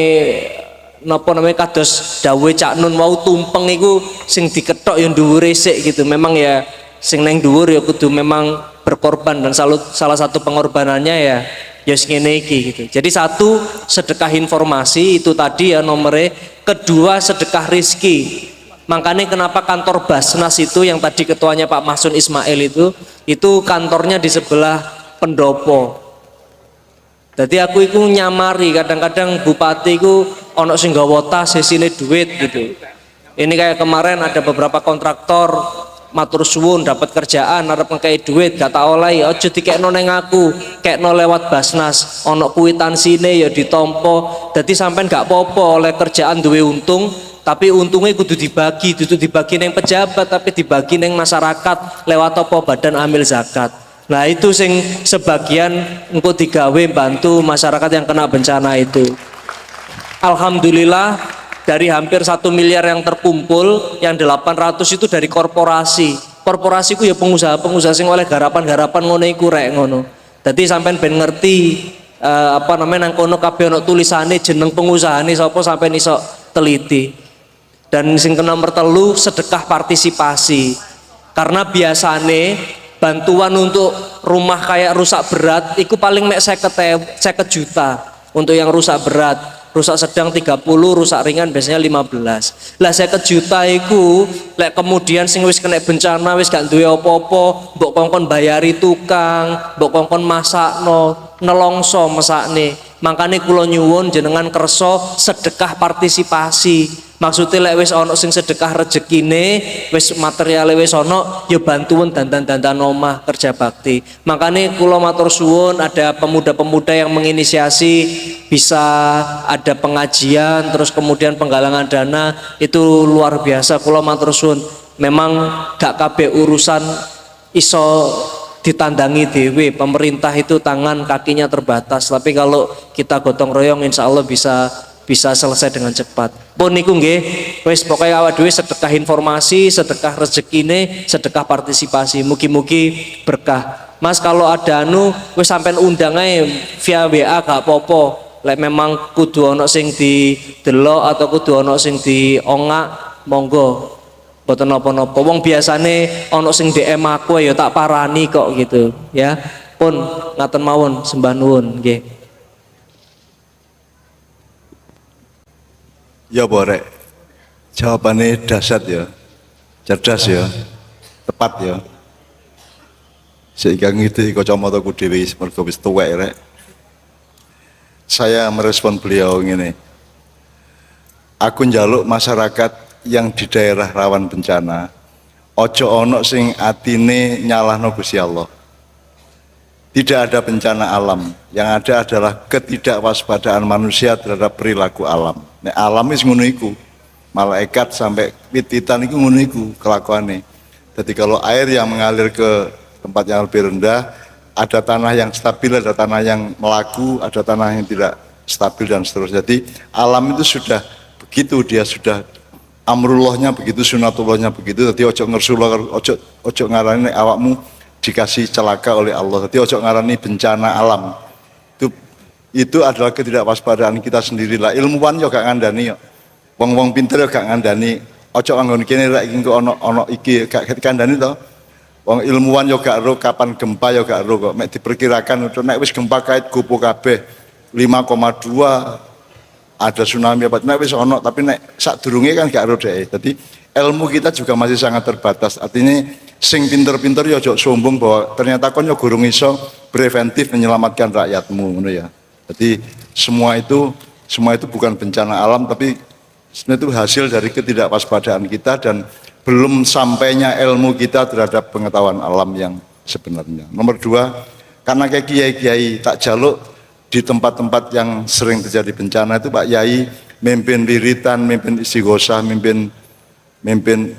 napa namanya kados dawuhe Cak Nun mau tumpeng iku sing diketok ya dhuwure sik gitu. Memang ya sing neng dhuwur ya kudu memang berkorban, dan salah satu pengorbanannya ya sing ngene iki gitu. Jadi satu, sedekah informasi itu tadi ya nomere, kedua sedekah rizki. Makanya kenapa kantor Basnas itu yang tadi ketuanya Pak Mahsun Ismail itu kantornya di sebelah pendopo. Jadi aku itu nyamari, kadang-kadang bupati itu ono sing nggawa tas isine duit gitu. Ini kayak kemarin ada beberapa kontraktor matur suwun dapat kerjaan arep ngekei duit gak tak olehi, aja dikekno ning aku, kekno lewat Basnas, ono kuitansine ya ditompo. Dadi sampean gak apa-apa oleh kerjaan duwe untung, Tapi untungnya kudu dibagi neng pejabat, tapi dibagi neng masyarakat lewat apa badan amil zakat. Nah itu sing sebagian engko digawe bantu masyarakat yang kena bencana itu. Alhamdulillah dari hampir 1 miliar yang terkumpul, yang 800 itu dari korporasi. Korporasi ku ya pengusaha sing oleh garapan-garapan ngono iku rek ngono. Dadi sampean ben ngerti apa namanya nang kono kabeh ono tulisane jeneng pengusahane sapa sampean iso teliti. Dan sing nomor 3 sedekah partisipasi. Karena biasane bantuan untuk rumah kayak rusak berat itu paling mek 50 juta untuk yang rusak berat, rusak sedang 30, rusak ringan biasanya 15. Lah 50 juta itu lek kemudian sing wis kena bencana wis gak duwe apa-apa, mbok kongkon bayari tukang, mbok kongkon masakno, nelongso mesakne. Makane kula nyuwun jenengan kersa sedekah partisipasi. Maksudnya lek wis ono sing sedekah rezekine, wis materiale wis ono, ya bantuan dandan-dandan omah kerja bakti. Makanya kula matur suwun ada pemuda-pemuda yang menginisiasi, bisa ada pengajian, terus kemudian penggalangan dana, itu luar biasa. Kula matur suwun. Memang gak kabeh urusan iso ditandangi dewe, pemerintah itu tangan kakinya terbatas. Tapi kalau kita gotong royong, insya Allah bisa selesai dengan cepat. Pun niku nggih, wis pokoke awak dhewe sedekah informasi, sedekah rezekine, sedekah partisipasi. Mugi-mugi berkah. Mas kalau ada wis sampean undang ae via WA gak apa-apa. Lek memang kudu ana sing didelok atau kudu ana sing diongak, monggo. Boten napa-napa. Wong biasane ana sing DM aku ya tak parani kok gitu, ya. Pun ngaten mawon, sembah nuwun nggih. Ya borek, jawabannya dahsyat ya, cerdas ya, tepat ya. Sehingga ngiti kacamataku dhewe mergo wis tuwek rek. Saya merespon beliau ngene. Aku njaluk masyarakat yang di daerah rawan bencana, ojo ono sing atine nyalahno Gusti Allah. Tidak ada bencana alam, yang ada adalah ketidakwaspadaan manusia terhadap perilaku alam. Nek alam wis ngono iku, malaikat sampai wit-witan iku ngono iku kelakuane. Jadi kalau air yang mengalir ke tempat yang lebih rendah, ada tanah yang stabil, ada tanah yang melaku, ada tanah yang tidak stabil dan seterusnya. Jadi alam itu sudah begitu, dia sudah amrullahnya begitu, sunatullahnya begitu. Jadi ojo ngersullah, ojo ngarani awakmu dikasih celaka oleh Allah. Jadi ojo ngarani bencana alam. Itu adalah ketidakwaspadaan kita sendiri lah. Ilmuwan yo gak ngandani yo. Wong-wong pinter yo gak ngandani. Ojo anggon kene rek iki ono iki gak kandani to. Wong ilmuwan yo gak ro kapan gempa yo gak ro kok. Mek diperkirakan nek wis gempa kait gupo kabeh 5,2 ada tsunami apa nek wis ono, tapi nek sadurunge kan gak ro dhek. Jadi ilmu kita juga masih sangat terbatas. Artinya sing pinter-pinter ya ojo sombong bahwa ternyata kon yo gurung iso preventif menyelamatkan rakyatmu ngono ya. Jadi semua itu bukan bencana alam, tapi sebenarnya itu hasil dari ketidakwaspadaan kita dan belum sampainya ilmu kita terhadap pengetahuan alam yang sebenarnya. Nomor 2, karena kayak kiai-kiai tak jaluk di tempat-tempat yang sering terjadi bencana itu Pak Yai mimpin wiritan, mimpin istighosah, mimpin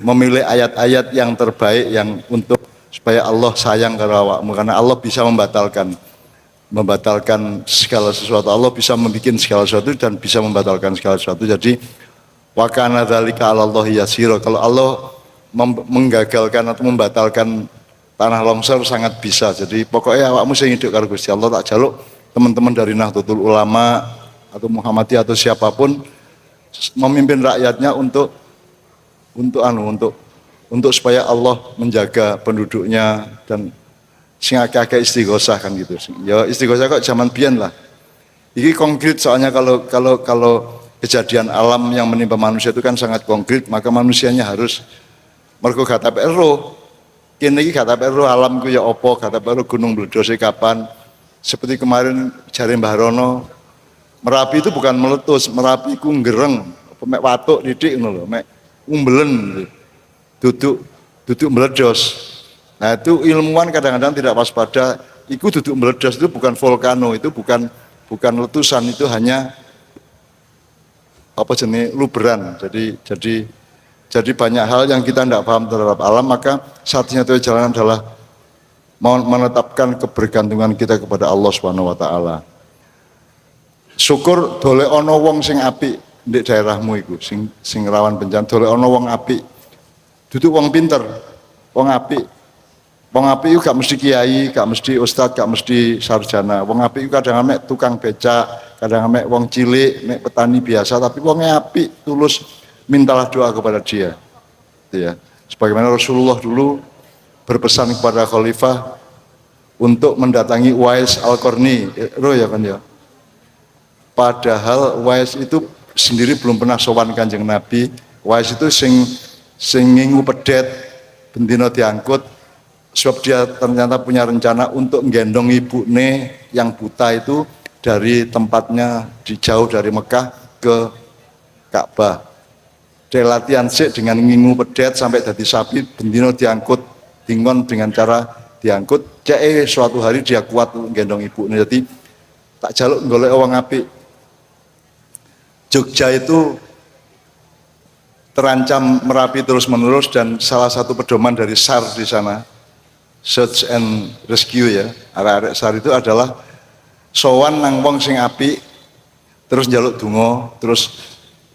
memilih ayat-ayat yang terbaik yang untuk supaya Allah sayang karo awakmu, karena Allah bisa membatalkan segala sesuatu. Allah bisa membuat segala sesuatu dan bisa membatalkan segala sesuatu. Jadi wa kana dzalika 'alallahi yasira. Kalau Allah menggagalkan atau membatalkan tanah longsor sangat bisa. Jadi pokoknya awakmu sing hidup karo Gusti Allah, tak jaluk teman-teman dari Nahdlatul Ulama atau Muhammadiyah atau siapapun memimpin rakyatnya untuk supaya Allah menjaga penduduknya dan sing akeh istighosah kan gitu. Ya istighosah kok zaman biyen lah. Ini konkret soalnya kalau kejadian alam yang menimpa manusia itu kan sangat konkret, maka manusianya harus mergo gak tapek ero. Kene iki gak tapek ero alam ku ya apa, gak tapek ero gunung mledose kapan. Seperti kemarin jare Mbah Rono, Merapi itu bukan meletus, Merapi ku ngereng, mek watuk didik ngono lho, mek umbelen. Duduk meledos. Nah itu ilmuwan kadang-kadang tidak waspada, itu duduk meledos itu bukan volcano, itu bukan letusan, itu hanya apa jenis luberan. Jadi banyak hal yang kita tidak paham terhadap alam, maka satu-satunya jalan adalah menetapkan kebergantungan kita kepada Allah Subhanahu wa taala. Syukur dole ana wong sing apik di daerahmu iku, sing rawan bencana, dole ana wong apik. Duduk wong pinter, wong apik. Wong apik itu gak mesti kiai, gak mesti ustadz, gak mesti sarjana. Wong apik itu kadang mek tukang becak, kadang mek wong cilik, mek petani biasa, tapi wongnya apik, tulus, mintalah doa kepada dia. Gitu ya. Sebagaimana Rasulullah dulu berpesan kepada khalifah untuk mendatangi Uwais Al-Qarni, ya kan ya. Padahal Uwais itu sendiri belum pernah sowan Kanjeng Nabi. Uwais itu sing ngingu pedet bendina diangkut, sebab dia ternyata punya rencana untuk menggendong ibune yang buta itu dari tempatnya jauh dari Mekah ke Ka'bah. Dia latihan sik dengan ngingu pedet sampai jadi sapi, bendino diangkut, dingon dengan cara diangkut. Suatu hari dia kuat untuk menggendong ibunya. Jadi tak jaluk golek wong apik. Jogja itu terancam merapi terus-menerus, dan salah satu pedoman dari SAR di sana, Search and Rescue ya, arek-arek SAR itu adalah sowan nang wong sing apik, terus njaluk donga, terus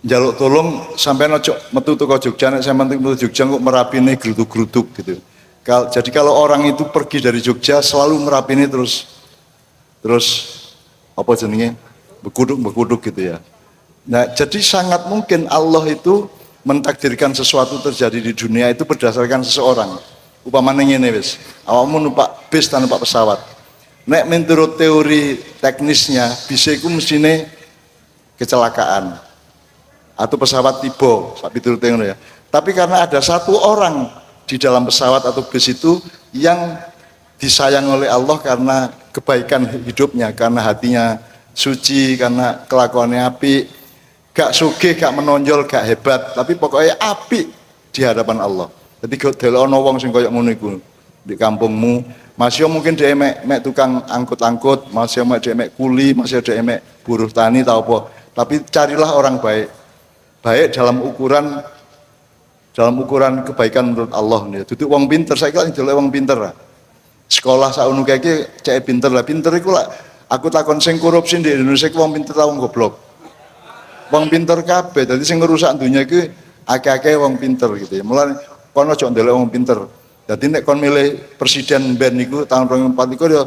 njaluk tolong sampai ojo metu teko Jogja, nek sampean metu Jogja kok merapine gluduk-gluduk gitu. Jadi kalau orang itu pergi dari Jogja selalu merapine terus apa jenenge bekuduk gitu ya. Nah, jadi sangat mungkin Allah itu mentakdirkan sesuatu terjadi di dunia itu berdasarkan seseorang. Upamane ngene wis, awakmu numpak bis tanpa numpak pesawat. Nek menurut teori teknisnya bisa iku mestine kecelakaan atau pesawat tiba, sak piturute ngono ya. Tapi karena ada satu orang di dalam pesawat atau bis itu yang disayang oleh Allah karena kebaikan hidupnya, karena hatinya suci, karena kelakuannya apik, gak sugih, gak menonjol, gak hebat, tapi pokoknya apik di hadapan Allah. Jadi kalau ana wong sing koyo ngono iku di kampungmu, masih mungkin dia mek tukang angkut-angkut, masih mek kuli, masih dia mek buruh tani tau apa. Tapi carilah orang baik. Baik dalam ukuran kebaikan menurut Allah nih. Duduk wong pinter, saya kira ndelok wong pinter. Sekolah sakmono iki cek pinter lah. Pinter iku lah aku takon sing korupsi di Indonesia ku wong pinter ta wong goblok. Wong pinter kabeh. Dadi sing ngerusak dunia iki akeh-akeh wong pinter gitu ya. Mulane kono aja ndelok wong pinter. Dadi nek kon milih presiden ben niku tahun 2004 iku ya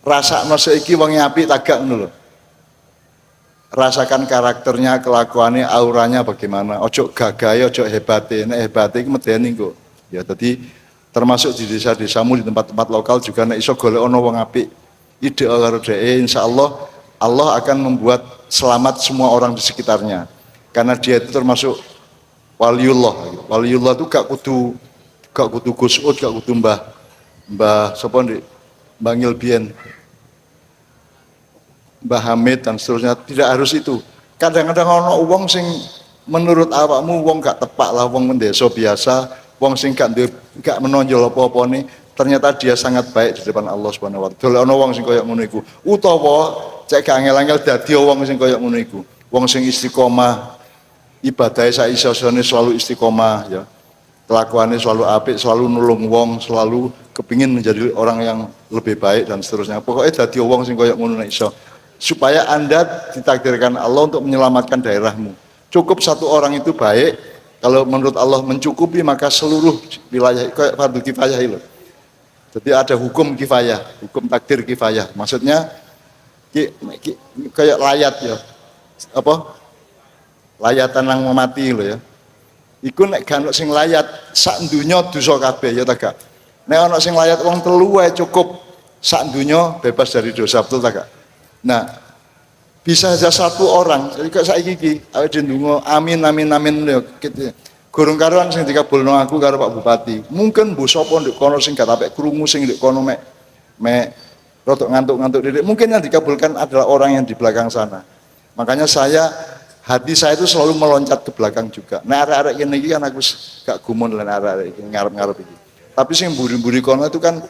rasakno saiki wong apik tagak ngono lho. Rasakan karakternya, kelakuannya, auranya bagaimana. Ojo gagahe, ojo hebate. Nek hebate iku medeni kok. Ya dadi termasuk di desa-desamu, di tempat-tempat lokal juga nek iso golek ana wong apik. Ide karo dhek, insyaallah Allah akan membuat selamat semua orang di sekitarnya. Karena dia itu termasuk waliullah. Waliullah itu gak kudu Gus Ud, gak kudu Mbah sapa ndik Bangil Bien, Mbah Hamid dan seterusnya, tidak harus itu. Kadang-kadang ono wong sing menurut awakmu wong gak tepak lah, wong mendeso biasa, wong sing gak menonjol apa-apa nih, ternyata dia sangat baik di depan Allah Subhanahu wa taala. Dole ono wong sing koyo ngono iku. Utawa cek gak angel-angel dadi wong sing koyo ngono iku. Wong sing istiqomah, ibadahnya saisone selalu istiqomah ya. Kelakuannya selalu apik, selalu nulung wong, selalu kepingin menjadi orang yang lebih baik dan seterusnya. Pokoknya dadi wong sing koyo ngono nek iso. Supaya Anda ditakdirkan Allah untuk menyelamatkan daerahmu. Cukup satu orang itu baik, kalau menurut Allah mencukupi maka seluruh wilayah kayak fardu kifayah itu. Jadi ada hukum kifayah, hukum takdir kifayah. Maksudnya kayak layat ya. Apa? Layatan nang mati lho ya. Iku nek gak ono sing layat sak donya dosa kabeh ya ta gak. Nek ono sing layat wong telu wae cukup sak donya bebas dari dosa, betul ta gak? Nah, bisa saja satu orang, jadi kayak saiki iki, awake dhewe ndonga amin amin amin lho gitu. Gurung karuan sing dikabulno aku karo Pak Bupati. Mungkin mbok sapa ndek kono sing gak apik krungu sing ndek kono mek rodok ngantuk-ngantuk didik. Mungkin yang dikabulkan adalah orang yang di belakang sana. Makanya hati saya itu selalu meloncat ke belakang juga. Nah arek-arek kene iki kan aku gak gumun lan arek-arek iki ngarep-ngarep iki. Tapi sing mburi-mburi kono itu kan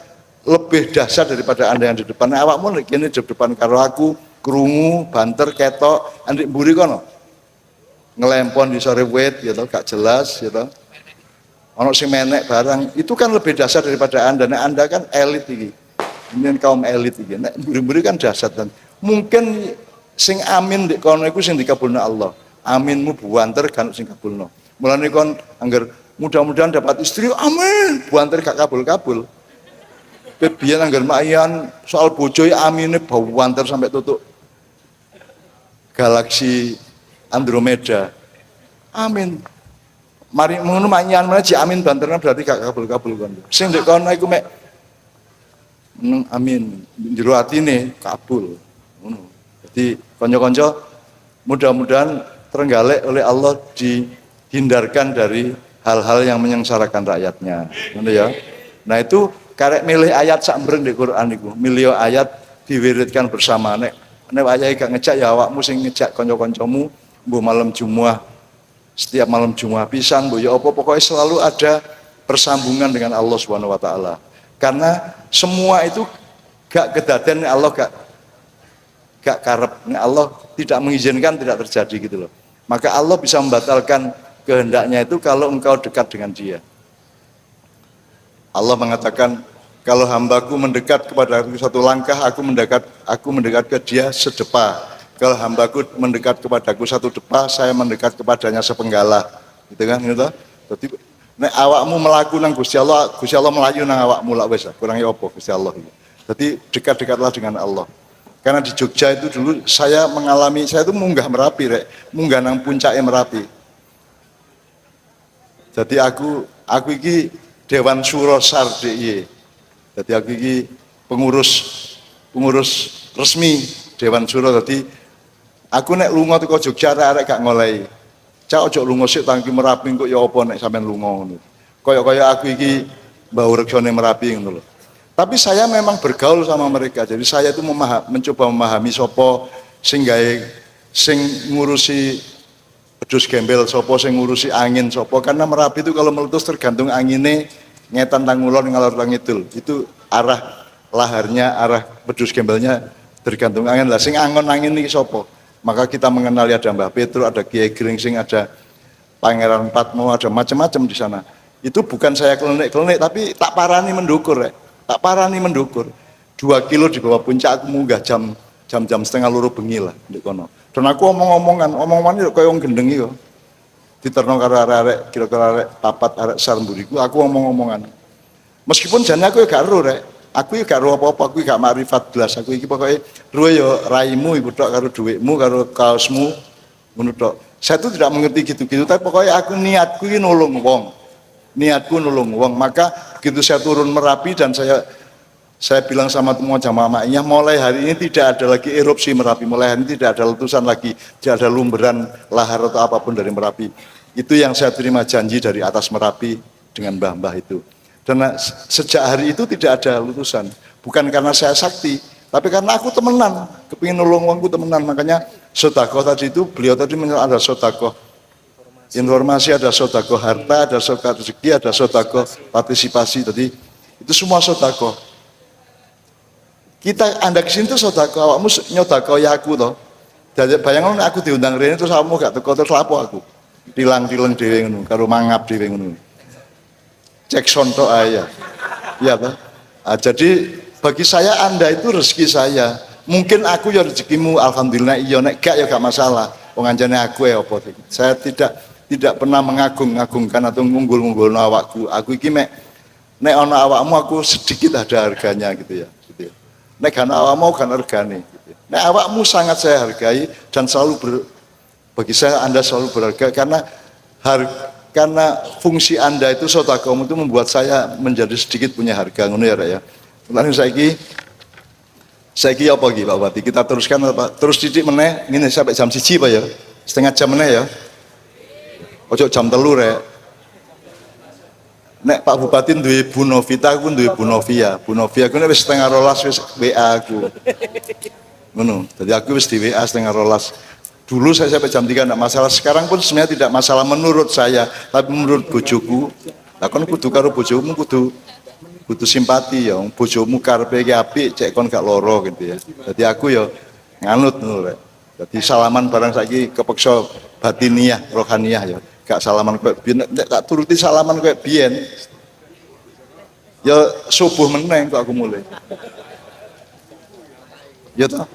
lebih dahsyat daripada Anda yang di depan. Nah, awakmu nek kene di depan karo aku krungu, banter, ketok, andik mburi kono. ngelempon di sore wit gitu, gak jelas gitu. Ono sing menek barang, itu kan lebih dasar daripada Anda. Nek Anda kan elit iki. Ini kaum elit iki. Nek mburi-mburi kan dasar dan mungkin sing amin di kono iku sing dikabulno Allah. Aminmu buanter kan sing kabulno. Mulane kon angger mudah-mudahan dapat istri, amin. Buanter gak kabul-kabul. Biyen angger mayan soal bojo amine buanter sampai tutup galaksi Andromeda. Amin. Mari ngono manyan meneh amin banterna berarti gak kabul-kabul kon. Sing ndek kono iku mek amin jero atine kabul. Ngono. Jadi kanca-kanca mudah-mudahan terenggalek oleh Allah dihindarkan dari hal-hal yang menyengsarakan rakyatnya. Ngono ya. Nah itu karek milih ayat sak mreng di Quran iku. Milih ayat diwiridkan bersama nek wayahe gak ngejak ya awakmu sing ngejak kanca-kancamu mbuh malam Jumat. Setiap malam Jumat pisan bu ya apa pokoknya selalu ada persambungan dengan Allah Subhanahu wa taala. Karena semua itu gak kedaden Allah gak karep. Allah tidak mengizinkan tidak terjadi gitu loh. Maka Allah bisa membatalkan kehendaknya itu kalau engkau dekat dengan Dia. Allah mengatakan kalau hambaku mendekat kepada aku satu langkah, aku mendekat ke Dia sedepa. Kalau hambaku mendekat kepadaku satu depa, saya mendekat kepadanya sepenggalah. Gitu kan, gitu. Jadi nek awakmu melaku nang Gusti Allah melayu nang awakmu lak wis, kurang apa Gusti Allah iki. Jadi dekat-dekatlah dengan Allah. Karena di Jogja itu dulu saya itu munggah Merapi rek, munggah nang puncake Merapi. Jadi aku iki Dewan Suro Sar DIY. Jadi aku iki pengurus resmi Dewan Suro. Jadi aku nek lunga teko Jogja arek gak ngolehi. Cak ojo lunga sik tangki Merapi kok ya apa nek sampean lunga ngono. Kaya aku iki mbau reksone Merapi ngono lho. Tapi saya memang bergaul sama mereka. Jadi saya itu mencoba memahami sapa sing ngurusi pedus gembel, sapa sing ngurusi angin sapa. Karena Merapi itu kalau meletus tergantung angine ngetan tang ngulon ngalor tang ngidul. Itu arah laharnya, arah pedus gembelnya tergantung angin. Lah sing angon angin iki sapa? Maka kita mengenali ada Mbah Petro, ada Kiai Gringsing, ada Pangeran Patmo, ada macam-macam di sana. Itu bukan saya klenik-klenik, tapi tak parani mendukur, rek. Tak parani mendukur. 2 kilo di bawah puncak aku munggah jam 2:30 bengi lah di kono. Dan aku omongan itu kaya wong gendeng iki kok. Diterno karo arek kira-kira arek papat arek sarmburiku, aku omongan. Meskipun jane aku ya gak ero, rek. Aku ya gak ero apa-apa, aku gak makrifat blas. Aku iki pokoke ruwe ya raimu iku tok karo dhuwitmu karo kaosmu ngono tok. Saya itu tidak mengerti gitu-gitu, tapi pokoknya aku niatku ini nolong wong. Niatku nolong wong. Maka begitu saya turun Merapi dan saya bilang sama semua jamaah maknya, mulai hari ini tidak ada lagi erupsi Merapi, mulai hari ini tidak ada letusan lagi, tidak ada lumberan lahar atau apapun dari Merapi. Itu yang saya terima janji dari atas Merapi dengan mbah-mbah itu. Dan sejak hari itu tidak ada letusan. Bukan karena saya sakti, tapi karena aku temenan, kepingin nolong wongku temenan. Makanya sedekah tadi itu beliau tadi menyebut ada sedekah informasi, ada sedekah harta, ada sedekah rezeki, ada sedekah partisipasi. Tadi itu semua sedekah. Anda kesini tuh sedekah, awakmu nyedekah ya aku toh. Jadi bayangkan aku diundang rene terus awakmu gak teko terus lapo aku. Tilang-tilang dhewe ngono, karo mangap dhewe ngono. Cek sontok aja. Ya toh. Jadi bagi saya Anda itu rezeki saya. Mungkin aku ya rezekimu, alhamdulillah iya, nek gak ya gak masalah. Wong anjane aku ya apa. Saya tidak pernah mengagung-agungkan atau ngunggul-ngunggulno awakku. Aku iki nek ana awakmu aku sedikit ada harganya gitu ya. Nek ana awakmu kan regane gitu. Nek awakmu sangat saya hargai dan bagi saya Anda selalu berharga karena fungsi Anda itu sedekah itu membuat saya menjadi sedikit punya harga ngono ya Rek ya. Lalu saiki apa iki Pak Bupati? Kita teruskan apa? Terus didik meneh ngene sampai jam 1 Pak ya. Setengah jam meneh ya. Ojo jam 3 Rek. Nek Pak Bupati duwe Bu Novita, aku duwe Bu Novia. Bu Novia aku nek wis 11:30 wis WA aku. Ngono. Jadi aku wis di WA 11:30. Dulu saya sampai jam 3 enggak masalah. Sekarang pun sebenarnya tidak masalah menurut saya, tapi menurut bojoku. Lah kon kudu karo bojomu kudu simpati ya. Bojomu karepe iki apik, cek kon gak loro gitu ya. Jadi aku ya nganut ngono Rek. Jadi salaman barang saiki kepeksa batiniah, rohaniah ya. Gak salaman koyo biyen, nek tak turuti salaman koyo biyen. Ya subuh meneng kok aku mulai. Ya toh.